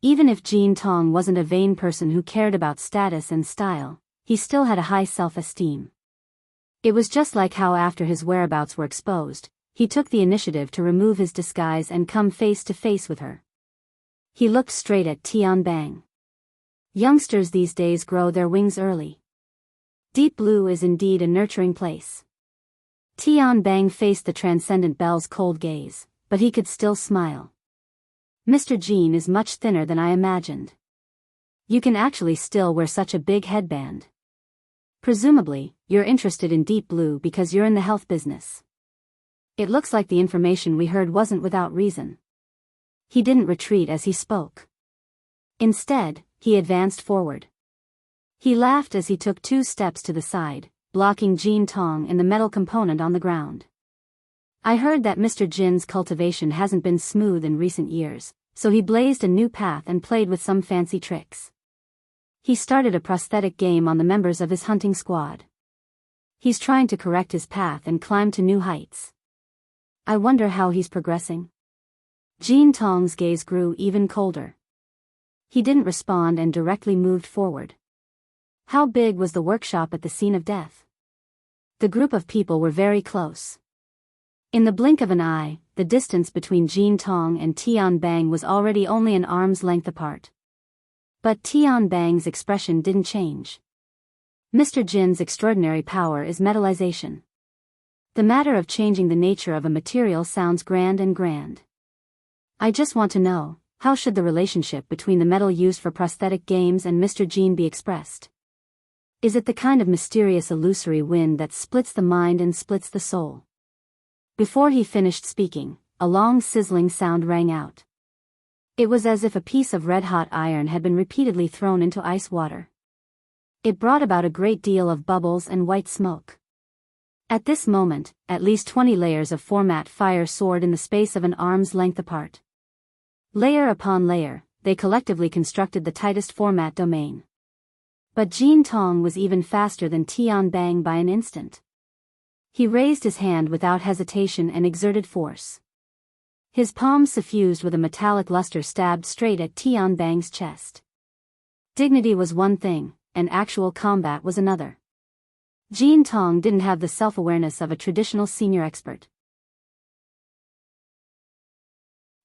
Speaker 1: Even if Jin Tong wasn't a vain person who cared about status and style, he still had a high self-esteem. It was just like how after his whereabouts were exposed, he took the initiative to remove his disguise and come face to face with her. He looked straight at Tian Bang. Youngsters these days grow their wings early. Deep Blue is indeed a nurturing place. Tian Bang faced the transcendent Belle's cold gaze, but he could still smile. Mr. Jin is much thinner than I imagined. You can actually still wear such a big headband. Presumably, you're interested in Deep Blue because you're in the health business. It looks like the information we heard wasn't without reason. He didn't retreat as he spoke. Instead, he advanced forward. He laughed as he took 2 steps to the side, blocking Jin Tong and the metal component on the ground. I heard that Mr. Jin's cultivation hasn't been smooth in recent years, so he blazed a new path and played with some fancy tricks. He started a prosthetic game on the members of his hunting squad. He's trying to correct his path and climb to new heights. I wonder how he's progressing. Jin Tong's gaze grew even colder. He didn't respond and directly moved forward. How big was the workshop at the scene of death? The group of people were very close. In the blink of an eye, the distance between Jin Tong and Tian Bang was already only an arm's length apart. But Tian Bang's expression didn't change. Mr. Jin's extraordinary power is metallization. The matter of changing the nature of a material sounds grand and grand. I just want to know, how should the relationship between the metal used for prosthetic games and Mr. Jin be expressed? Is it the kind of mysterious illusory wind that splits the mind and splits the soul? Before he finished speaking, a long sizzling sound rang out. It was as if a piece of red-hot iron had been repeatedly thrown into ice water. It brought about a great deal of bubbles and white smoke. At this moment, at least 20 layers of format fire soared in the space of an arm's length apart. Layer upon layer, they collectively constructed the tightest format domain. But Jin Tong was even faster than Tian Bang by an instant. He raised his hand without hesitation and exerted force. His palm suffused with a metallic luster stabbed straight at Tian Bang's chest. Dignity was one thing, and actual combat was another. Jin Tong didn't have the self-awareness of a traditional senior expert.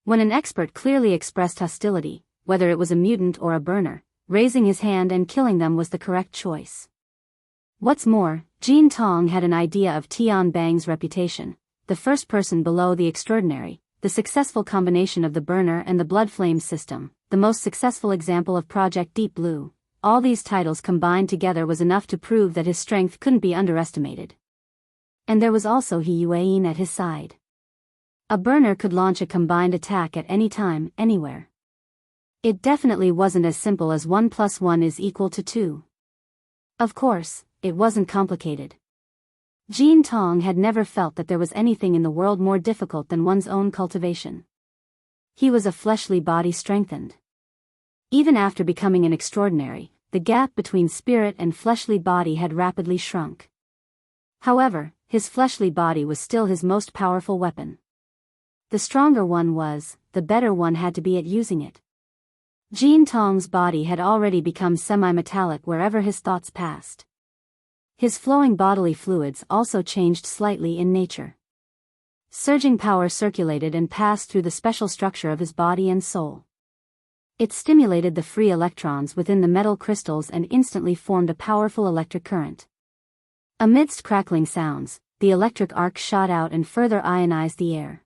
Speaker 1: When an expert clearly expressed hostility, whether it was a mutant or a burner, raising his hand and killing them was the correct choice. What's more, Jin Tong had an idea of Tian Bang's reputation, the first person below the extraordinary, the successful combination of the burner and the blood flame system, the most successful example of Project Deep Blue. All these titles combined together was enough to prove that his strength couldn't be underestimated. And there was also He Yuan at his side. A burner could launch a combined attack at any time, anywhere. It definitely wasn't as simple as 1 + 1 = 2. Of course, it wasn't complicated. Jean Tong had never felt that there was anything in the world more difficult than one's own cultivation. He was a fleshly body strengthened. Even after becoming an extraordinary, the gap between spirit and fleshly body had rapidly shrunk. However, his fleshly body was still his most powerful weapon. The stronger one was, the better one had to be at using it. Jean Tong's body had already become semi-metallic wherever his thoughts passed. His flowing bodily fluids also changed slightly in nature. Surging power circulated and passed through the special structure of his body and soul. It stimulated the free electrons within the metal crystals and instantly formed a powerful electric current. Amidst crackling sounds, the electric arc shot out and further ionized the air.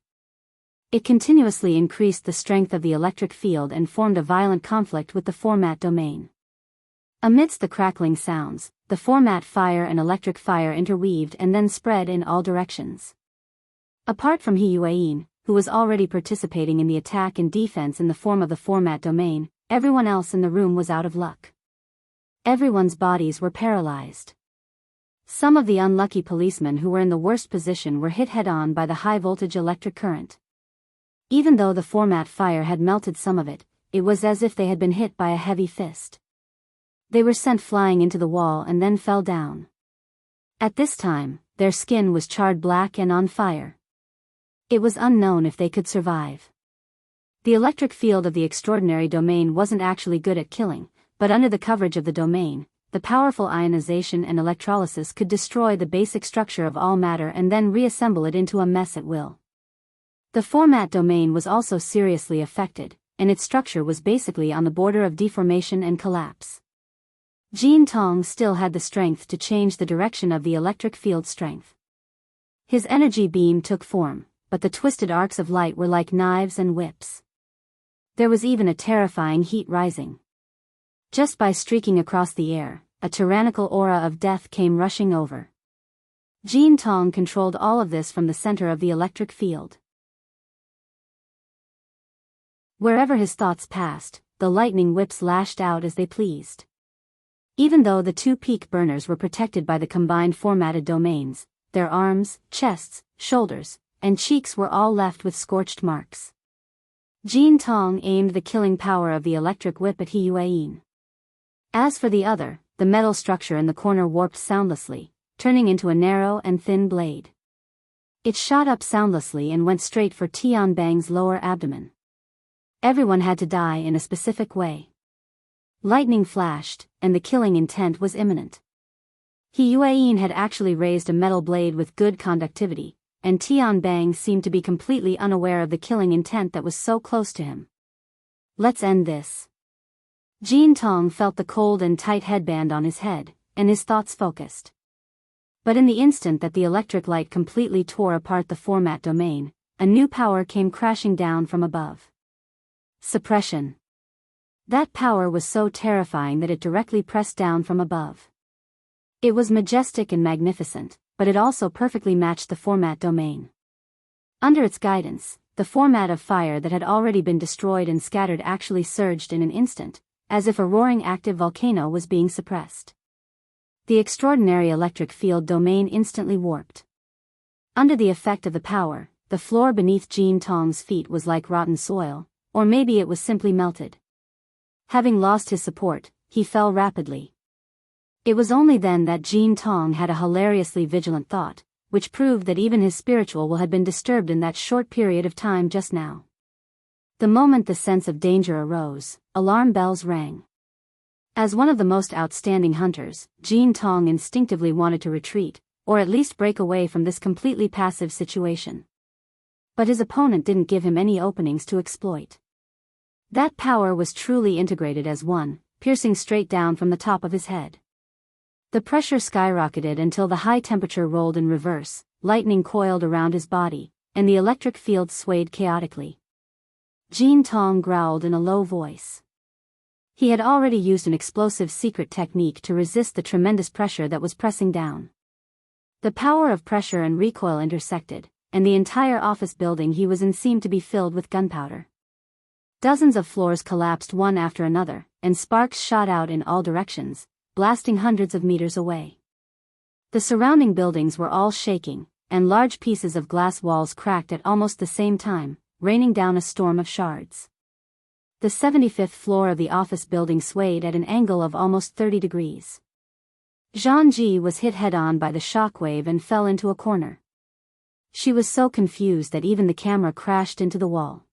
Speaker 1: It continuously increased the strength of the electric field and formed a violent conflict with the format domain. Amidst the crackling sounds, the format fire and electric fire interweaved and then spread in all directions. Apart from He Yuan, who was already participating in the attack and defense in the form of the format domain, everyone else in the room was out of luck. Everyone's bodies were paralyzed. Some of the unlucky policemen who were in the worst position were hit head-on by the high-voltage electric current. Even though the format fire had melted some of it, it was as if they had been hit by a heavy fist. They were sent flying into the wall and then fell down. At this time, their skin was charred black and on fire. It was unknown if they could survive. The electric field of the extraordinary domain wasn't actually good at killing, but under the coverage of the domain, the powerful ionization and electrolysis could destroy the basic structure of all matter and then reassemble it into a mess at will. The format domain was also seriously affected, and its structure was basically on the border of deformation and collapse. Jean Tong still had the strength to change the direction of the electric field strength. His energy beam took form, but the twisted arcs of light were like knives and whips. There was even a terrifying heat rising. Just by streaking across the air, a tyrannical aura of death came rushing over. Jean Tong controlled all of this from the center of the electric field. Wherever his thoughts passed, the lightning whips lashed out as they pleased. Even though the two peak burners were protected by the combined formatted domains, their arms, chests, shoulders, and cheeks were all left with scorched marks. Jean Tong aimed the killing power of the electric whip at He Yuan. As for the other, the metal structure in the corner warped soundlessly, turning into a narrow and thin blade. It shot up soundlessly and went straight for Tian Bang's lower abdomen. Everyone had to die in a specific way. Lightning flashed, and the killing intent was imminent. He Yuan had actually raised a metal blade with good conductivity, and Tian Bang seemed to be completely unaware of the killing intent that was so close to him. Let's end this. Jean Tong felt the cold and tight headband on his head, and his thoughts focused. But in the instant that the electric light completely tore apart the format domain, a new power came crashing down from above. Suppression. That power was so terrifying that it directly pressed down from above. It was majestic and magnificent, but it also perfectly matched the format domain. Under its guidance, the format of fire that had already been destroyed and scattered actually surged in an instant, as if a roaring active volcano was being suppressed. The extraordinary electric field domain instantly warped. Under the effect of the power, the floor beneath Jean Tong's feet was like rotten soil, or maybe it was simply melted. Having lost his support, he fell rapidly. It was only then that Jean Tong had a hilariously vigilant thought, which proved that even his spiritual will had been disturbed in that short period of time just now. The moment the sense of danger arose, alarm bells rang. As one of the most outstanding hunters, Jean Tong instinctively wanted to retreat, or at least break away from this completely passive situation. But his opponent didn't give him any openings to exploit. That power was truly integrated as one, piercing straight down from the top of his head. The pressure skyrocketed until the high temperature rolled in reverse, lightning coiled around his body, and the electric field swayed chaotically. Jean Tong growled in a low voice. He had already used an explosive secret technique to resist the tremendous pressure that was pressing down. The power of pressure and recoil intersected, and the entire office building he was in seemed to be filled with gunpowder. Dozens of floors collapsed one after another, and sparks shot out in all directions, blasting hundreds of meters away. The surrounding buildings were all shaking, and large pieces of glass walls cracked at almost the same time, raining down a storm of shards. The 75th floor of the office building swayed at an angle of almost 30 degrees. Zhang was hit head-on by the shockwave and fell into a corner. She was so confused that even the camera crashed into the wall.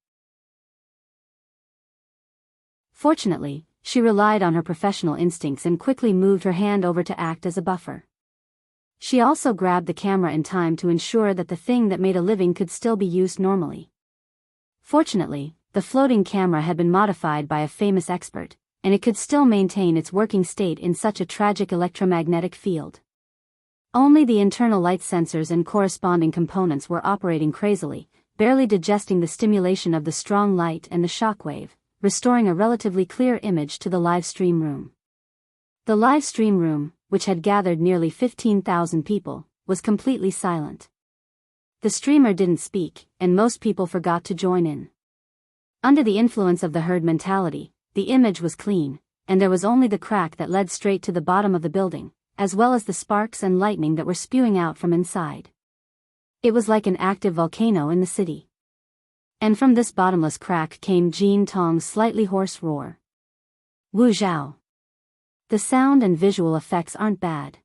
Speaker 1: Fortunately, she relied on her professional instincts and quickly moved her hand over to act as a buffer. She also grabbed the camera in time to ensure that the thing that made a living could still be used normally. Fortunately, the floating camera had been modified by a famous expert, and it could still maintain its working state in such a tragic electromagnetic field. Only the internal light sensors and corresponding components were operating crazily, barely digesting the stimulation of the strong light and the shockwave, restoring a relatively clear image to the live stream room. The live stream room, which had gathered nearly 15,000 people, was completely silent. The streamer didn't speak, and most people forgot to join in. Under the influence of the herd mentality, the image was clean, and there was only the crack that led straight to the bottom of the building, as well as the sparks and lightning that were spewing out from inside. It was like an active volcano in the city. And from this bottomless crack came Jin Tong's slightly hoarse roar. Wu Zhao. The sound and visual effects aren't bad.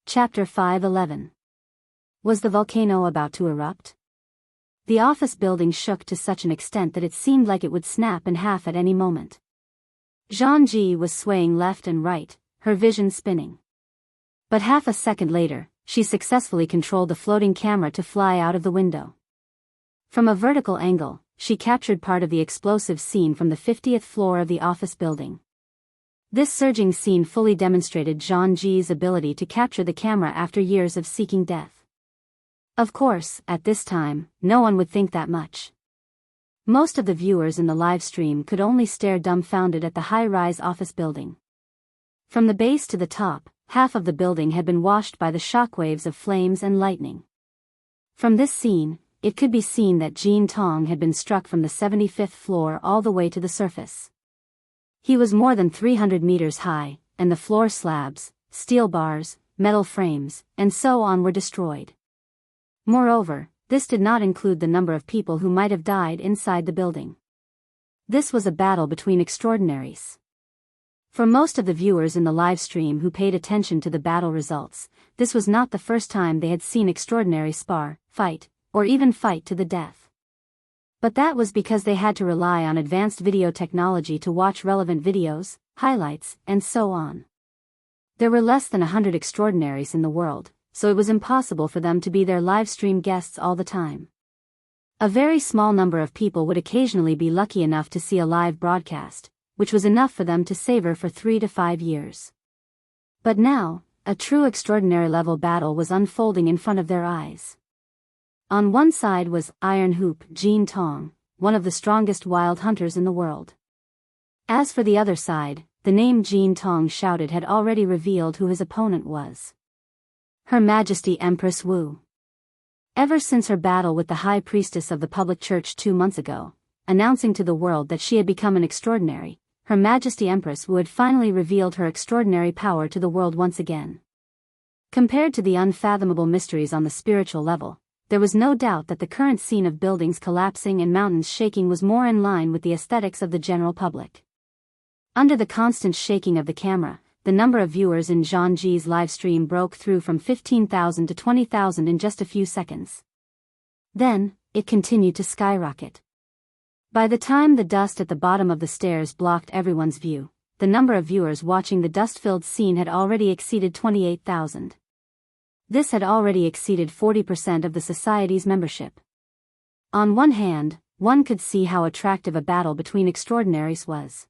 Speaker 1: Chapter 5:11. Was the volcano about to erupt? The office building shook to such an extent that it seemed like it would snap in half at any moment. Zhang Ji was swaying left and right, her vision spinning. But half a second later, she successfully controlled the floating camera to fly out of the window. From a vertical angle, she captured part of the explosive scene from the 50th floor of the office building. This surging scene fully demonstrated Zhang Ji's ability to capture the camera after years of seeking death. Of course, at this time, no one would think that much. Most of the viewers in the live stream could only stare dumbfounded at the high-rise office building. From the base to the top, half of the building had been washed by the shockwaves of flames and lightning. From this scene, it could be seen that Jin Tong had been struck from the 75th floor all the way to the surface. He was more than 300 meters high, and the floor slabs, steel bars, metal frames, and so on were destroyed. Moreover, this did not include the number of people who might have died inside the building. This was a battle between extraordinaries. For most of the viewers in the live stream who paid attention to the battle results, this was not the first time they had seen extraordinary spar, fight, or even fight to the death. But that was because they had to rely on advanced video technology to watch relevant videos, highlights, and so on. There were less than 100 extraordinaries in the world, so it was impossible for them to be their live stream guests all the time. A very small number of people would occasionally be lucky enough to see a live broadcast, which was enough for them to savor for 3 to 5 years. But now, a true extraordinary level battle was unfolding in front of their eyes. On one side was Iron Hoop Jin Tong, one of the strongest wild hunters in the world. As for the other side, the name Jin Tong shouted had already revealed who his opponent was. Her Majesty Empress Wu. Ever since her battle with the High Priestess of the Public Church 2 months ago, announcing to the world that she had become an extraordinary, Her Majesty Empress Wu had finally revealed her extraordinary power to the world once again. Compared to the unfathomable mysteries on the spiritual level, there was no doubt that the current scene of buildings collapsing and mountains shaking was more in line with the aesthetics of the general public. Under the constant shaking of the camera, the number of viewers in Zhang Ji's live stream broke through from 15,000 to 20,000 in just a few seconds. Then, it continued to skyrocket. By the time the dust at the bottom of the stairs blocked everyone's view, the number of viewers watching the dust-filled scene had already exceeded 28,000. This had already exceeded 40% of the society's membership. On one hand, one could see how attractive a battle between extraordinaries was.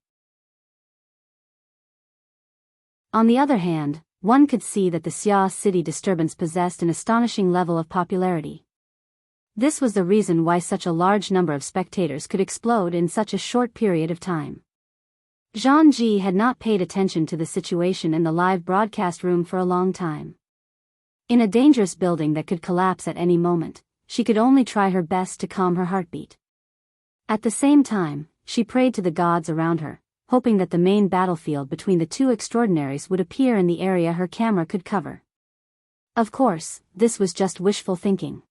Speaker 1: On the other hand, one could see that the Xia city disturbance possessed an astonishing level of popularity. This was the reason why such a large number of spectators could explode in such a short period of time. Zhang Ji had not paid attention to the situation in the live broadcast room for a long time. In a dangerous building that could collapse at any moment, she could only try her best to calm her heartbeat. At the same time, she prayed to the gods around her, hoping that the main battlefield between the two extraordinaries would appear in the area her camera could cover. Of course, this was just wishful thinking.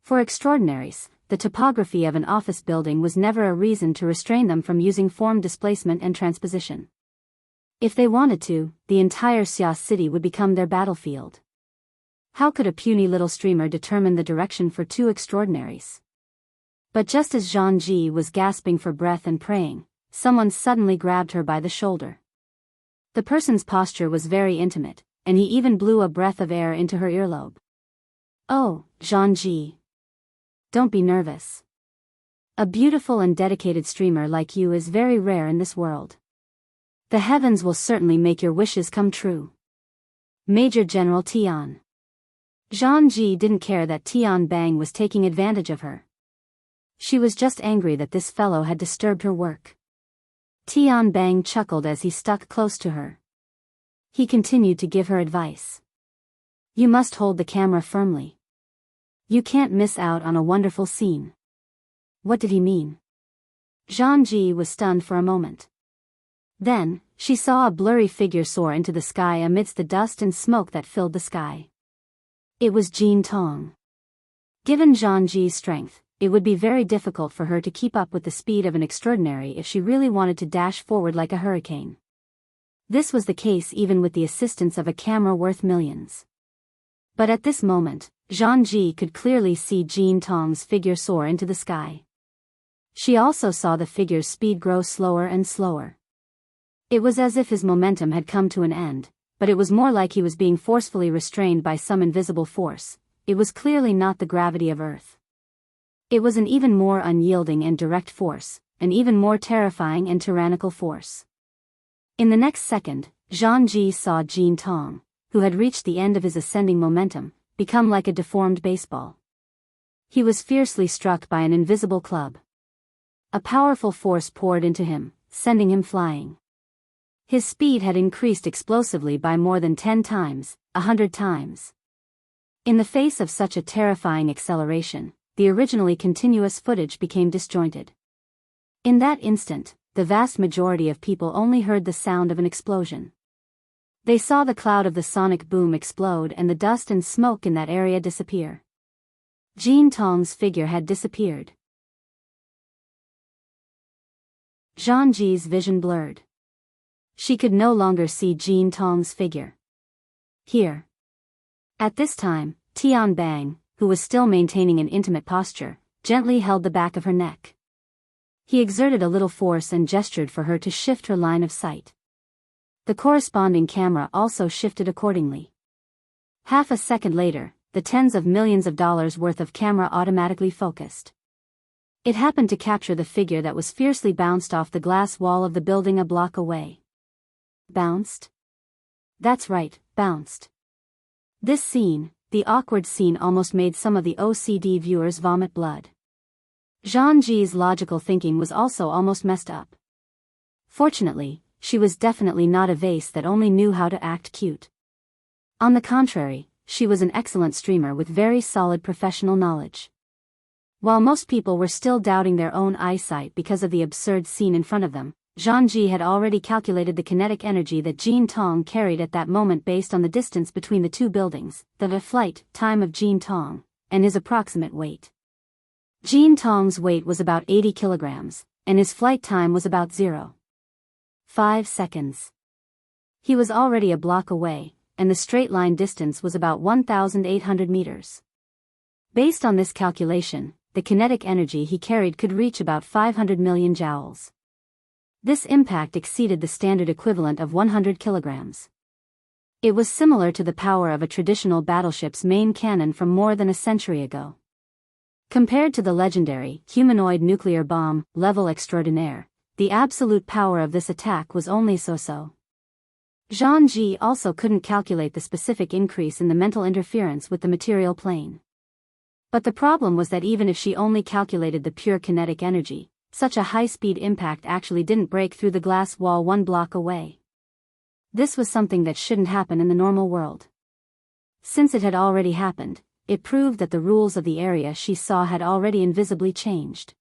Speaker 1: For extraordinaries, the topography of an office building was never a reason to restrain them from using form displacement and transposition. If they wanted to, the entire Xia city would become their battlefield. How could a puny little streamer determine the direction for two extraordinaries? But just as Zhang Ji was gasping for breath and praying, someone suddenly grabbed her by the shoulder. The person's posture was very intimate, and he even blew a breath of air into her earlobe. "Oh, Zhang Ji. Don't be nervous. A beautiful and dedicated streamer like you is very rare in this world. The heavens will certainly make your wishes come true. Major General Tian." Zhang Ji didn't care that Tian Bang was taking advantage of her. She was just angry that this fellow had disturbed her work. Tian Bang chuckled as he stuck close to her. He continued to give her advice. "You must hold the camera firmly. You can't miss out on a wonderful scene." What did he mean? Zhang Ji was stunned for a moment. Then, she saw a blurry figure soar into the sky amidst the dust and smoke that filled the sky. It was Jin Tong. Given Zhang Ji's strength, it would be very difficult for her to keep up with the speed of an extraordinary if she really wanted to dash forward like a hurricane. This was the case even with the assistance of a camera worth millions. But at this moment, Zhang Ji could clearly see Jin Tong's figure soar into the sky. She also saw the figure's speed grow slower and slower. It was as if his momentum had come to an end, but it was more like he was being forcefully restrained by some invisible force. It was clearly not the gravity of Earth. It was an even more unyielding and direct force, an even more terrifying and tyrannical force. In the next second, Zhang Ji saw Jin Tong, who had reached the end of his ascending momentum, become like a deformed baseball. He was fiercely struck by an invisible club. A powerful force poured into him, sending him flying. His speed had increased explosively by more than 10 times, 100 times. In the face of such a terrifying acceleration, the originally continuous footage became disjointed. In that instant, the vast majority of people only heard the sound of an explosion. They saw the cloud of the sonic boom explode and the dust and smoke in that area disappear. Jin Tong's figure had disappeared. Zhang Ji's vision blurred. She could no longer see Jin Tong's figure. Here. At this time, Tian Bang, who was still maintaining an intimate posture, gently held the back of her neck. He exerted a little force and gestured for her to shift her line of sight. The corresponding camera also shifted accordingly. Half a second later, the tens of millions of dollars worth of camera automatically focused. It happened to capture the figure that was fiercely bounced off the glass wall of the building a block away. Bounced? That's right, bounced. This scene, the awkward scene, almost made some of the OCD viewers vomit blood. Zhang Ji's logical thinking was also almost messed up. Fortunately, she was definitely not a vase that only knew how to act cute. On the contrary, she was an excellent streamer with very solid professional knowledge. While most people were still doubting their own eyesight because of the absurd scene in front of them, Zhang Ji had already calculated the kinetic energy that Jin Tong carried at that moment based on the distance between the two buildings, the flight time of Jin Tong, and his approximate weight. Jin Tong's weight was about 80 kilograms, and his flight time was about 0.5 seconds. He was already a block away, and the straight line distance was about 1,800 meters. Based on this calculation, the kinetic energy he carried could reach about 500 million joules. This impact exceeded the standard equivalent of 100 kilograms. It was similar to the power of a traditional battleship's main cannon from more than a century ago. Compared to the legendary humanoid nuclear bomb level extraordinaire, the absolute power of this attack was only so-so. Zhang Ji also couldn't calculate the specific increase in the mental interference with the material plane. But the problem was that even if she only calculated the pure kinetic energy, such a high-speed impact actually didn't break through the glass wall one block away. This was something that shouldn't happen in the normal world. Since it had already happened, it proved that the rules of the area she saw had already invisibly changed.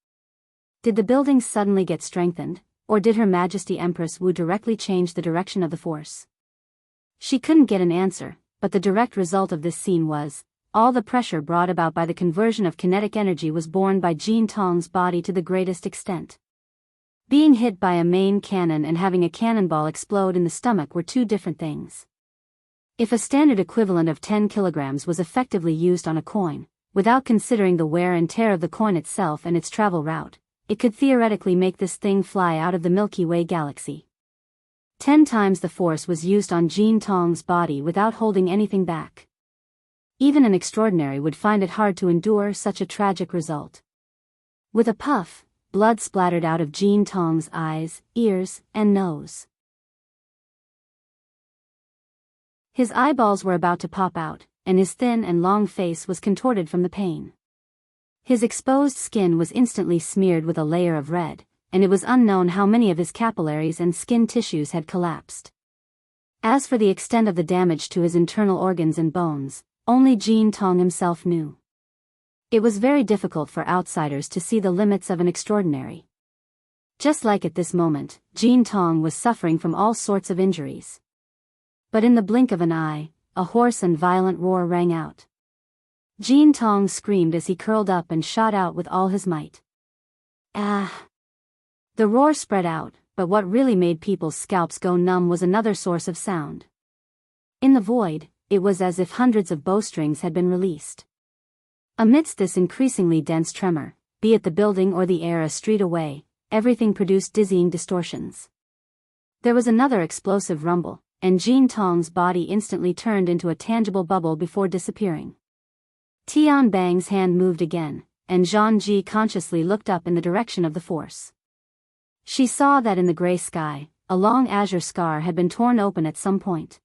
Speaker 1: Did the buildings suddenly get strengthened, or did Her Majesty Empress Wu directly change the direction of the force? She couldn't get an answer, but the direct result of this scene was, all the pressure brought about by the conversion of kinetic energy was borne by Jin Tong's body to the greatest extent. Being hit by a main cannon and having a cannonball explode in the stomach were two different things. If a standard equivalent of 10 kilograms was effectively used on a coin, without considering the wear and tear of the coin itself and its travel route, it could theoretically make this thing fly out of the Milky Way galaxy. 10 times the force was used on Jin Tong's body without holding anything back. Even an extraordinary would find it hard to endure such a tragic result. With a puff, blood splattered out of Jin Tong's eyes, ears, and nose. His eyeballs were about to pop out, and his thin and long face was contorted from the pain. His exposed skin was instantly smeared with a layer of red, and it was unknown how many of his capillaries and skin tissues had collapsed. As for the extent of the damage to his internal organs and bones, only Jin Tong himself knew. It was very difficult for outsiders to see the limits of an extraordinary. Just like at this moment, Jin Tong was suffering from all sorts of injuries. But in the blink of an eye, a hoarse and violent roar rang out. Jin Tong screamed as he curled up and shot out with all his might. Ah! The roar spread out, but what really made people's scalps go numb was another source of sound. In the void, it was as if hundreds of bowstrings had been released. Amidst this increasingly dense tremor, be it the building or the air a street away, everything produced dizzying distortions. There was another explosive rumble, and Jin Tong's body instantly turned into a tangible bubble before disappearing. Tian Bang's hand moved again, and Zhang Ji consciously looked up in the direction of the force. She saw that in the gray sky, a long azure scar had been torn open at some point.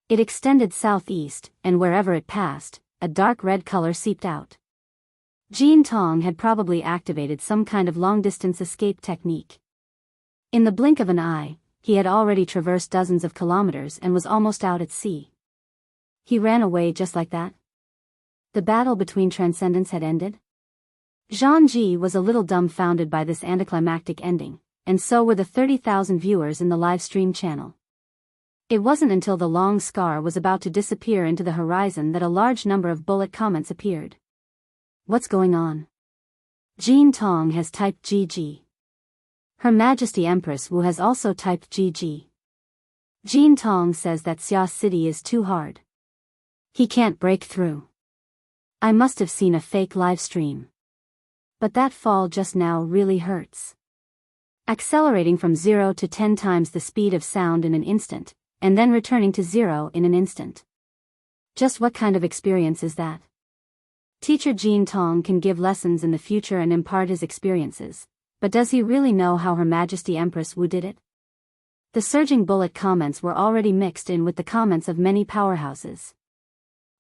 Speaker 1: It extended southeast, and wherever it passed, a dark red color seeped out. Jin Tong had probably activated some kind of long-distance escape technique. In the blink of an eye, he had already traversed dozens of kilometers and was almost out at sea. He ran away just like that? The battle between transcendents had ended? Zhang Ji was a little dumbfounded by this anticlimactic ending, and so were the 30,000 viewers in the live stream channel. It wasn't until the long scar was about to disappear into the horizon that a large number of bullet comments appeared. What's going on? Jin Tong has typed GG. Her Majesty Empress Wu has also typed GG. Jin Tong says that Xia City is too hard. He can't break through. I must have seen a fake live stream. But that fall just now really hurts. Accelerating from 0 to 10 times the speed of sound in an instant, and then returning to 0 in an instant. Just what kind of experience is that? Teacher Jin Tong can give lessons in the future and impart his experiences, but does he really know how Her Majesty Empress Wu did it? The surging bullet comments were already mixed in with the comments of many powerhouses.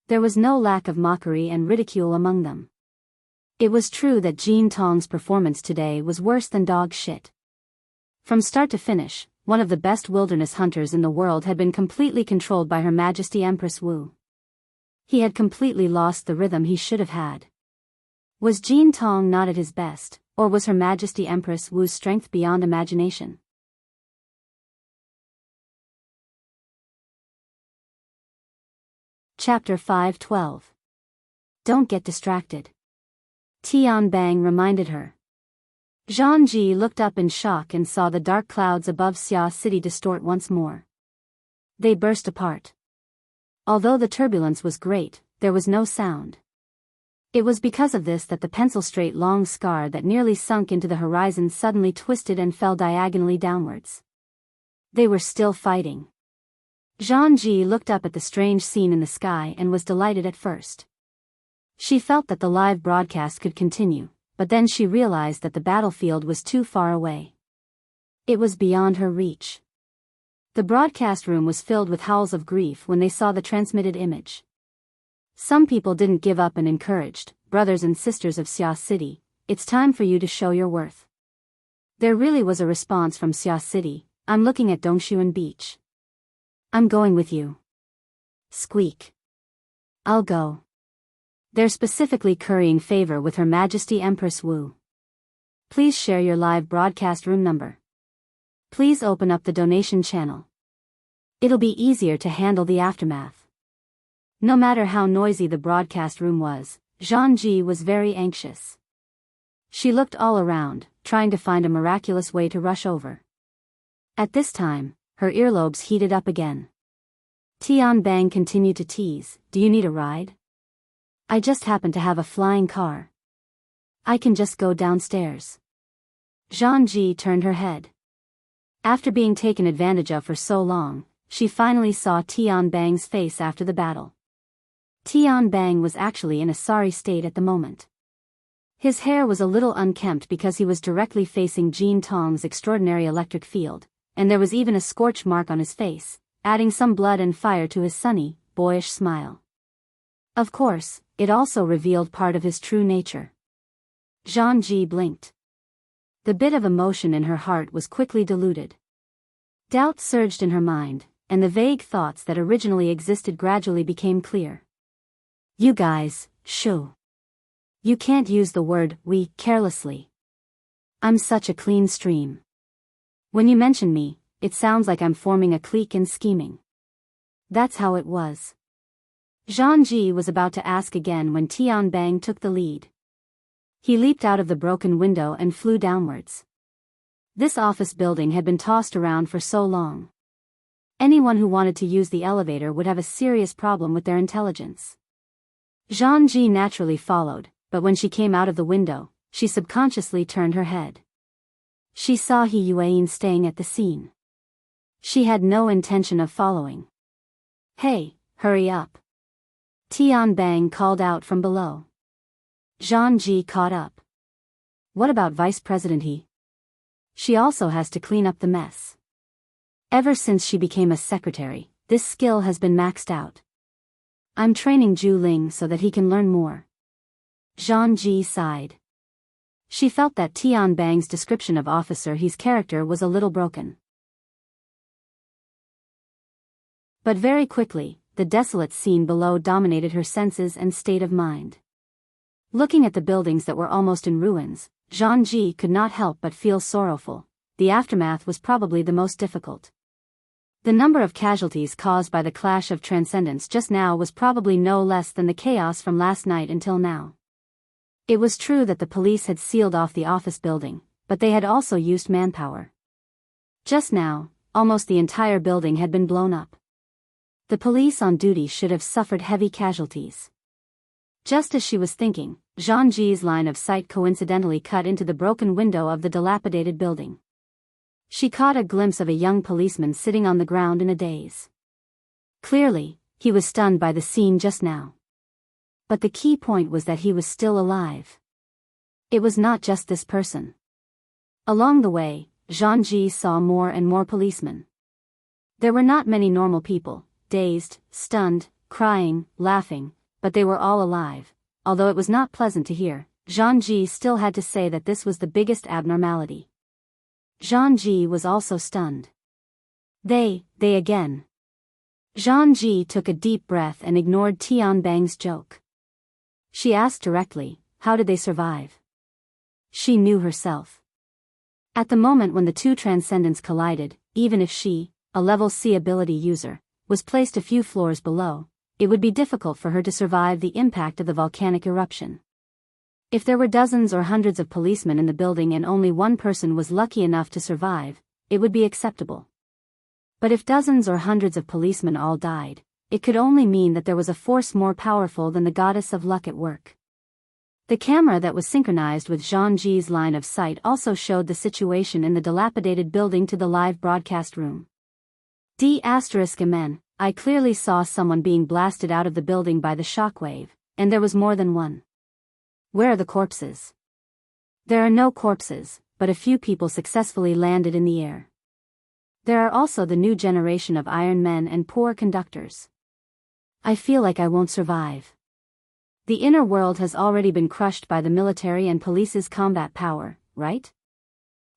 Speaker 1: There was no lack of mockery and ridicule among them. It was true that Jin Tong's performance today was worse than dog shit. From start to finish, one of the best wilderness hunters in the world had been completely controlled by Her Majesty Empress Wu. He had completely lost the rhythm he should have had. Was Jin Tong not at his best, or was Her Majesty Empress Wu's strength beyond imagination? Chapter 5:12. Don't get distracted. Tian Bang reminded her. Zhang Ji looked up in shock and saw the dark clouds above Xia City distort once more. They burst apart. Although the turbulence was great, there was no sound. It was because of this that the pencil-straight long scar that nearly sunk into the horizon suddenly twisted and fell diagonally downwards. They were still fighting. Zhang Ji looked up at the strange scene in the sky and was delighted at first. She felt that the live broadcast could continue, but then she realized that the battlefield was too far away. It was beyond her reach. The broadcast room was filled with howls of grief when they saw the transmitted image. Some people didn't give up and encouraged, brothers and sisters of Xia City, it's time for you to show your worth. There really was a response from Xia City, I'm looking at Dongshuan Beach. I'm going with you. Squeak. I'll go. They're specifically currying favor with Her Majesty Empress Wu. Please share your live broadcast room number. Please open up the donation channel. It'll be easier to handle the aftermath. No matter how noisy the broadcast room was, Zhang was very anxious. She looked all around, trying to find a miraculous way to rush over. At this time, her earlobes heated up again. Tianbang continued to tease, "Do you need a ride? I just happen to have a flying car. I can just go downstairs." Zhang turned her head. After being taken advantage of for so long, she finally saw Tianbang's face after the battle. Tianbang was actually in a sorry state at the moment. His hair was a little unkempt because he was directly facing Jin Tong's extraordinary electric field, and there was even a scorch mark on his face, adding some blood and fire to his sunny, boyish smile. Of course, it also revealed part of his true nature. Zhang blinked. The bit of emotion in her heart was quickly diluted. Doubt surged in her mind, and the vague thoughts that originally existed gradually became clear. "You guys, shoo. You can't use the word we carelessly. I'm such a clean stream. When you mention me, it sounds like I'm forming a clique and scheming." That's how it was. Zhang was about to ask again when Tianbang took the lead. He leaped out of the broken window and flew downwards. This office building had been tossed around for so long. Anyone who wanted to use the elevator would have a serious problem with their intelligence. Zhang naturally followed, but when she came out of the window, she subconsciously turned her head. She saw He Yuan staying at the scene. She had no intention of following. "Hey, hurry up!" Tianbang called out from below. Zhang caught up. "What about Vice President He? She also has to clean up the mess. Ever since she became a secretary, this skill has been maxed out. I'm training Zhu Ling so that he can learn more." Zhang sighed. She felt that Tianbang's description of Officer He's character was a little broken. But very quickly, the desolate scene below dominated her senses and state of mind. Looking at the buildings that were almost in ruins, Zhang could not help but feel sorrowful. The aftermath was probably the most difficult. The number of casualties caused by the clash of transcendence just now was probably no less than the chaos from last night until now. It was true that the police had sealed off the office building, but they had also used manpower. Just now, almost the entire building had been blown up. The police on duty should have suffered heavy casualties. Just as she was thinking, Zhang line of sight coincidentally cut into the broken window of the dilapidated building. She caught a glimpse of a young policeman sitting on the ground in a daze. Clearly, he was stunned by the scene just now. But the key point was that he was still alive. It was not just this person. Along the way, Zhang saw more and more policemen. There were not many normal people, dazed, stunned, crying, laughing, but they were all alive. Although it was not pleasant to hear, Zhang still had to say that this was the biggest abnormality. Zhang was also stunned. They again. Zhang took a deep breath and ignored Tianbang's joke. She asked directly, how did they survive? She knew herself. At the moment when the two transcendents collided, even if she, a level C ability user, was placed a few floors below, it would be difficult for her to survive the impact of the volcanic eruption. If there were dozens or hundreds of policemen in the building and only one person was lucky enough to survive, it would be acceptable. But if dozens or hundreds of policemen all died, it could only mean that there was a force more powerful than the goddess of luck at work. The camera that was synchronized with Zhang line of sight also showed the situation in the dilapidated building to the live broadcast room. D***men, I clearly saw someone being blasted out of the building by the shockwave, and there was more than one. Where are the corpses? There are no corpses, but a few people successfully landed in the air. There are also the new generation of iron men and poor conductors. I feel like I won't survive. The inner world has already been crushed by the military and police's combat power, right?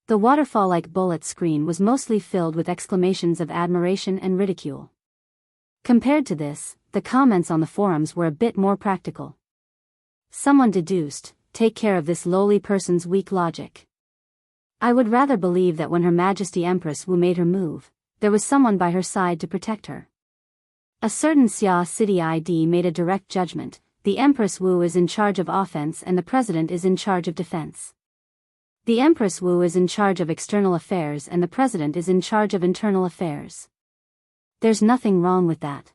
Speaker 1: The waterfall-like bullet screen was mostly filled with exclamations of admiration and ridicule. Compared to this, the comments on the forums were a bit more practical. Someone deduced, take care of this lowly person's weak logic. I would rather believe that when Her Majesty Empress Wu made her move, there was someone by her side to protect her. A certain Xia City ID made a direct judgment: the Empress Wu is in charge of offense and the President is in charge of defense. The Empress Wu is in charge of external affairs and the President is in charge of internal affairs. There's nothing wrong with that.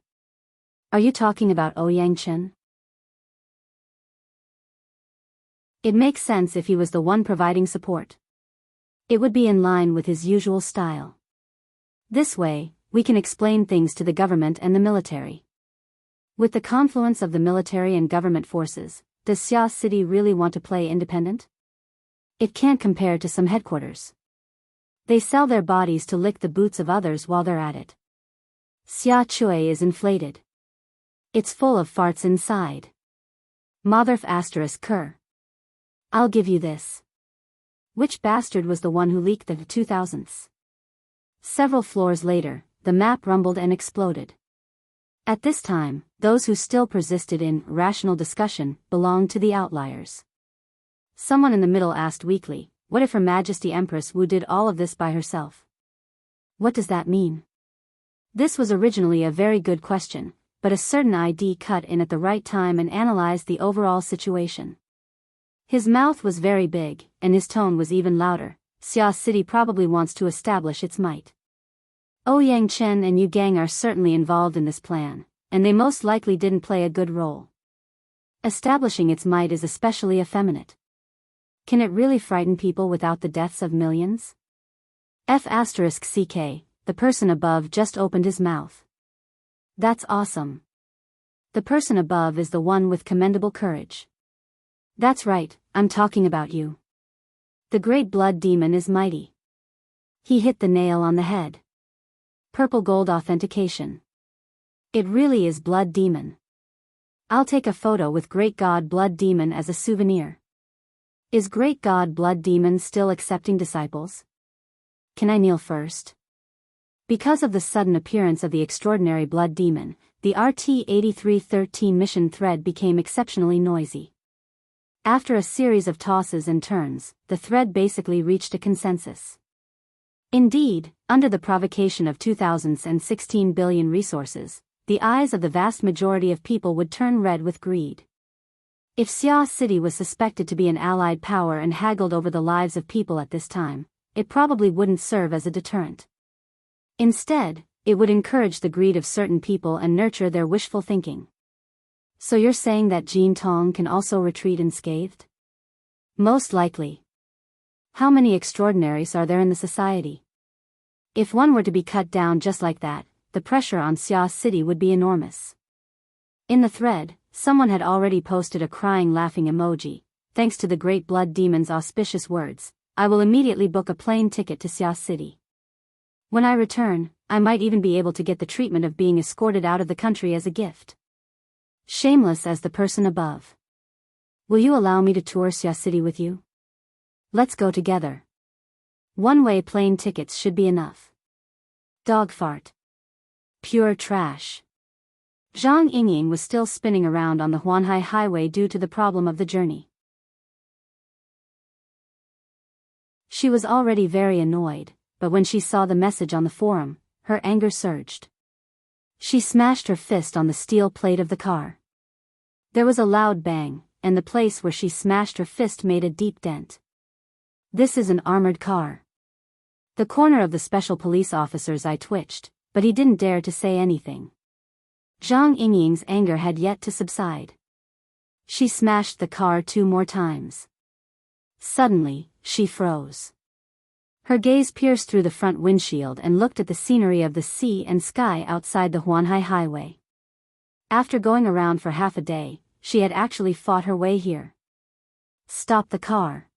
Speaker 1: Are you talking about Ouyang Chen? It makes sense if he was the one providing support. It would be in line with his usual style. This way, we can explain things to the government and the military. With the confluence of the military and government forces, does Xia City really want to play independent? It can't compare to some headquarters. They sell their bodies to lick the boots of others while they're at it. Xia Chui is inflated. It's full of farts inside. Motherf asterisk cur. I'll give you this. Which bastard was the one who leaked the 2000s? Several floors later, the map rumbled and exploded. At this time, those who still persisted in rational discussion belonged to the outliers. Someone in the middle asked weakly, what if Her Majesty Empress Wu did all of this by herself? What does that mean? This was originally a very good question, but a certain ID cut in at the right time and analyzed the overall situation. His mouth was very big, and his tone was even louder. Xia City probably wants to establish its might. Ouyang Chen and Yu Gang are certainly involved in this plan, and they most likely didn't play a good role. Establishing its might is especially effeminate. Can it really frighten people without the deaths of millions? F***CK, the person above just opened his mouth. That's awesome. The person above is the one with commendable courage. That's right, I'm talking about you. The great blood demon is mighty. He hit the nail on the head. Purple gold authentication. It really is blood demon. I'll take a photo with Great God Blood Demon as a souvenir. Is Great God Blood Demon still accepting disciples? Can I kneel first? Because of the sudden appearance of the extraordinary Blood Demon, the RT-8313 mission thread became exceptionally noisy. After a series of tosses and turns, the thread basically reached a consensus. Indeed, under the provocation of 2016 billion resources, the eyes of the vast majority of people would turn red with greed. If Xia City was suspected to be an allied power and haggled over the lives of people at this time, it probably wouldn't serve as a deterrent. Instead, it would encourage the greed of certain people and nurture their wishful thinking. So you're saying that Jin Tong can also retreat unscathed? Most likely. How many extraordinaries are there in the society? If one were to be cut down just like that, the pressure on Xia City would be enormous. In the thread, someone had already posted a crying laughing emoji. Thanks to the Great Blood Demon's auspicious words, I will immediately book a plane ticket to Xia City. When I return, I might even be able to get the treatment of being escorted out of the country as a gift. Shameless as the person above. Will you allow me to tour Xia City with you? Let's go together. One-way plane tickets should be enough. Dog fart. Pure trash. Zhang Yingying was still spinning around on the Huanhai Highway due to the problem of the journey. She was already very annoyed, but when she saw the message on the forum, her anger surged. She smashed her fist on the steel plate of the car. There was a loud bang, and the place where she smashed her fist made a deep dent. This is an armored car. The corner of the special police officer's eye twitched, but he didn't dare to say anything. Zhang Yingying's anger had yet to subside. She smashed the car 2 more times. Suddenly, she froze. Her gaze pierced through the front windshield and looked at the scenery of the sea and sky outside the Huanhai Highway. After going around for half a day, she had actually fought her way here. Stop the car.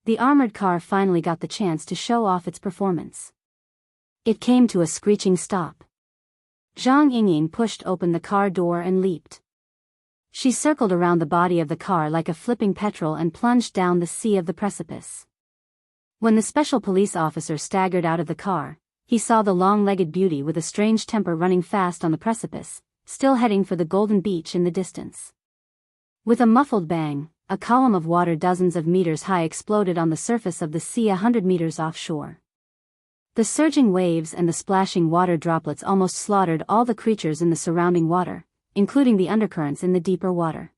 Speaker 1: The armored car finally got the chance to show off its performance. It came to a screeching stop. Zhang Yingying pushed open the car door and leaped. She circled around the body of the car like a flipping petrel and plunged down the sea of the precipice. When the special police officer staggered out of the car, he saw the long-legged beauty with a strange temper running fast on the precipice, still heading for the golden beach in the distance. With a muffled bang, a column of water dozens of meters high exploded on the surface of the sea 100 meters offshore. The surging waves and the splashing water droplets almost slaughtered all the creatures in the surrounding water, including the undercurrents in the deeper water.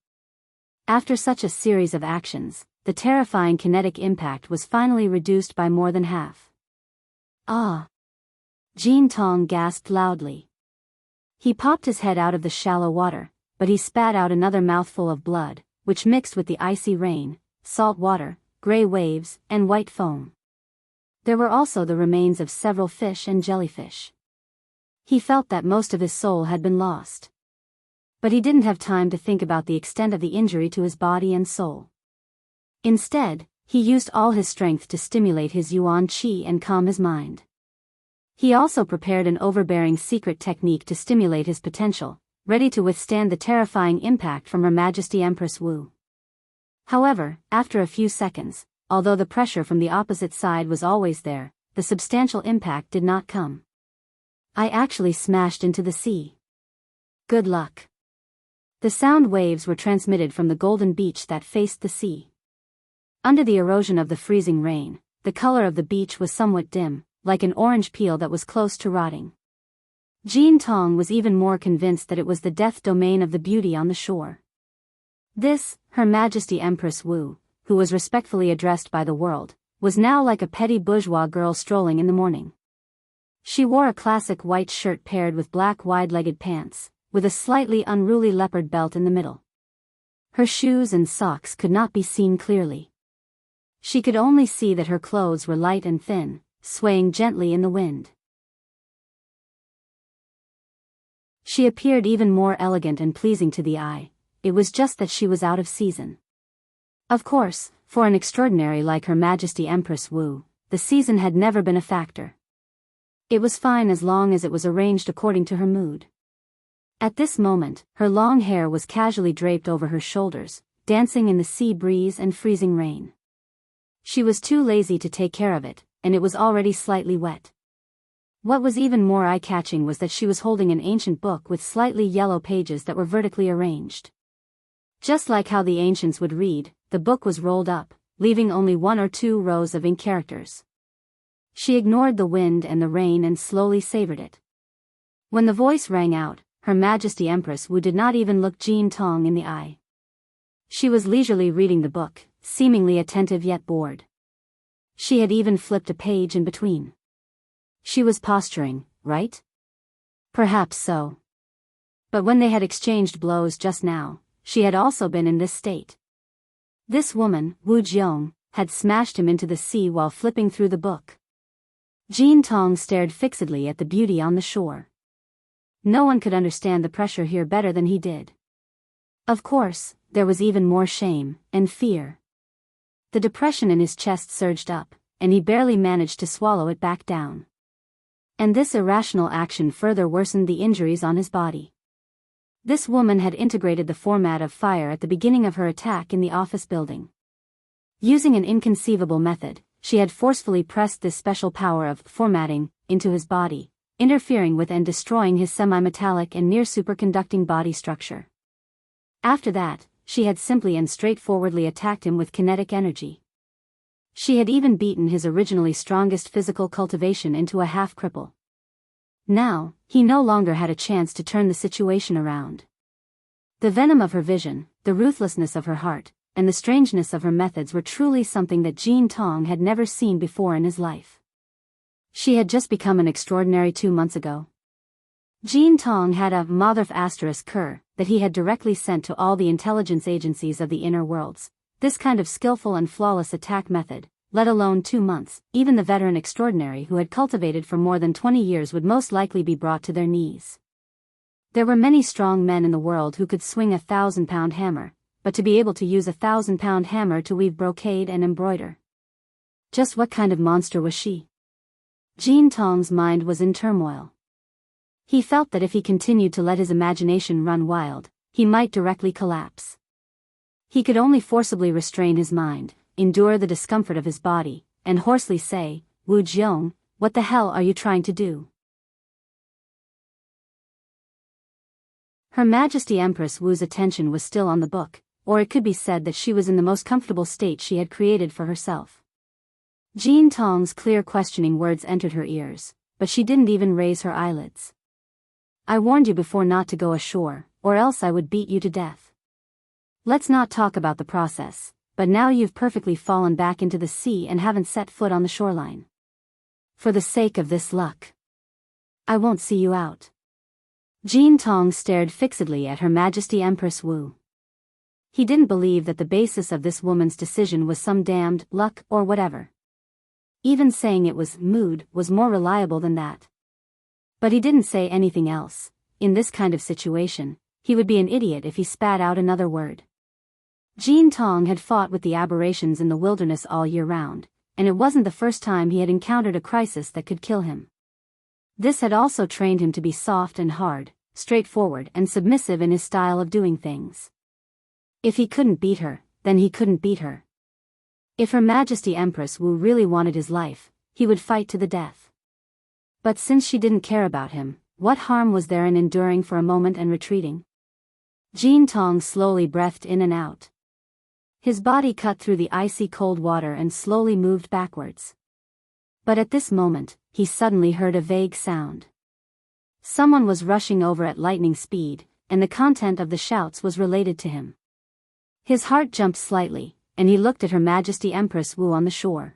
Speaker 1: After such a series of actions, the terrifying kinetic impact was finally reduced by more than half. Ah! Jean Tong gasped loudly. He popped his head out of the shallow water, but he spat out another mouthful of blood, which mixed with the icy rain, salt water, gray waves, and white foam. There were also the remains of several fish and jellyfish. He felt that most of his soul had been lost. But he didn't have time to think about the extent of the injury to his body and soul. Instead, he used all his strength to stimulate his yuan qi and calm his mind. He also prepared an overbearing secret technique to stimulate his potential, ready to withstand the terrifying impact from Her Majesty Empress Wu. However, after a few seconds, although the pressure from the opposite side was always there, the substantial impact did not come. I actually smashed into the sea. Good luck. The sound waves were transmitted from the golden beach that faced the sea. Under the erosion of the freezing rain, the color of the beach was somewhat dim, like an orange peel that was close to rotting. Jean Tong was even more convinced that it was the death domain of the beauty on the shore. This, Her Majesty Empress Wu, who was respectfully addressed by the world, was now like a petty bourgeois girl strolling in the morning. She wore a classic white shirt paired with black wide-legged pants, with a slightly unruly leopard belt in the middle. Her shoes and socks could not be seen clearly. She could only see that her clothes were light and thin, swaying gently in the wind. She appeared even more elegant and pleasing to the eye. It was just that she was out of season. Of course, for an extraordinary like Her Majesty Empress Wu, the season had never been a factor. It was fine as long as it was arranged according to her mood. At this moment, her long hair was casually draped over her shoulders, dancing in the sea breeze and freezing rain. She was too lazy to take care of it, and it was already slightly wet. What was even more eye-catching was that she was holding an ancient book with slightly yellow pages that were vertically arranged. Just like how the ancients would read, the book was rolled up, leaving only 1 or 2 rows of ink characters. She ignored the wind and the rain and slowly savored it. When the voice rang out, Her Majesty Empress Wu did not even look Jean Tong in the eye. She was leisurely reading the book, seemingly attentive yet bored. She had even flipped a page in between. She was posturing, right? Perhaps so. But when they had exchanged blows just now, she had also been in this state. This woman, Wu Jiong, had smashed him into the sea while flipping through the book. Jean Tong stared fixedly at the beauty on the shore. No one could understand the pressure here better than he did. Of course, there was even more shame and fear. The depression in his chest surged up, and he barely managed to swallow it back down. And this irrational action further worsened the injuries on his body. This woman had integrated the format of fire at the beginning of her attack in the office building. Using an inconceivable method, she had forcefully pressed this special power of formatting into his body, interfering with and destroying his semi-metallic and near-superconducting body structure. After that, she had simply and straightforwardly attacked him with kinetic energy. She had even beaten his originally strongest physical cultivation into a half-cripple. Now, he no longer had a chance to turn the situation around. The venom of her vision, the ruthlessness of her heart, and the strangeness of her methods were truly something that Jean Tong had never seen before in his life. She had just become an extraordinary 2 months ago. Jean Tong had a mother **cur that he had directly sent to all the intelligence agencies of the inner worlds. This kind of skillful and flawless attack method, let alone 2 months, even the veteran extraordinary who had cultivated for more than 20 years would most likely be brought to their knees. There were many strong men in the world who could swing a 1,000-pound hammer, but to be able to use a 1,000-pound hammer to weave brocade and embroider. Just what kind of monster was she? Jean Tong's mind was in turmoil. He felt that if he continued to let his imagination run wild, he might directly collapse. He could only forcibly restrain his mind, endure the discomfort of his body, and hoarsely say, "Wu Jiong, what the hell are you trying to do?" Her Majesty Empress Wu's attention was still on the book, or it could be said that she was in the most comfortable state she had created for herself. Jean Tong's clear questioning words entered her ears, but she didn't even raise her eyelids. I warned you before not to go ashore, or else I would beat you to death. Let's not talk about the process, but now you've perfectly fallen back into the sea and haven't set foot on the shoreline. For the sake of this luck, I won't see you out. Jean Tong stared fixedly at Her Majesty Empress Wu. He didn't believe that the basis of this woman's decision was some damned luck or whatever. Even saying it was mood was more reliable than that. But he didn't say anything else. In this kind of situation, he would be an idiot if he spat out another word. Jean Tong had fought with the aberrations in the wilderness all year round, and it wasn't the first time he had encountered a crisis that could kill him. This had also trained him to be soft and hard, straightforward and submissive in his style of doing things. If he couldn't beat her, then he couldn't beat her. If Her Majesty Empress Wu really wanted his life, he would fight to the death. But since she didn't care about him, what harm was there in enduring for a moment and retreating? Jean Tong slowly breathed in and out. His body cut through the icy cold water and slowly moved backwards. But at this moment, he suddenly heard a vague sound. Someone was rushing over at lightning speed, and the content of the shouts was related to him. His heart jumped slightly, and he looked at Her Majesty Empress Wu on the shore.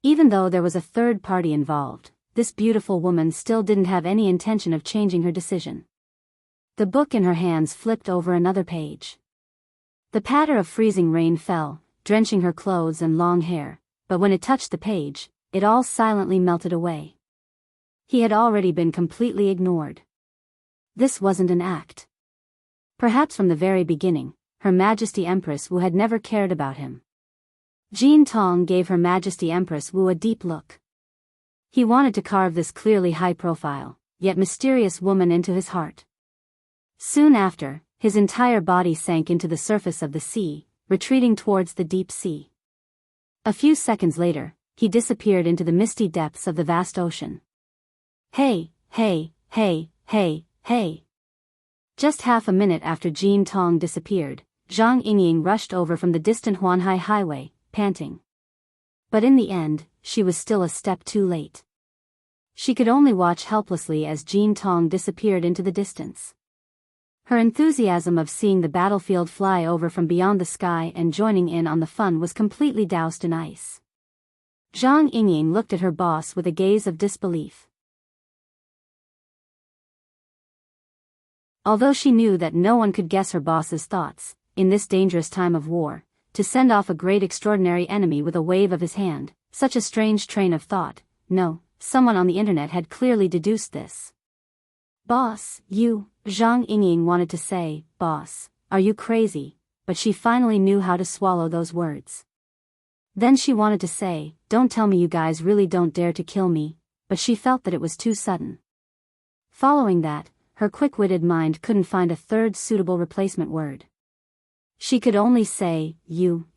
Speaker 1: Even though there was a third party involved, this beautiful woman still didn't have any intention of changing her decision. The book in her hands flipped over another page. The patter of freezing rain fell, drenching her clothes and long hair, but when it touched the page, it all silently melted away. He had already been completely ignored. This wasn't an act. Perhaps from the very beginning, Her Majesty Empress Wu had never cared about him. Jean Tong gave Her Majesty Empress Wu a deep look. He wanted to carve this clearly high-profile, yet mysterious woman into his heart. Soon after, his entire body sank into the surface of the sea, retreating towards the deep sea. A few seconds later, he disappeared into the misty depths of the vast ocean. Hey, hey, hey, hey, hey. Just half a minute after Jean Tong disappeared, Zhang Yingying rushed over from the distant Huanhai highway, panting. But in the end, she was still a step too late. She could only watch helplessly as Jean Tong disappeared into the distance. Her enthusiasm of seeing the battlefield fly over from beyond the sky and joining in on the fun was completely doused in ice. Zhang Yingying looked at her boss with a gaze of disbelief. Although she knew that no one could guess her boss's thoughts, in this dangerous time of war, to send off a great extraordinary enemy with a wave of his hand, such a strange train of thought, no, someone on the internet had clearly deduced this. Boss, you, Zhang Yingying wanted to say, boss, are you crazy, but she finally knew how to swallow those words. Then she wanted to say, don't tell me you guys really don't dare to kill me, but she felt that it was too sudden. Following that, her quick-witted mind couldn't find a third suitable replacement word. She could only say, you,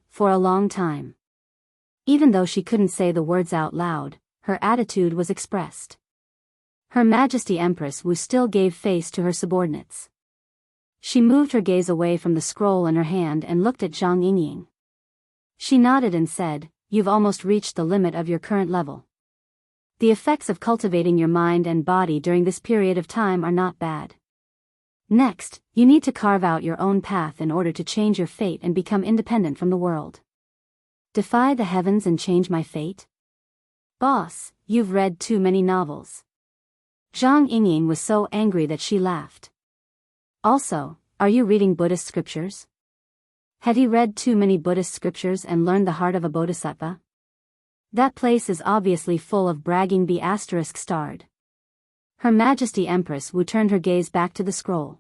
Speaker 1: for a long time. Even though she couldn't say the words out loud, her attitude was expressed. Her Majesty Empress Wu still gave face to her subordinates. She moved her gaze away from the scroll in her hand and looked at Zhang Yingying. She nodded and said, you've almost reached the limit of your current level. The effects of cultivating your mind and body during this period of time are not bad. Next, you need to carve out your own path in order to change your fate and become independent from the world. Defy the heavens and change my fate? Boss, you've read too many novels. Zhang Yingying was so angry that she laughed. Also, are you reading Buddhist scriptures? Had he read too many Buddhist scriptures and learned the heart of a bodhisattva? That place is obviously full of bragging ****. Her Majesty Empress Wu turned her gaze back to the scroll.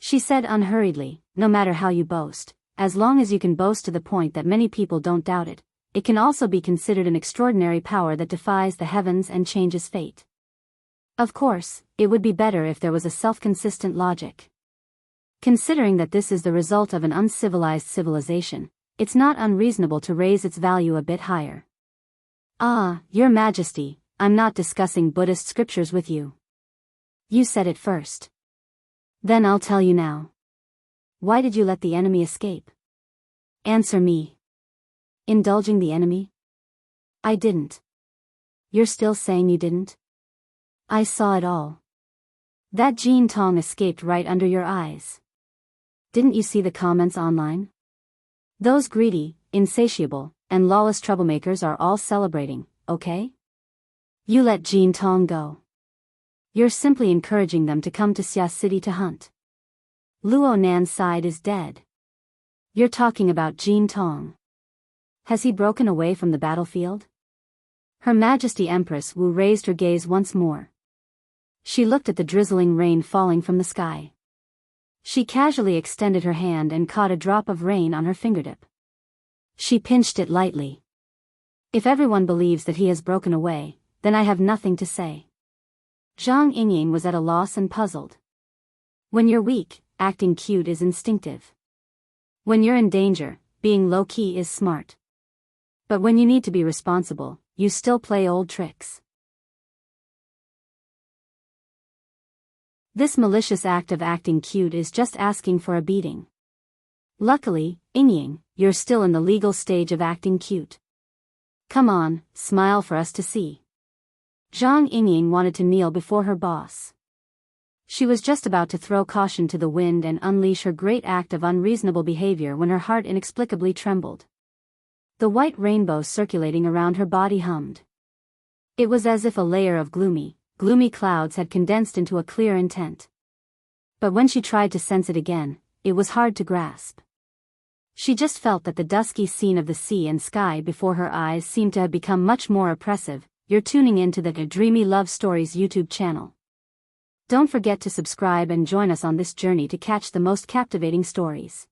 Speaker 1: She said unhurriedly, no matter how you boast, as long as you can boast to the point that many people don't doubt it, it can also be considered an extraordinary power that defies the heavens and changes fate. Of course, it would be better if there was a self-consistent logic. Considering that this is the result of an uncivilized civilization, it's not unreasonable to raise its value a bit higher. Ah, Your Majesty, I'm not discussing Buddhist scriptures with you. You said it first. Then I'll tell you now. Why did you let the enemy escape? Answer me. Indulging the enemy? I didn't. You're still saying you didn't? I saw it all. That Jean Tong escaped right under your eyes. Didn't you see the comments online? Those greedy, insatiable, and lawless troublemakers are all celebrating, okay? You let Jean Tong go. You're simply encouraging them to come to Xia City to hunt. Luo Nan's side is dead. You're talking about Jean Tong. Has he broken away from the battlefield? Her Majesty Empress Wu raised her gaze once more. She looked at the drizzling rain falling from the sky. She casually extended her hand and caught a drop of rain on her fingertip. She pinched it lightly. If everyone believes that he has broken away, then I have nothing to say. Zhang Yingying was at a loss and puzzled. When you're weak, acting cute is instinctive. When you're in danger, being low-key is smart. But when you need to be responsible, you still play old tricks. This malicious act of acting cute is just asking for a beating. Luckily, Yingying, you're still in the legal stage of acting cute. Come on, smile for us to see. Zhang Yingying wanted to kneel before her boss. She was just about to throw caution to the wind and unleash her great act of unreasonable behavior when her heart inexplicably trembled. The white rainbow circulating around her body hummed. It was as if a layer of gloomy clouds had condensed into a clear intent. But when she tried to sense it again, it was hard to grasp. She just felt that the dusky scene of the sea and sky before her eyes seemed to have become much more oppressive. You're tuning into the Dreamy Love Stories YouTube channel. Don't forget to subscribe and join us on this journey to catch the most captivating stories.